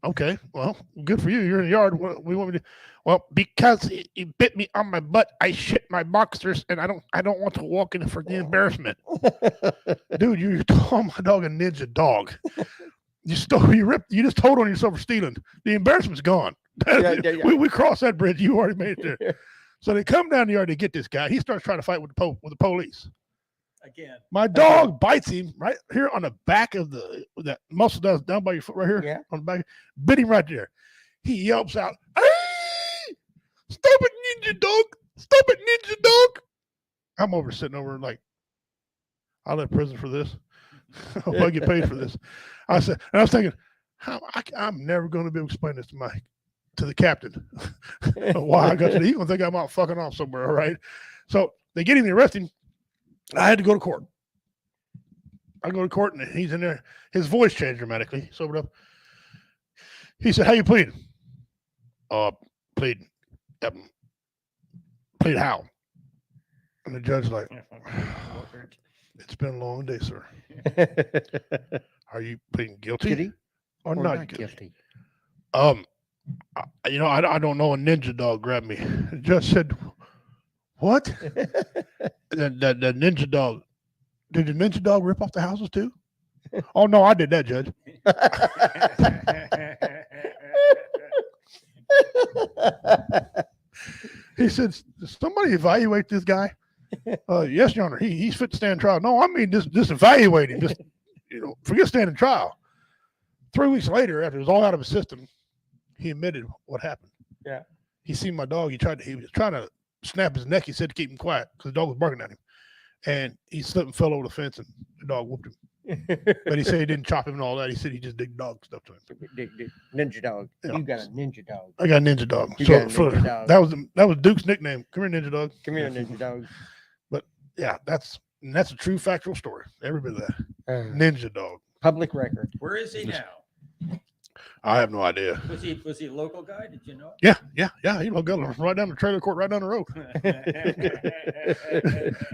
Okay, well, good for you. You're in the yard. What we want me to? Well, because he bit me on my butt, I shit my boxers, and I don't want to walk in for the embarrassment. Dude, you call my dog a ninja dog. You just told on yourself for stealing. The embarrassment's gone. Yeah. We crossed that bridge. You already made it there. So they come down the yard to get this guy. He starts trying to fight with the police. Again. My dog bites him right here on the back of that muscle down by your foot right here. Yeah. On the back. Bit him right there. He yelps out, "Hey! Stop it, ninja dog! Stop it, ninja dog!" I'm sitting over like, I'll let prison for this. I hope I get paid for this. I was thinking, I'm never going to be able to explain this to the captain. Why I got to, he's going to think I'm out fucking off somewhere, all right? So they get him to arrest him. I had to go to court. I go to court and he's in there. His voice changed dramatically. He sobered up. He said, "How you plead?" Plead how? And the judge's like, "It's been a long day, sir. Are you pleading guilty or not guilty?" I don't know. A ninja dog grabbed me. The judge said, "What?" The ninja dog. Did the ninja dog rip off the houses too? Oh no, I did that, Judge. He said, "Somebody evaluate this guy." Yes, Your Honor. He's fit to stand trial. No, I mean just evaluate him. Just forget standing trial. 3 weeks later, after it was all out of his system, he admitted what happened. Yeah. He seen my dog. He was trying to snap his neck. He said to keep him quiet because the dog was barking at him. And he slipped and fell over the fence, and the dog whooped him. But he said he didn't chop him and all that. He said he just did dog stuff to him. Ninja dog. Yeah. You got a ninja dog. I got a ninja dog. You got a ninja dog. That was Duke's nickname. Come here, ninja dog. Come here, ninja dog. But yeah, that's a true factual story. Every bit of that. Ninja dog. Public record. Where is he now? I have no idea. Was he a local guy? Did you know? Yeah. He local, right down the trailer court, right down the road.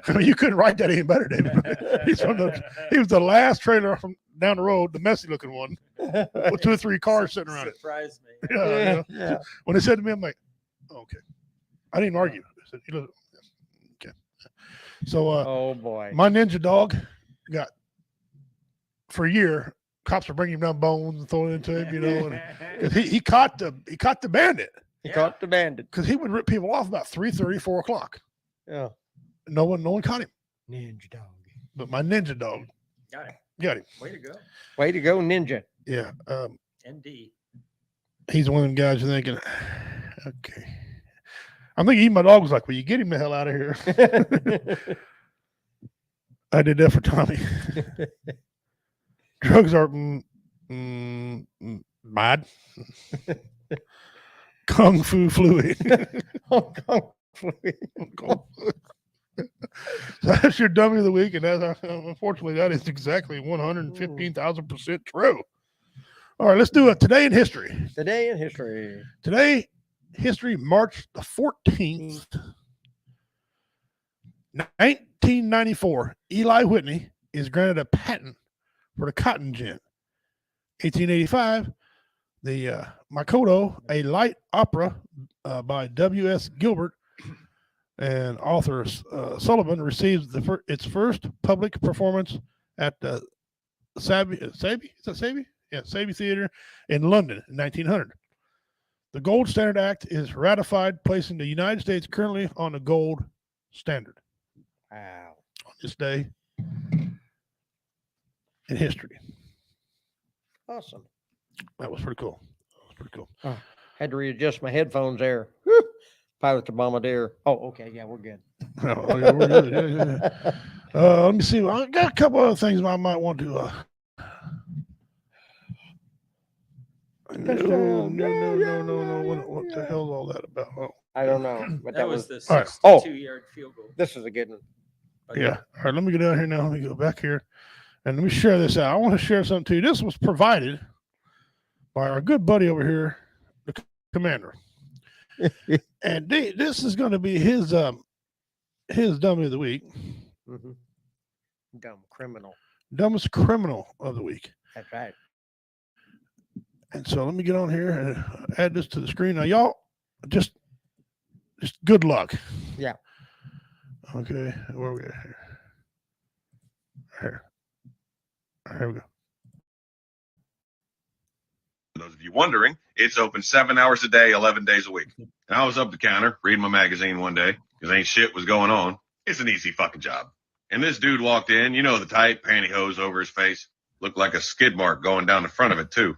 I mean, you couldn't write that any better, David. He was the last trailer from down the road, the messy looking one, with 2 or 3 cars sitting around it. Surprised me. Yeah. When they said to me, I'm like, okay. I didn't argue. I said, okay. So, oh boy, my ninja dog got for a year. Cops are bringing him down bones and throwing it into him, and he caught the bandit. He caught the bandit because he would rip people off about 3:30, 4 o'clock. Yeah, no one caught him. Ninja dog. But my ninja dog got him. Way to go. Way to go, ninja. Yeah. ND. He's one of them guys who's thinking, okay. I'm thinking even my dog was like, "Will you get him the hell out of here?" I did that for Tommy. Drugs are bad. Kung Fu fluid. Kung fluid. So that's your dummy of the week, and unfortunately, that is exactly 115,000% true. All right, let's do a Today in History. Today in History. Today, history, March the 14th, 1994. Eli Whitney is granted a patent for the cotton gin. 1885, the Makoto, a light opera by W.S. Gilbert and author Sullivan, receives its first public performance at the Savvy Theater in London in 1900. The Gold Standard Act is ratified, placing the United States currently on the gold standard. Wow. On this day in history. Awesome. That was pretty cool. Oh, had to readjust my headphones there. Woo. Pilot to Bombardier. Oh, okay. Yeah, we're good. We're good. Let me see. I got a couple other things I might want to. No. What the hell is all that about? Oh. I don't know. But that was the 62-yard field goal. This is a good one. Yeah. All right. Let me get down here now. Let me go back here. And let me share this out. I want to share something to you. This was provided by our good buddy over here, the commander. And this is going to be his dummy of the week. Mm-hmm. Dumb criminal. Dumbest criminal of the week. That's right. And so let me get on here and add this to the screen. Now, y'all, just good luck. Yeah. Okay. Where are we at here? Here we go. For those of you wondering, it's open 7 hours a day, 11 days a week. And I was up the counter reading my magazine one day because ain't shit was going on. It's an easy fucking job. And this dude walked in, you know the type, pantyhose over his face. Looked like a skid mark going down the front of it, too.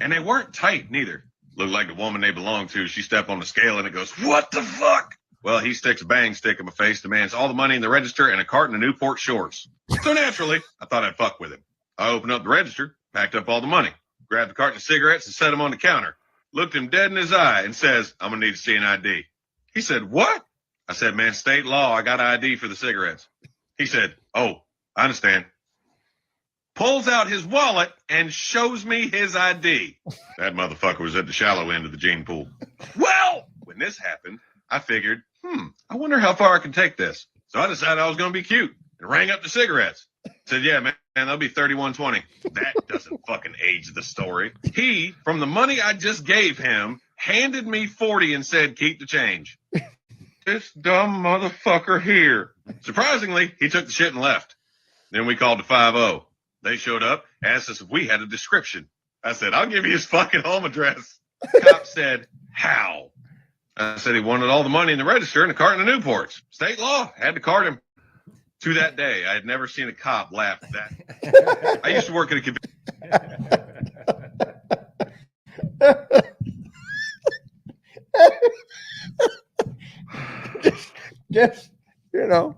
And they weren't tight, neither. Looked like the woman they belonged to. She stepped on the scale and it goes, what the fuck? Well, he sticks a bang stick in my face, demands all the money in the register and a carton of Newport shorts. So naturally, I thought I'd fuck with him. I opened up the register, packed up all the money, grabbed the carton of cigarettes and set them on the counter. Looked him dead in his eye and says, I'm going to need to see an ID. He said, what? I said, man, state law, I got ID for the cigarettes. He said, oh, I understand. Pulls out his wallet and shows me his ID. That motherfucker was at the shallow end of the gene pool. Well, when this happened, I figured, I wonder how far I can take this. So I decided I was going to be cute and rang up the cigarettes. Said, yeah, man, that'll be $31.20. That doesn't fucking age the story. He, from the money I just gave him, handed me 40 and said, keep the change. This dumb motherfucker here. Surprisingly, he took the shit and left. Then we called the 5-0. They showed up, asked us if we had a description. I said, I'll give you his fucking home address. Cop said, how? I said he wanted all the money in the register and a carton of Newports. State law, had to card him. To that day, I had never seen a cop laugh at that. I used to work at a convenience. just, you know.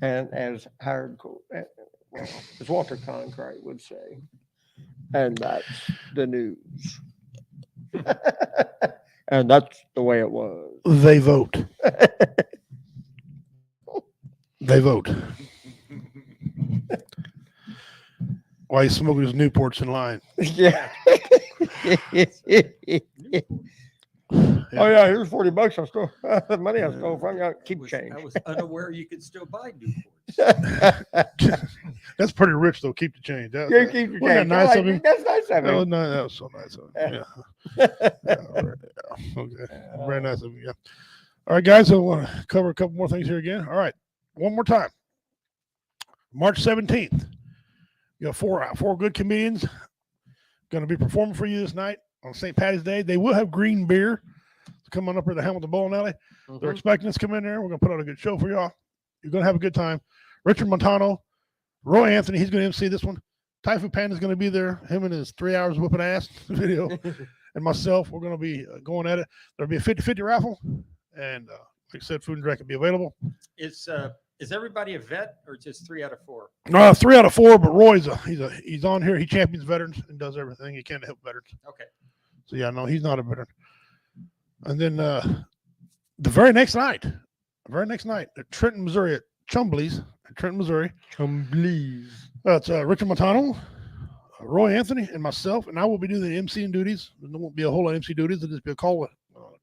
And as Howard, as Walter Cronkite would say, and that's the news. And that's the way it was. They vote. They vote. Why he's smoking his Newports in line. Yeah. Oh yeah, here's $40. I stole the money I stole from you. Keep change. I was unaware you could still buy Newports. That's pretty rich though. Keep the change. That, Yeah, keep the wasn't that change. nice Like, of him? that's nice of That was, him. that was so nice of him. Yeah. Okay. Very nice of him. Yeah. All right, guys. I want to cover a couple more things here again. All right. One more time. March 17th. You got four good comedians going to be performing for you this night on St. Patty's Day. They will have green beer come on up here to the Hamilton Bowling Alley. They're expecting us to come in there. We're going to put on a good show for y'all. You're going to have a good time. Richard Montano, Roy Anthony, he's going to MC this one. Typhoon Panda's going to be there. Him and his 3 hours whooping ass video. And myself, we're going to be going at it. There'll be a 50-50 raffle. And like I said, food and drink will be available. Is everybody a vet or just 3 out of 4? 3 out of 4, but Roy's he's on here. He champions veterans and does everything he can to help veterans. Okay. So yeah, no, he's not a veteran. And then the very next night at Trenton, Missouri, at Chumbley's, Trenton, Missouri. Chumbley's. That's Richard Montano, Roy Anthony, and myself, and I will be doing the MCing duties. There won't be a whole lot of MC duties. It'll just be a call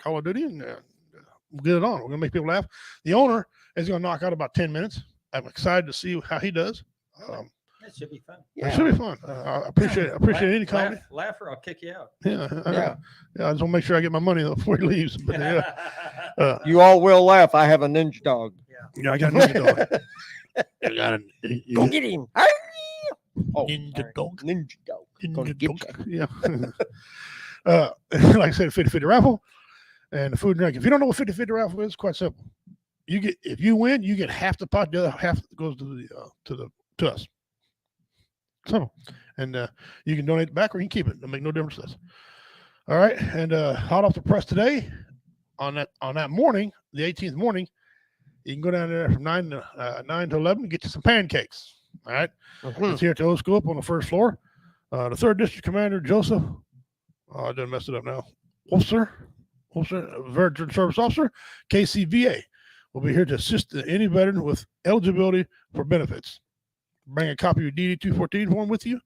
of duty, and we'll get it on. We're gonna make people laugh. The owner is gonna knock out about 10 minutes. I'm excited to see how he does. That should be fun. It should be fun. I appreciate any comedy. Laugh or I'll kick you out. Yeah. I just want to make sure I get my money before he leaves. But yeah. You all will laugh. I have a ninja dog. Yeah, I got a ninja dog. Go get him. Oh, Ninja dog. Ninja dog. Gonna Ninja get dog. you. Yeah. Like I said, 50-50 raffle and the food and drink. If you don't know what 50-50 raffle is, quite simple. If you win, you get half the pot. The other half goes to us. So, and you can donate it back or you can keep it. It'll make no difference to us. All right, and hot off the press today, on that morning, the 18th morning, you can go down there from 9 to 11 and get you some pancakes. All right, it's here at the old school up on the first floor. The 3rd District Commander Joseph, I didn't mess it up now. Officer, Veteran Service Officer, KCVA, will be here to assist any veteran with eligibility for benefits. Bring a copy of your DD-214 form with you,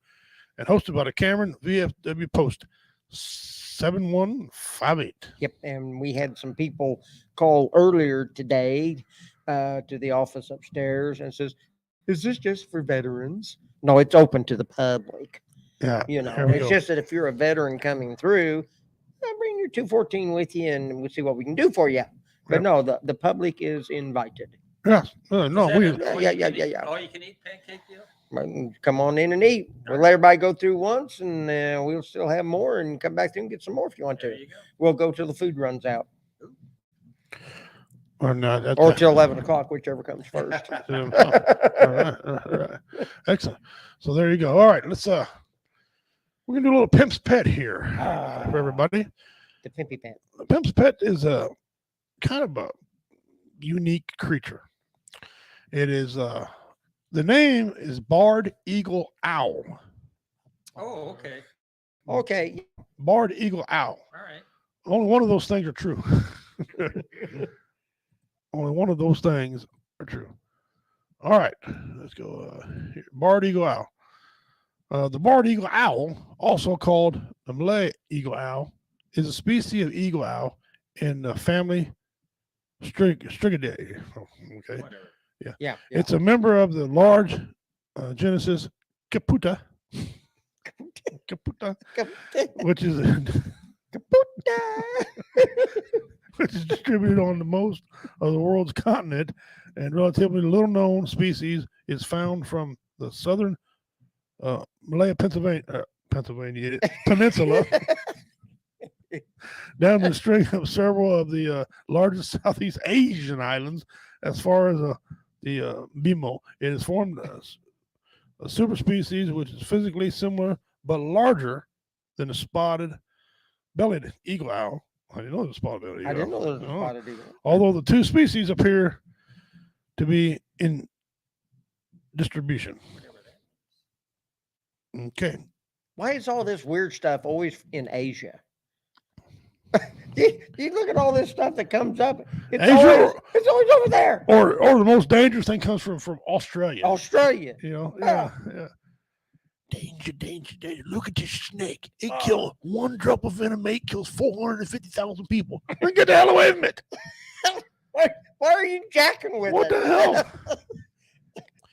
and hosted by the Cameron VFW Post 7158. Yep, and we had some people call earlier today to the office upstairs and says, "Is this just for veterans?" No, it's open to the public. Yeah, You know, here we it's go. just that if you're a veteran coming through, bring your 214 with you, and we'll see what we can do for you. But Yep. no, the public is invited. Yeah, no, Is we. that an Yeah. all you can eat pancake deal? Come on in and eat. We'll let everybody go through once, and we'll still have more, and come back through and get some more if you want There to. you go. We'll go till the food runs out, Or not. That's or till 11 o'clock, whichever comes first. all right. Excellent. So there you go. All right, let's we're gonna do a little Pimp's Pet here for everybody. The Pimpy Pet. The Pimp's Pet is a kind of a unique creature. It is the name is Barred Eagle Owl. Oh, okay. Okay. Barred Eagle Owl. All right. Only one of those things are true. Only one of those things are true. All right, let's go here. Barred Eagle Owl. The barred eagle owl, also called the Malay eagle owl, is a species of eagle owl in the family Strigidae. Oh, okay. Yeah. It's a member of the large genus Caputa, which is which is distributed on the most of the world's continent, and relatively little known species is found from the southern Malaya Peninsula down the string of several of the largest Southeast Asian islands as far as the Bimo. It has formed a superspecies which is physically similar but larger than the spotted-bellied eagle owl. I didn't know there was a spotted-bellied eagle I didn't know there was a owl. spotted eagle. Although the two species appear to be in distribution. Okay. Why is all this weird stuff always in Asia? you look at all this stuff that comes up. It's always over there. Or the most dangerous thing comes from Australia. Australia. You know, yeah. Danger. Look at this snake. It kills one drop of venom, mate, kills 450,000 people. Get the hell away from it. Why are you jacking with What it? the hell?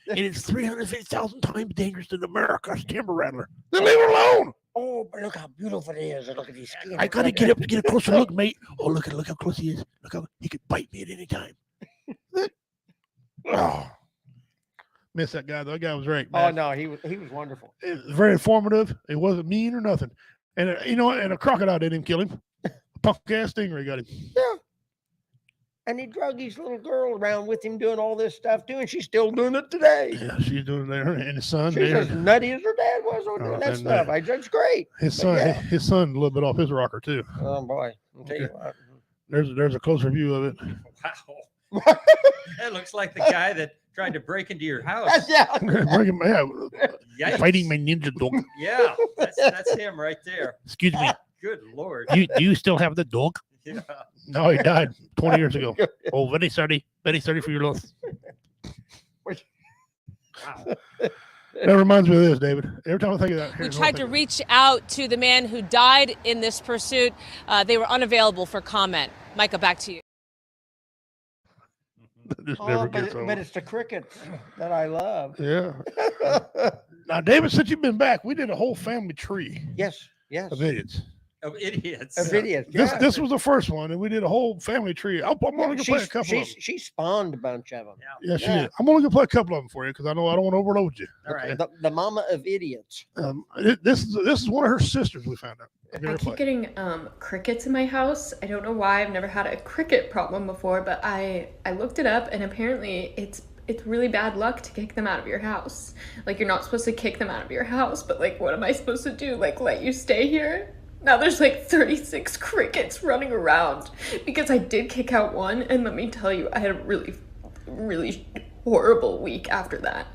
And it's 350,000 times dangerous than America's timber rattler. Then leave it alone. Oh, but look how beautiful it is. And look at his skin. I gotta get up to get a closer look, mate. Oh, look how close he is. Look how he could bite me at any time. Oh, miss that guy though. That guy was great, man. Oh no, he was wonderful. It was very informative. It wasn't mean or nothing. And and a crocodile didn't even kill him. A punk ass stingray got him. Yeah. And he drug his little girl around with him doing all this stuff too, and she's still doing it today. Yeah, she's doing it there, and his son. She's as nutty as her dad was on doing that and, stuff. That's great. His But son, yeah. his son, a little bit off his rocker too. Oh boy, I'll tell you Okay. what. There's a closer view of it. Wow. That looks like the guy that tried to break into your house. Yeah. Bring him, Yikes. fighting my ninja dog. Yeah, that's him right there. Excuse me. Good Lord. Do you still have the dog? Yeah. No, he died 20 years ago. Oh, very sorry for your loss. Wow. That reminds me of this, David. Every time I think of that, We here's tried what to I think reach out to the man who died in this pursuit. They were unavailable for comment. Micah, back to you. of. This Oh, never but, gets old. but it's the crickets that I love. Yeah. Now, David, since you've been back, we did a whole family tree Yes. of idiots. Of idiots. Of idiots. This was the first one, and we did a whole family tree. I'm only gonna play a couple of them. She spawned a bunch of them. Yeah, she did. I'm only gonna play a couple of them for you because I know I don't want to overload you. All right. The mama of idiots. This is one of her sisters. We found out. I'll get her I to keep play. getting crickets in my house. I don't know why. I've never had a cricket problem before, but I looked it up, and apparently it's really bad luck to kick them out of your house. Like, you're not supposed to kick them out of your house, but like, what am I supposed to do? Like, let you stay here? Now there's like 36 crickets running around because I did kick out one, and let me tell you, I had a really, really horrible week after that.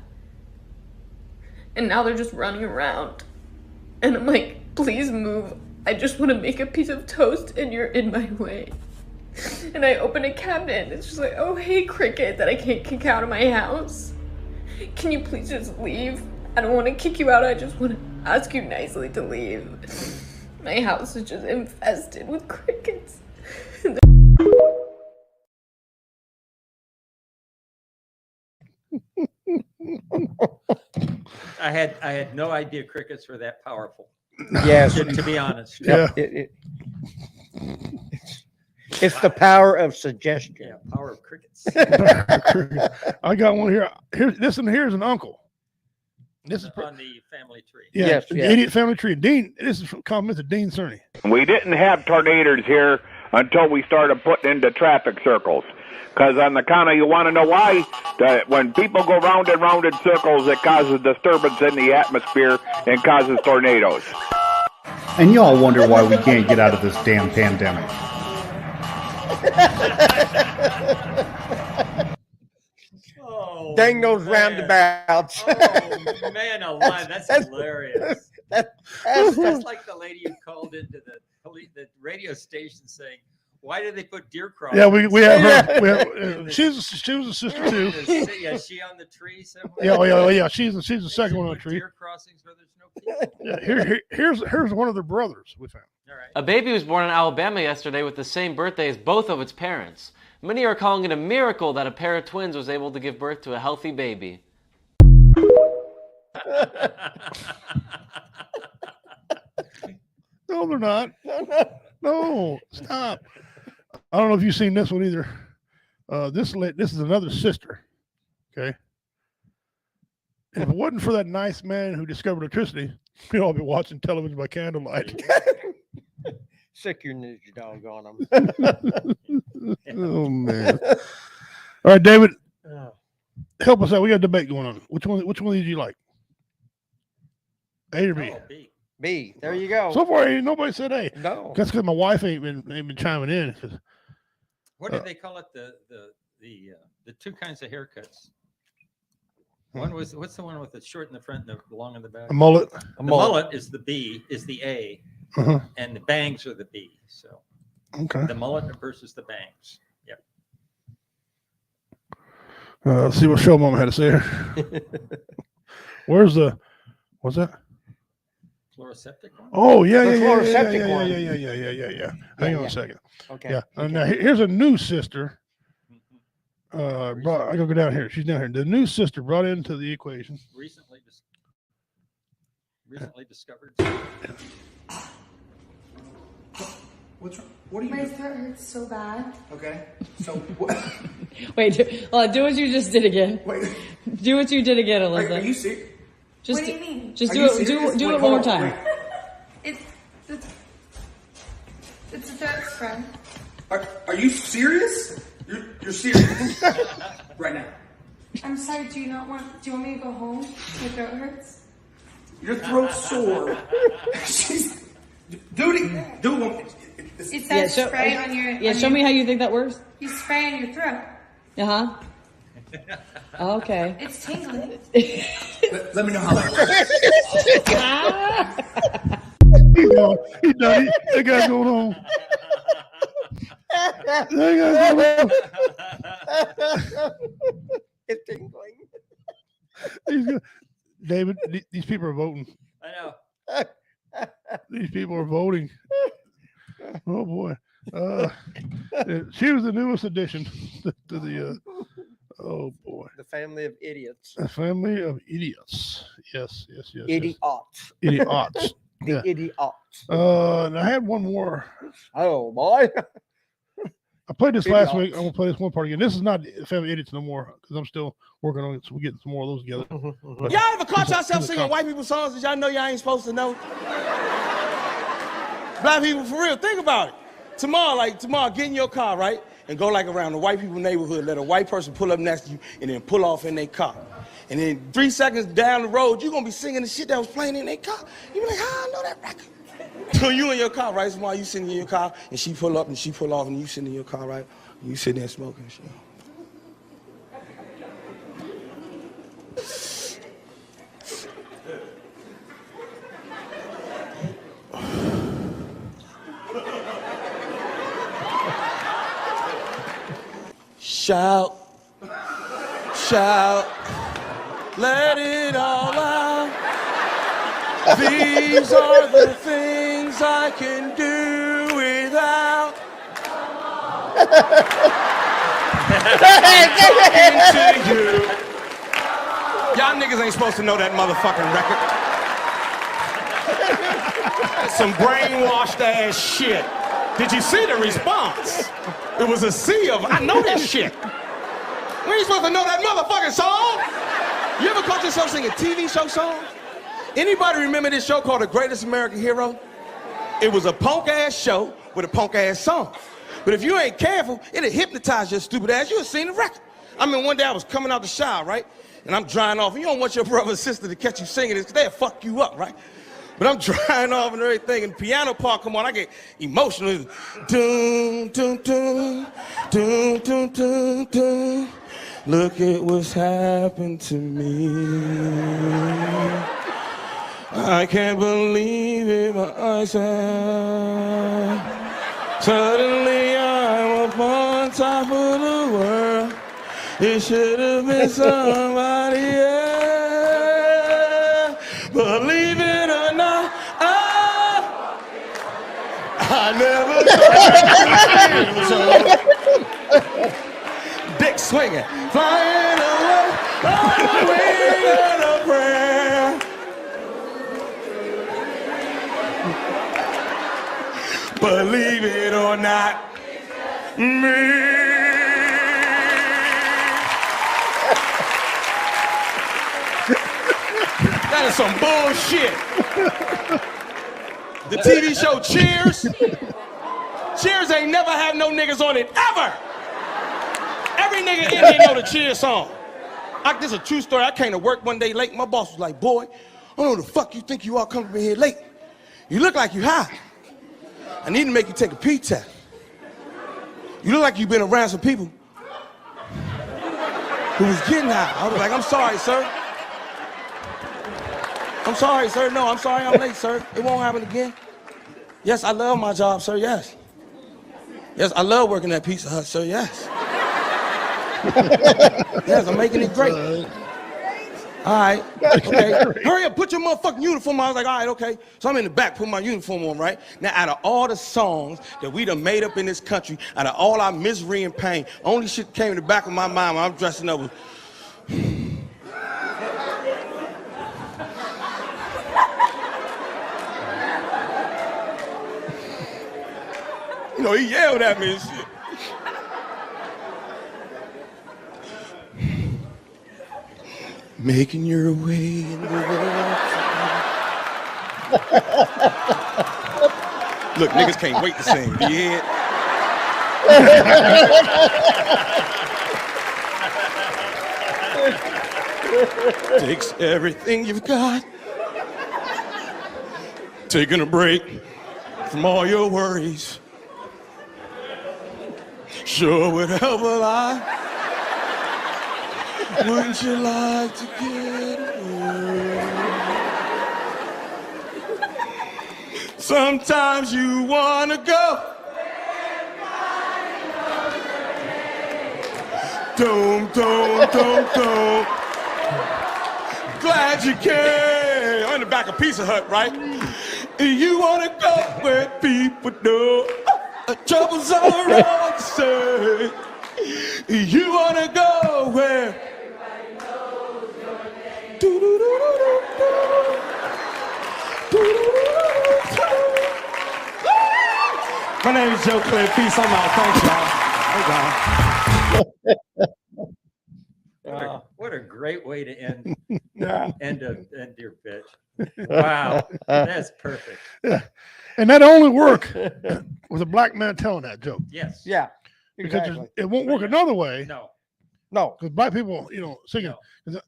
And now they're just running around. And I'm like, please move. I just want to make a piece of toast and you're in my way. And I open a cabinet and it's just like, oh, hey, cricket that I can't kick out of my house. Can you please just leave? I don't want to kick you out. I just want ask you nicely to leave. My house is just infested with crickets. I had no idea crickets were that powerful. Yes. To be honest. Yeah. It's the power of suggestion. Yeah, power of crickets. I got one here. Here's an uncle. This is on the family tree. yeah, Yes, the yes. idiot family tree. Dean, this is from comments of Dean Cerny. We didn't have tornadoes here until we started putting into traffic circles. Because on the counter, you want to know why? That when people go round and round in circles, it causes disturbance in the atmosphere and causes tornadoes. And y'all wonder why we can't get out of this damn pandemic. Dang those roundabouts. Oh, man alive, that's hilarious. That's like the lady who called into the radio station saying, "Why do they put deer crossings?" Yeah, we have her. We have, she was a sister too. Yeah, is she on the tree somewhere? Yeah. She's the second one on the tree. Deer crossings where there's no people. Yeah, here's one of their brothers we found. A baby was born in Alabama yesterday with the same birthday as both of its parents. Many are calling it a miracle that a pair of twins was able to give birth to a healthy baby. No, they're not. No, stop. I don't know if you've seen this one either. This is another sister. Okay. And if it wasn't for that nice man who discovered electricity, we'd all be watching television by candlelight. Sick your ninja dog on them. Oh man! All right, David, help us out. We got a debate going on. Which one did you like? A or B? Oh, B. B. There you go. So far, ain't nobody said A. No. That's because my wife ain't been chiming in. What did they call it? The two kinds of haircuts. One was what's the one with the short in the front and the long in the back? A mullet. The mullet is the B, is the A, and the bangs are the B. So Okay. the mullet versus the bangs. Yep. Let's see what show mama had to say here. What's that? Fluoroseptic one? Oh yeah, The yeah. fluoroseptic one. Yeah. Hang on a second. Okay. Yeah. Now here's a new sister. I gotta go down here. She's down here. The new sister brought into the equation. Recently discovered. What's wrong? What are you My doing? throat hurts so bad. Okay. So what? Wait, do what you just did again. Wait. Do what you did again, Wait, Alyssa. are you sick? Just, What do you mean? Just Are do you it. serious? Do Wait, it hold one more on, time. wait. It's a throat spray. Are you serious? You're serious right now. I'm sorry. Do you want me to go home? My throat hurts. Your throat's sore. Do it. It says spray on your. Yeah, show me how you think that works. You spray on your throat. Uh huh. Okay. It's tingling. Let me know how that works. He done. That guy's going on. It's tingling. David, these people are voting. I know. These people are voting. Oh boy. She was the newest addition to the oh boy. The family of idiots. A family of idiots. Yes. Idiots. Idiots. The idiots. And I had one more. Oh boy. I played this last week. Idiots. I'm gonna play this one part again. This is not Family Idiots no more because I'm still working on it. So we're getting some more of those together. But- Y'all ever caught yourself singing white people songs that y'all know y'all ain't supposed to know? Black people, for real, think about it. Tomorrow, get in your car, right? And go like around the white people neighborhood, let a white person pull up next to you and then pull off in their car. And then 3 seconds down the road, you're gonna be singing the shit that was playing in their car. You be like, how I know that record? So you in your car, right? So while you sitting in your car, and she pull up and she pull off, and you sitting in your car, right? And you sitting there smoking and shit. Shout, shout, let it all out. These are the things I can do without. Talking to you. Y'all niggas ain't supposed to know that motherfucking record. Some brainwashed ass shit. Did you see the response? It was a sea of, I know that shit. We ain't supposed to know that motherfucking song. You ever caught yourself singing TV show songs? Anybody remember this show called The Greatest American Hero? It was a punk ass show with a punk ass song. But if you ain't careful, it'll hypnotize your stupid ass. You have seen the record. I mean, one day I was coming out the shower, right? And I'm drying off. And you don't want your brother or sister to catch you singing this because they'll fuck you up, right? But I'm drying off and everything, and the piano part come on, I get emotional. Doom, doom, doom, doom, doom, doom, doom. Look at what's happened to me. I can't believe it, my eyes have. Suddenly I'm up on top of the world. It should have been somebody else. Believe it or not, I never thought dick swinging, flying away on the wing of a prayer. Believe it or not, me. That is some bullshit. The TV show Cheers. Cheers ain't never had no niggas on it, ever. Every nigga in there know the Cheers song. This is a true story. I came to work one day late. My boss was like, boy, I don't know the fuck you think you are coming in here late. You look like you high. I need to make you take a pee test. You look like you've been around some people who was getting high. I was like, I'm sorry, sir. I'm sorry, sir. No, I'm sorry I'm late, sir. It won't happen again. Yes, I love my job, sir. Yes. Yes, I love working at Pizza Hut, sir. Yes. Yes, I'm making it great. All right. Okay. Hurry up, put your motherfucking uniform on. I was like, all right, okay. So I'm in the back, put my uniform on, right? Now, out of all the songs that we done made up in this country, out of all our misery and pain, only shit came in the back of my mind when I'm dressing up with. You know, he yelled at me and shit. Making your way in the world. Look, niggas can't wait to sing. Do you hear it? Takes everything you've got. Taking a break from all your worries. Sure would help a lot. Wouldn't you like to get away? Sometimes you wanna go. Don't. Glad you came. I'm in the back of Pizza Hut, right? You wanna go where people know trouble's all around, say. You wanna go where my name is Joe Clear. Peace. I'm out. Thanks, y'all. What a great way to end your pitch. Wow, that's perfect. Yeah, and that only work with a black man telling that joke. Yes. Yeah. Because Exactly. it won't work another way. No. Because black people, singing.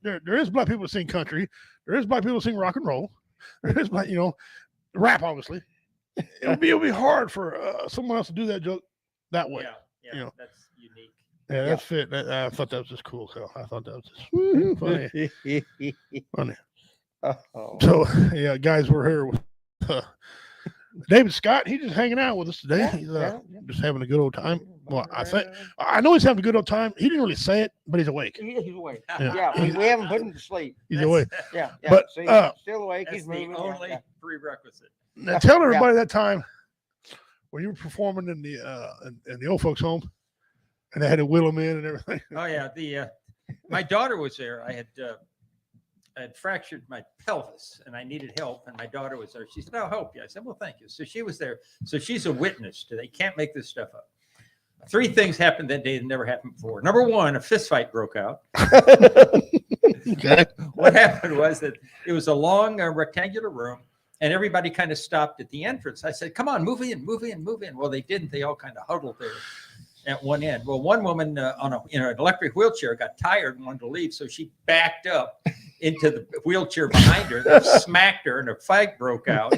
There is black people that sing country. There is black people that sing rock and roll. There is black, rap. Obviously, it'll be hard for someone else to do that joke that way. Yeah, that's unique. Yeah, that's fit. I thought that was just cool, Cal. I thought that was just funny. Uh-oh. So, yeah, guys, we're here with David Scott. He's just hanging out with us today. He's just having a good old time. Well, I know he's having a good old time. He didn't really say it, but he's awake. He's awake. Yeah. We haven't put him to sleep. He's awake. Yeah. But See, still awake. awake. That's He's the moving. only prerequisite. Now tell everybody that time when you were performing in the old folks' home, and they had to wheel them in and everything. Oh yeah, my daughter was there. I had fractured my pelvis and I needed help, and my daughter was there. She said, "I'll help you." I said, "Well, thank you." So she was there. So she's a witness to. They can't make this stuff up. 3 things happened that day that never happened before. Number 1, a fist fight broke out. Okay. What happened was that it was a long rectangular room, and everybody kind of stopped at the entrance. I said, "Come on, move in, move in, move in." Well, they didn't. They all kind of huddled there at one end. Well, one woman in an electric wheelchair got tired and wanted to leave, so she backed up into the wheelchair behind her. They smacked her, and a fight broke out.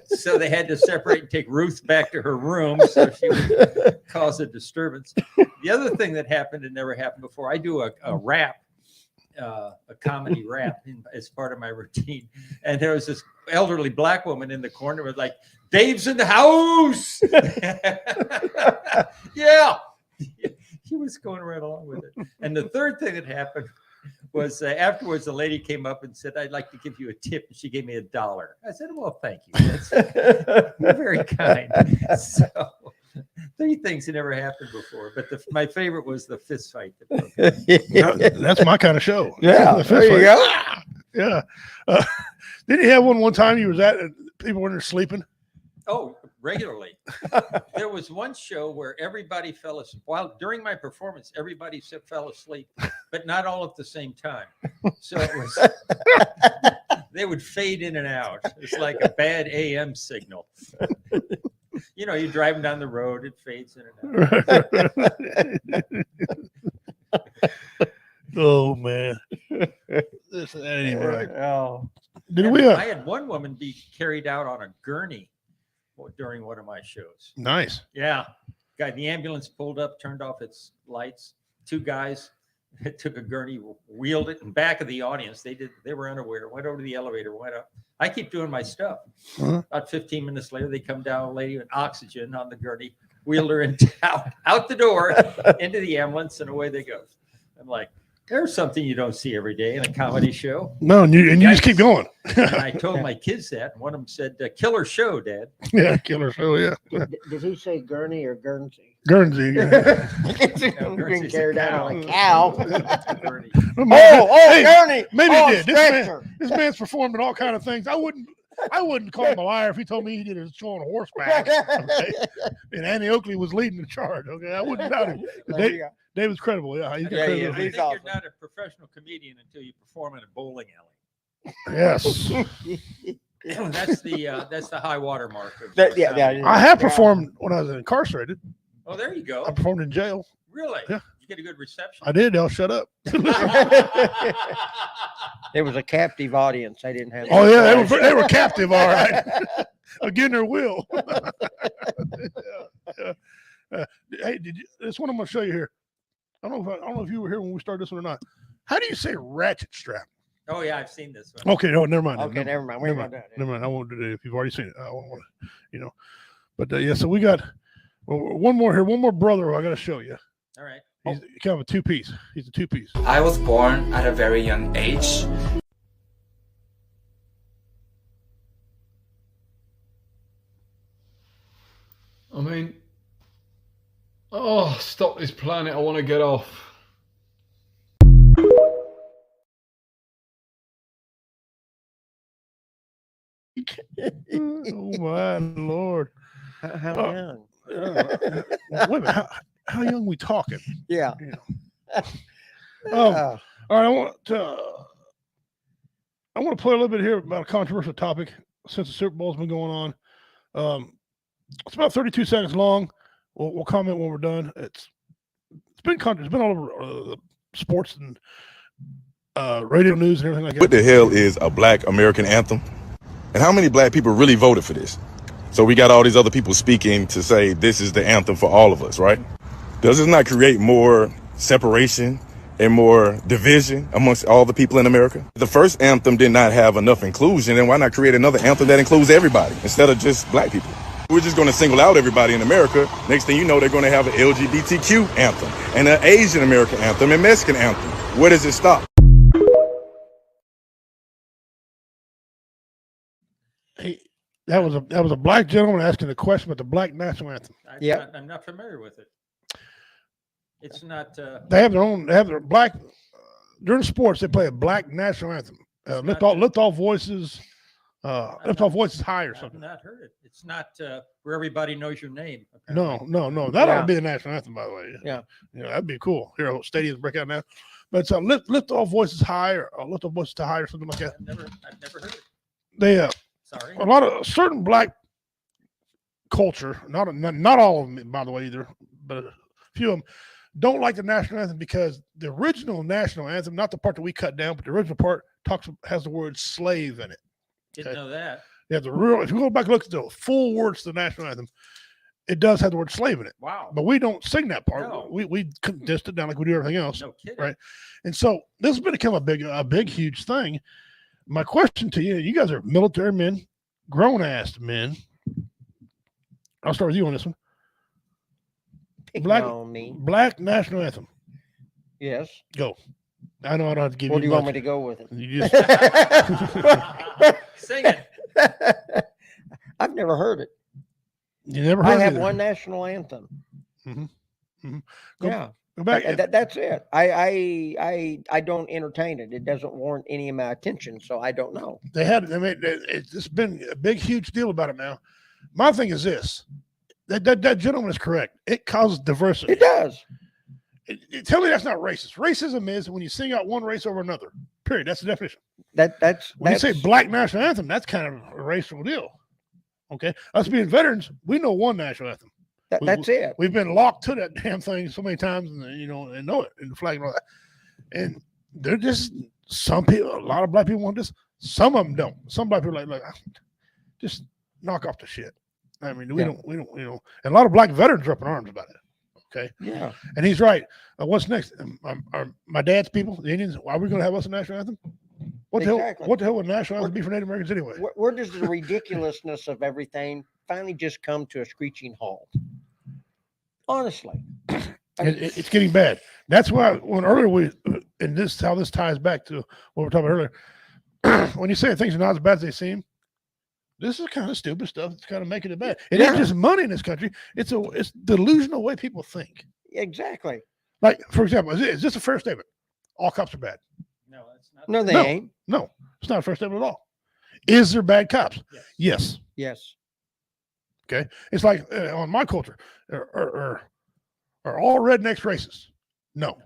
So they had to separate and take Ruth back to her room so she would cause a disturbance. The other thing that happened and never happened before, I do a rap, a comedy rap as part of my routine. And there was this elderly black woman in the corner was like, "Dave's in the house." Yeah. He was going right along with it. And the third thing that happened was afterwards, the lady came up and said, "I'd like to give you a tip." And she gave me $1. I said, "Well, thank you. You're very kind." So 3 things that never happened before. But my favorite was the fist fight. That's my kind of show. Yeah, The fist there you fight. go. Yeah. Didn't you have one time you was at and people were in there sleeping? Oh, regularly. There was one show where everybody fell asleep. While during my performance, everybody fell asleep, but not all at the same time. So it was, they would fade in and out. It's like a bad AM signal. You know, you're driving down the road, it fades in and out. Oh man, this ain't even right. Oh, Did we? I had one woman be carried out on a gurney during one of my shows. Nice. Yeah. The ambulance pulled up, turned off its lights. 2 guys took a gurney, wheeled it in back of the audience. They were unaware, went over to the elevator, went up. I keep doing my stuff. About 15 minutes later, they come down, a lady with oxygen on the gurney, wheeled her out the door into the ambulance, and away they go. I'm like, there's something you don't see every day in a comedy show. No, and you just keep going. And I told my kids that, and one of them said, "Killer show, Dad." Yeah, killer show. Yeah. Did he say gurney or Guernsey? Guernsey. Being carried out on a cow. Gurney. Hey, Gurney. Maybe Oh, he did. stretcher. This man's performed in all kind of things. I wouldn't call him a liar if he told me he did a show on horseback. Okay? And Annie Oakley was leading the charge. Okay, I wouldn't doubt it. David's credible. Yeah, he's got credibility. I think you're not a professional comedian until you perform in a bowling alley. Yes. That's the high water mark. I have performed when I was incarcerated. Oh, there you go. I performed in jail. Really? Yeah. You get a good reception. I did. They'll shut up. There was a captive audience. They didn't have. Oh yeah, they were captive. All right. Again, their will. Hey, this one I'm going to show you here. I don't know if you were here when we started this one or not. How do you say ratchet strap? Oh yeah, I've seen this one. Okay, no, never mind. Okay, never mind. We're not doing it. Never mind. I won't do it if you've already seen it. I won't want to, But yeah, so we got one more here. One more brother I got to show you. All right. He's kind of a 2-piece. He's a 2-piece. I was born at a very young age. I mean, oh, stop this planet. I want to get off. Oh my Lord. How young? Wait a minute. How young we talking? Yeah. All right. I want to play a little bit here about a controversial topic since the Super Bowl's been going on. It's about 32 seconds long. We'll comment when we're done. It's been all over sports and radio news and everything like that. What the hell is a black American anthem? And how many black people really voted for this? So we got all these other people speaking to say this is the anthem for all of us, right? Does this not create more separation and more division amongst all the people in America? The first anthem did not have enough inclusion, and why not create another anthem that includes everybody instead of just black people? We're just going to single out everybody in America. Next thing you know, they're going to have an LGBTQ anthem and an Asian American anthem and Mexican anthem. Where does it stop? That was a black gentleman asking a question about the black national anthem. I'm not familiar with it. It's not. They have their black during sports. They play a black national anthem. Lift off voices. Lift off voices high or something. I've not heard it. It's not where everybody knows your name. No. Apparently. That ought to be the national anthem, by the way. Yeah. That'd be cool. Here, stadiums break out now. But it's lift off voices high or lift off voices to high or something like that. I've never heard it. They Sorry. a lot of certain black culture, not all of them, by the way, either, but a few of them don't like the national anthem because the original national anthem, not the part that we cut down, but the original part has the word slave in it. Didn't know that. Yeah, if you go back and look at the full words to the national anthem, it does have the word slave in it. Wow. But we don't sing that part. No. We condensed it down like we do everything else. No kidding. Right. And so this has become a big, huge thing. My question to you guys are military men, grown ass men. I'll start with you on this one. Black national anthem. Yes. Go. I know I don't have to give you. Where do you want me to go with it? You just sing it. I've never heard it. You never heard I have it? one national anthem. Go back. That's it. I don't entertain it. It doesn't warrant any of my attention, so I don't know. They had. I mean, it's been a big, huge deal about it now. My thing is this: that gentleman is correct. It causes diversity. It does. Tell me that's not racist. Racism is when you sing out one race over another. Period. That's the definition. That's when you say black national anthem. That's kind of a racial deal. Okay, us being veterans, we know one national anthem. That's it. We've been locked to that damn thing so many times, and and know it, and the flag and all that. And they're just some people. A lot of black people want this. Some of them don't. Some black people like just knock off the shit. I mean, we don't. And a lot of black veterans are up in arms about it. Okay. Yeah. And he's right. What's next? My dad's people, the Indians. Why are we going to have us a national anthem? What the hell would national anthem be for Native Americans anyway? Where does the ridiculousness of everything finally just come to a screeching halt? Honestly, it's getting bad. That's why when earlier and this how this ties back to what we were talking about earlier. When you say things are not as bad as they seem, this is kind of stupid stuff. It's kind of making it bad. It ain't just money in this country. It's delusional way people think. Exactly. Like, for example, is this a fair statement? All cops are bad. No, that's not. No, they ain't. No, it's not a fair statement at all. Is there bad cops? Yes. Yes. Okay. It's like on my culture, are all rednecks racist? No.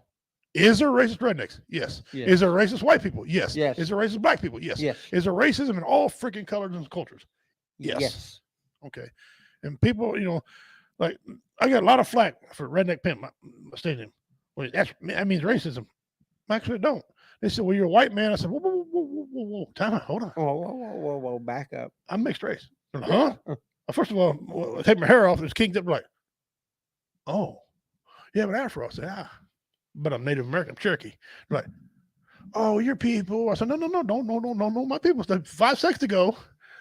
Is there racist rednecks? Yes. Is there racist white people? Yes. Is there racist black people? Yes. Is there racism in all freaking colors and cultures? Yes. Okay. And people, like I got a lot of flack for redneck pimp, my stadium. Well, that means racism. Actually, it don't. They said, "Well, you're a white man." I said, "Whoa, time out, hold on, whoa, back up. I'm mixed race." Huh? First of all, I take my hair off. It's kinked up like, oh, you have an afro. I said, but I'm Native American, I'm Cherokee. Like, oh, your people. I said, no, my people. 5 seconds ago,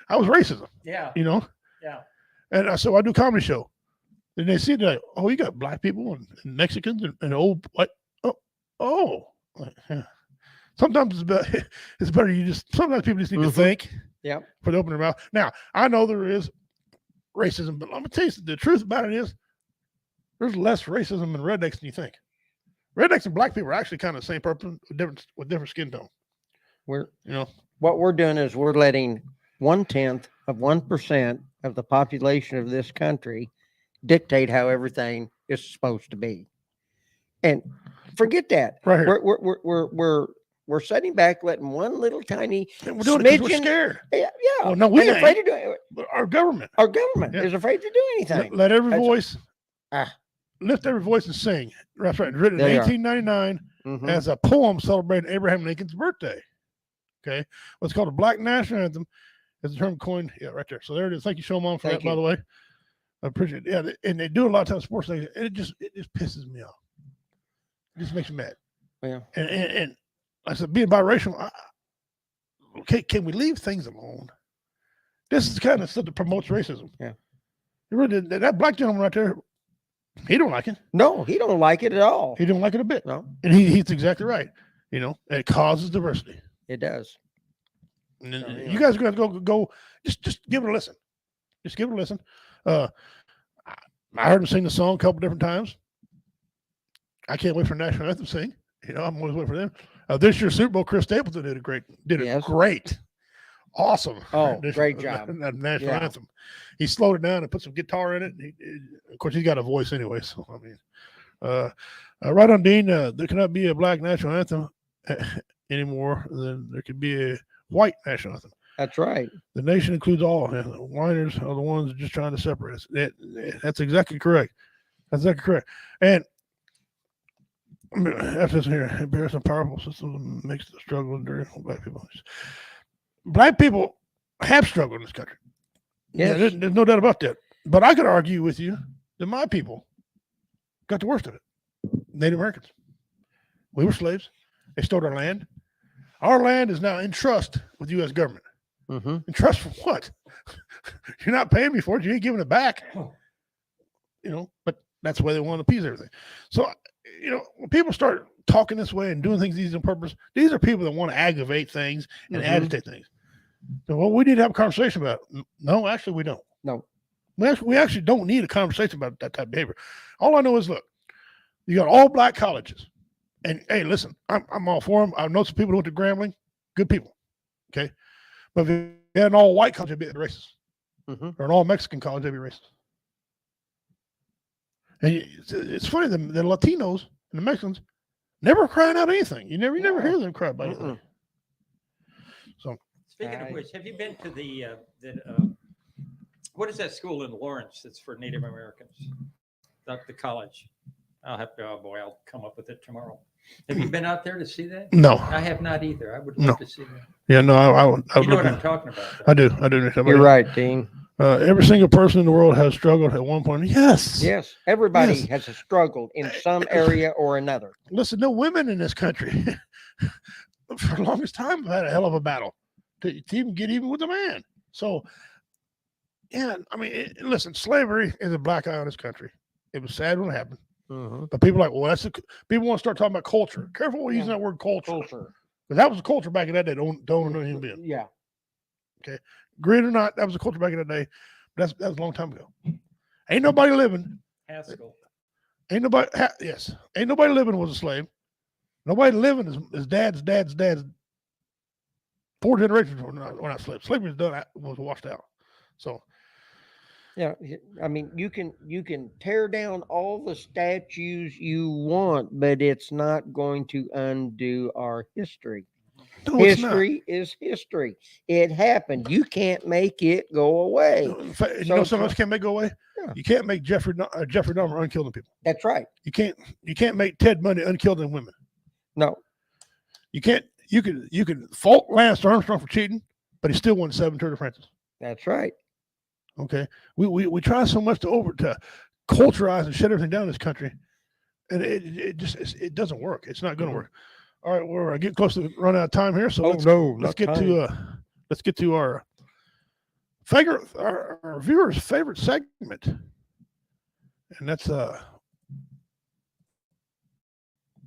I was racism. Yeah. Yeah. And so I do a comedy show. And they see that, oh, you got black people and Mexicans and old white. Oh. Sometimes it's better sometimes people just need to think. Yeah. For the open their mouth. Now, I know there is racism, but I'm gonna tell you the truth about it is there's less racism in rednecks than you think. Rednecks and black people are actually kind of the same person with different skin tone. What we're doing is we're letting 0.1% of the population of this country dictate how everything is supposed to be. And forget that. Right here. We're sitting back, letting one little tiny we're doing it 'cause we're scared. Yeah. Well, no, we ain't. Afraid to do it. Our government. Is afraid to do anything. Let every voice lift every voice and sing. That's right. Written in 1899 as a poem celebrating Abraham Lincoln's birthday. Okay. What's called a Black National Anthem is the term coined. Yeah, right there. So there it is. Thank you, Showman, for that, by the way. I appreciate it. Yeah, and they do a lot of times sports things. And it just pisses me off. It just makes me mad. Yeah. And I said, being biracial, okay, can we leave things alone? This is the kind of stuff that promotes racism. Yeah. That black gentleman right there, he don't like it. No, he don't like it at all. He don't like it a bit. No. And he's exactly right. It causes diversity. It does. And then you guys are going to go. Just give it a listen. Just give it a listen. I heard him sing the song a couple different times. I can't wait for national anthem to sing. You know, I'm always waiting for them. This year's Super Bowl, Chris Stapleton did it great. Awesome. Oh, great job. National anthem. He slowed it down and put some guitar in it. Of course, he's got a voice anyway. So, I mean, right on, Dean, there cannot be a black national anthem anymore than there could be a white national anthem. That's right. The nation includes all. Whiners are the ones just trying to separate us. That's exactly correct. That's exactly correct. And after this here, embarrassing powerful system makes the struggle enduring for black people. Black people have struggled in this country. Yes. Yeah, there's no doubt about that. But I could argue with you that my people got the worst of it. Native Americans. We were slaves. They stole our land. Our land is now in trust with the U.S. government. Mm-hmm. In trust for what? You're not paying me for it. You ain't giving it back. You know, but that's the way they want to appease everything. So, you know, when people start talking this way and doing things these on purpose, these are people that want to aggravate things and agitate things. So, well, we need to have a conversation about it. No, actually, we don't. No. We actually don't need a conversation about that type of behavior. All I know is, look, you got all black colleges. And, hey, listen, I'm all for them. I know some people who went to Grambling. Good people. Okay? But if you had an all-white college, they'd be racist. Or an all-Mexican college, they'd be racist. And it's funny, the Latinos and the Mexicans never crying out anything. You never hear them cry about anything. So, speaking of which, have you been to the what is that school in Lawrence that's for Native Americans? The college. I'll come up with it tomorrow. Have you been out there to see that? No. I have not either. I would love to see that. Yeah, no, I would. You know what I'm talking about, though. I do. You're right, Dean. Every single person in the world has struggled at one point. Yes. Yes. Everybody has struggled in some area or another. Listen, no women in this country for the longest time have had a hell of a battle to even get even with a man. So, yeah, I mean, listen, slavery is a black eye on this country. It was sad when it happened. But people are like, well, people want to start talking about culture. Careful with using that word culture. Because that was a culture back in that day. Don't know human being. Yeah. Okay. Agree or not, that was a culture back in the day. But that was a long time ago. Ain't nobody living. Haskell. Ain't nobody. Yes. Ain't nobody living was a slave. Nobody living is dad's 4 generations were not slaves. Slavery was done, was washed out. So. Yeah, I mean, you can tear down all the statues you want, but it's not going to undo our history. No, history is history. It happened. You can't make it go away. You know something else can't make go away? Yeah. You can't make Jeffrey Dahmer unkilling people. That's right. You can't make Ted Bundy unkilling women. No. You can't. You can fault Lance Armstrong for cheating, but he still won 7 Tour de France. That's right. Okay, we try so much to culturize and shut everything down in this country, and it doesn't work. It's not going to work. All right, we're getting close to run out of time here, so let's get to our viewers' favorite segment, and that's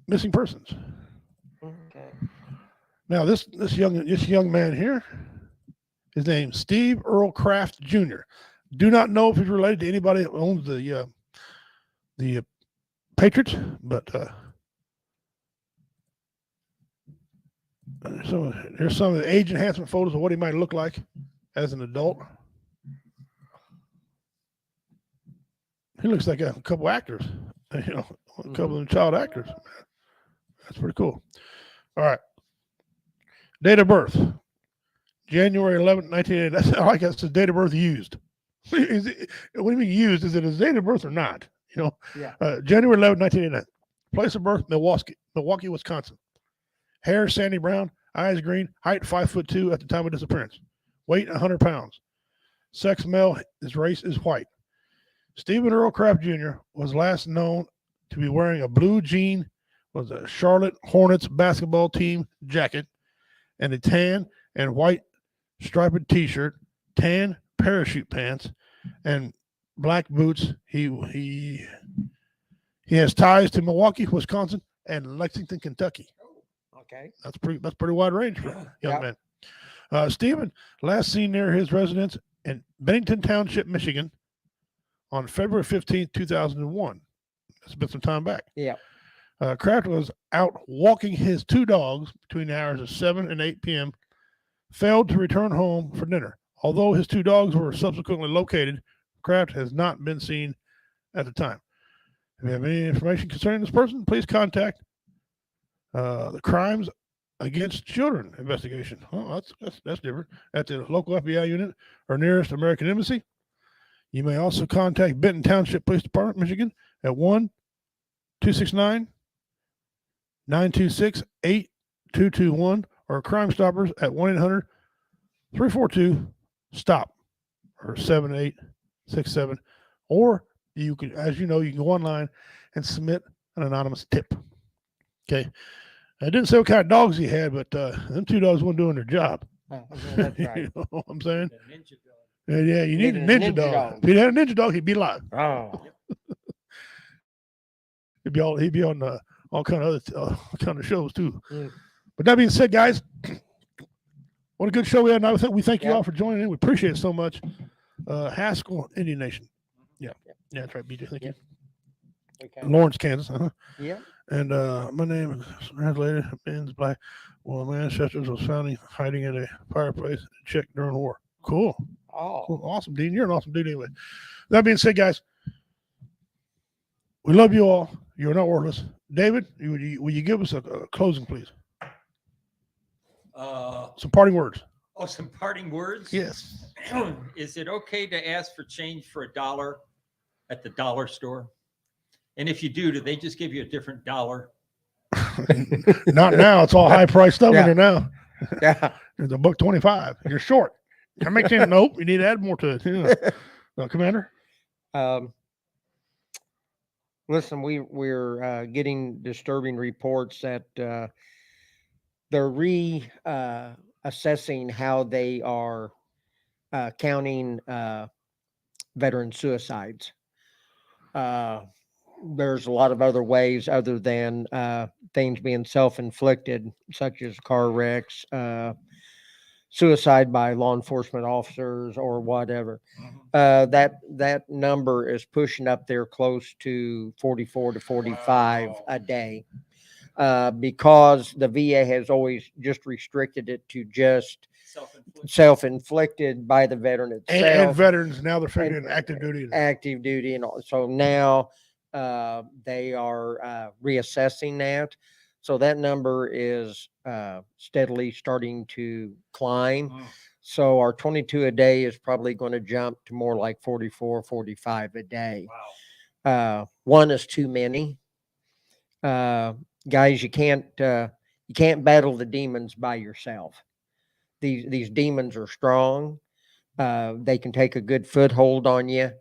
missing persons. Okay. Now this young man here. His name's Steve Earl Kraft Jr. Do not know if he's related to anybody that owns the Patriots, but so here's some of the age enhancement photos of what he might look like as an adult. He looks like a couple actors, a couple of them child actors. That's pretty cool. All right. Date of birth. January 11th, 1980. That's like that's the date of birth used. What do you mean used? Is it his date of birth or not? Yeah. January 11th, 1989. Place of birth, Milwaukee, Wisconsin. Hair, sandy brown. Eyes green. Height, 5'2" at the time of disappearance. Weight, 100 pounds. Sex, male. His race is white. Stephen Earl Kraft Jr. was last known to be wearing a blue jean, was a Charlotte Hornets basketball team jacket, and a tan and white striped t-shirt, tan parachute pants, and black boots. He has ties to Milwaukee, Wisconsin, and Lexington, Kentucky. Okay. That's pretty wide range for a young man. Stephen, last seen near his residence in Bennington Township, Michigan, on February 15th, 2001. It's been some time back. Yeah. Kraft was out walking his two dogs between the hours of 7 and 8 p.m., failed to return home for dinner. Although his two dogs were subsequently located, Kraft has not been seen at the time. If you have any information concerning this person, please contact the Crimes Against Children investigation. Oh, that's different. At the local FBI unit or nearest American embassy. You may also contact Benton Township Police Department, Michigan, at 1-269-926-8221 or Crime Stoppers at 1-800-342-STOP or 7867. Or you can, as you know, you can go online and submit an anonymous tip. Okay. I didn't say what kind of dogs he had, but them two dogs weren't doing their job. Oh, that's right. You know what I'm saying? Ninja dog. Yeah, you need a ninja dog. If he had a ninja dog, he'd be alive. Oh. he'd be on all kind of other kind of shows too. Mm. But that being said, guys, what a good show we had. And we thank you all for joining in. We appreciate it so much. Haskell, Indian Nation. Yeah, that's right, BJ. Thank you. Okay. Lawrence, Kansas. Yeah. And my name is translated means black. Well, a man ancestors was found hiding in a fireplace in Czech during the war. Cool. Oh, cool. Awesome, Dean. You're an awesome dude anyway. That being said, guys, we love you all. You're not worthless. David, will you give us a closing, please? Some parting words. Oh, some parting words? Yes. Is it okay to ask for change for $1 at the dollar store? And if you do they just give you a different dollar? Not now. It's all high priced stuff in there now. Yeah. There's $1.25. You're short. Can I make change? Nope. You need to add more to it. Yeah. Commander? Listen, we're getting disturbing reports that they're assessing how they are counting veteran suicides. There's a lot of other ways other than things being self-inflicted, such as car wrecks, suicide by law enforcement officers or whatever. That number is pushing up there close to 44 to 45 a day because the VA has always just restricted it to just self-inflicted by the veteran itself. And veterans, now they're figuring active duty. Active duty. And all. So now they are reassessing that. So that number is steadily starting to climb. So our 22 a day is probably going to jump to more like 44, 45 a day. Wow. One is too many. Guys, you can't battle the demons by yourself. These demons are strong. They can take a good foothold on you.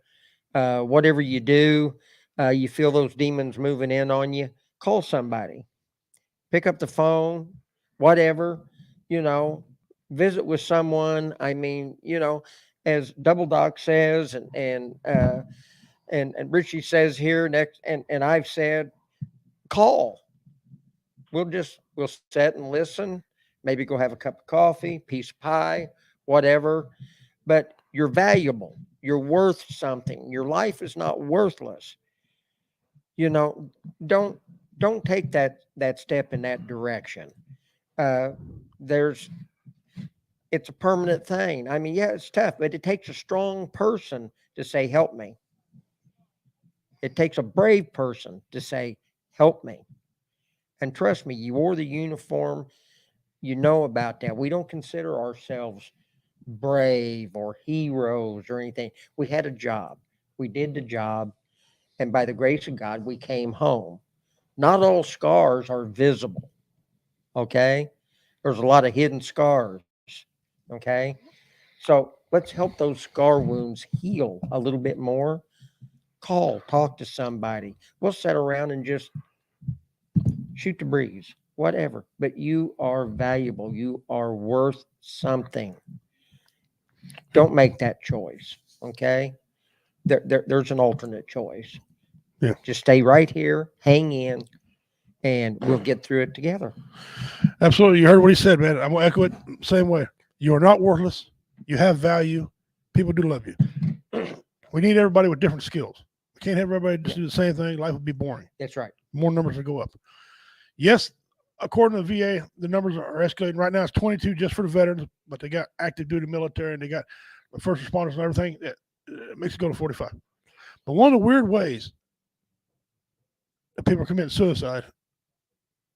Whatever you do, you feel those demons moving in on you, call somebody. Pick up the phone, whatever, visit with someone. I mean, as Double Doc says, and Richie says here next, and I've said, call. We'll sit and listen, maybe go have a cup of coffee, piece of pie, whatever. But you're valuable. You're worth something. Your life is not worthless. Don't take that step in that direction. It's a permanent thing. I mean, yeah, it's tough, but it takes a strong person to say, help me. It takes a brave person to say, help me. And trust me, you wore the uniform, you know about that. We don't consider ourselves brave or heroes or anything. We had a job. We did the job. And by the grace of God, we came home. Not all scars are visible. Okay. There's a lot of hidden scars. Okay. So let's help those scar wounds heal a little bit more. Talk to somebody. We'll sit around and just shoot the breeze, whatever. But you are valuable. You are worth something. Don't make that choice. Okay. There's an alternate choice. Yeah. Just stay right here, hang in, and we'll get through it together. Absolutely. You heard what he said, man. I'm going to echo it same way. You are not worthless. You have value. People do love you. We need everybody with different skills. We can't have everybody just do the same thing. Life would be boring. That's right. More numbers would go up. Yes, according to the VA, the numbers are escalating. Right now it's 22 just for the veterans, but they got active duty military and they got the first responders and everything. It makes it go to 45. But one of the weird ways that people are committing suicide,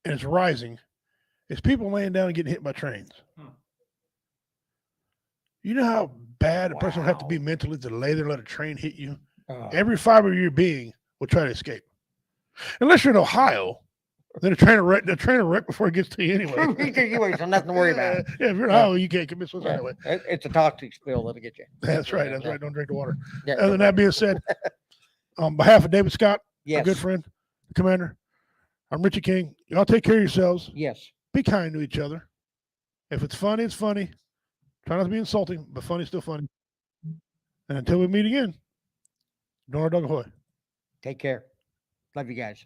and it's rising, is people laying down and getting hit by trains. You know how bad a person would have to be mentally to lay there and let a train hit you? Every fiber of your being will try to escape. Unless you're in Ohio, then the train will wreck before it gets to you anyway. So nothing to worry about. Yeah, if you're in Ohio, you can't commit suicide anyway. It's a toxic spill that'll get you. That's right. That's right. Don't drink the water. Yeah, Other than that being said, on behalf of David Scott, Yes. our good friend, Commander, I'm Richie King. Y'all take care of yourselves. Yes. Be kind to each other. If it's funny, it's funny. Try not to be insulting, but funny's still funny. And until we meet again, Donald Doug Ahoy. Take care. Love you guys.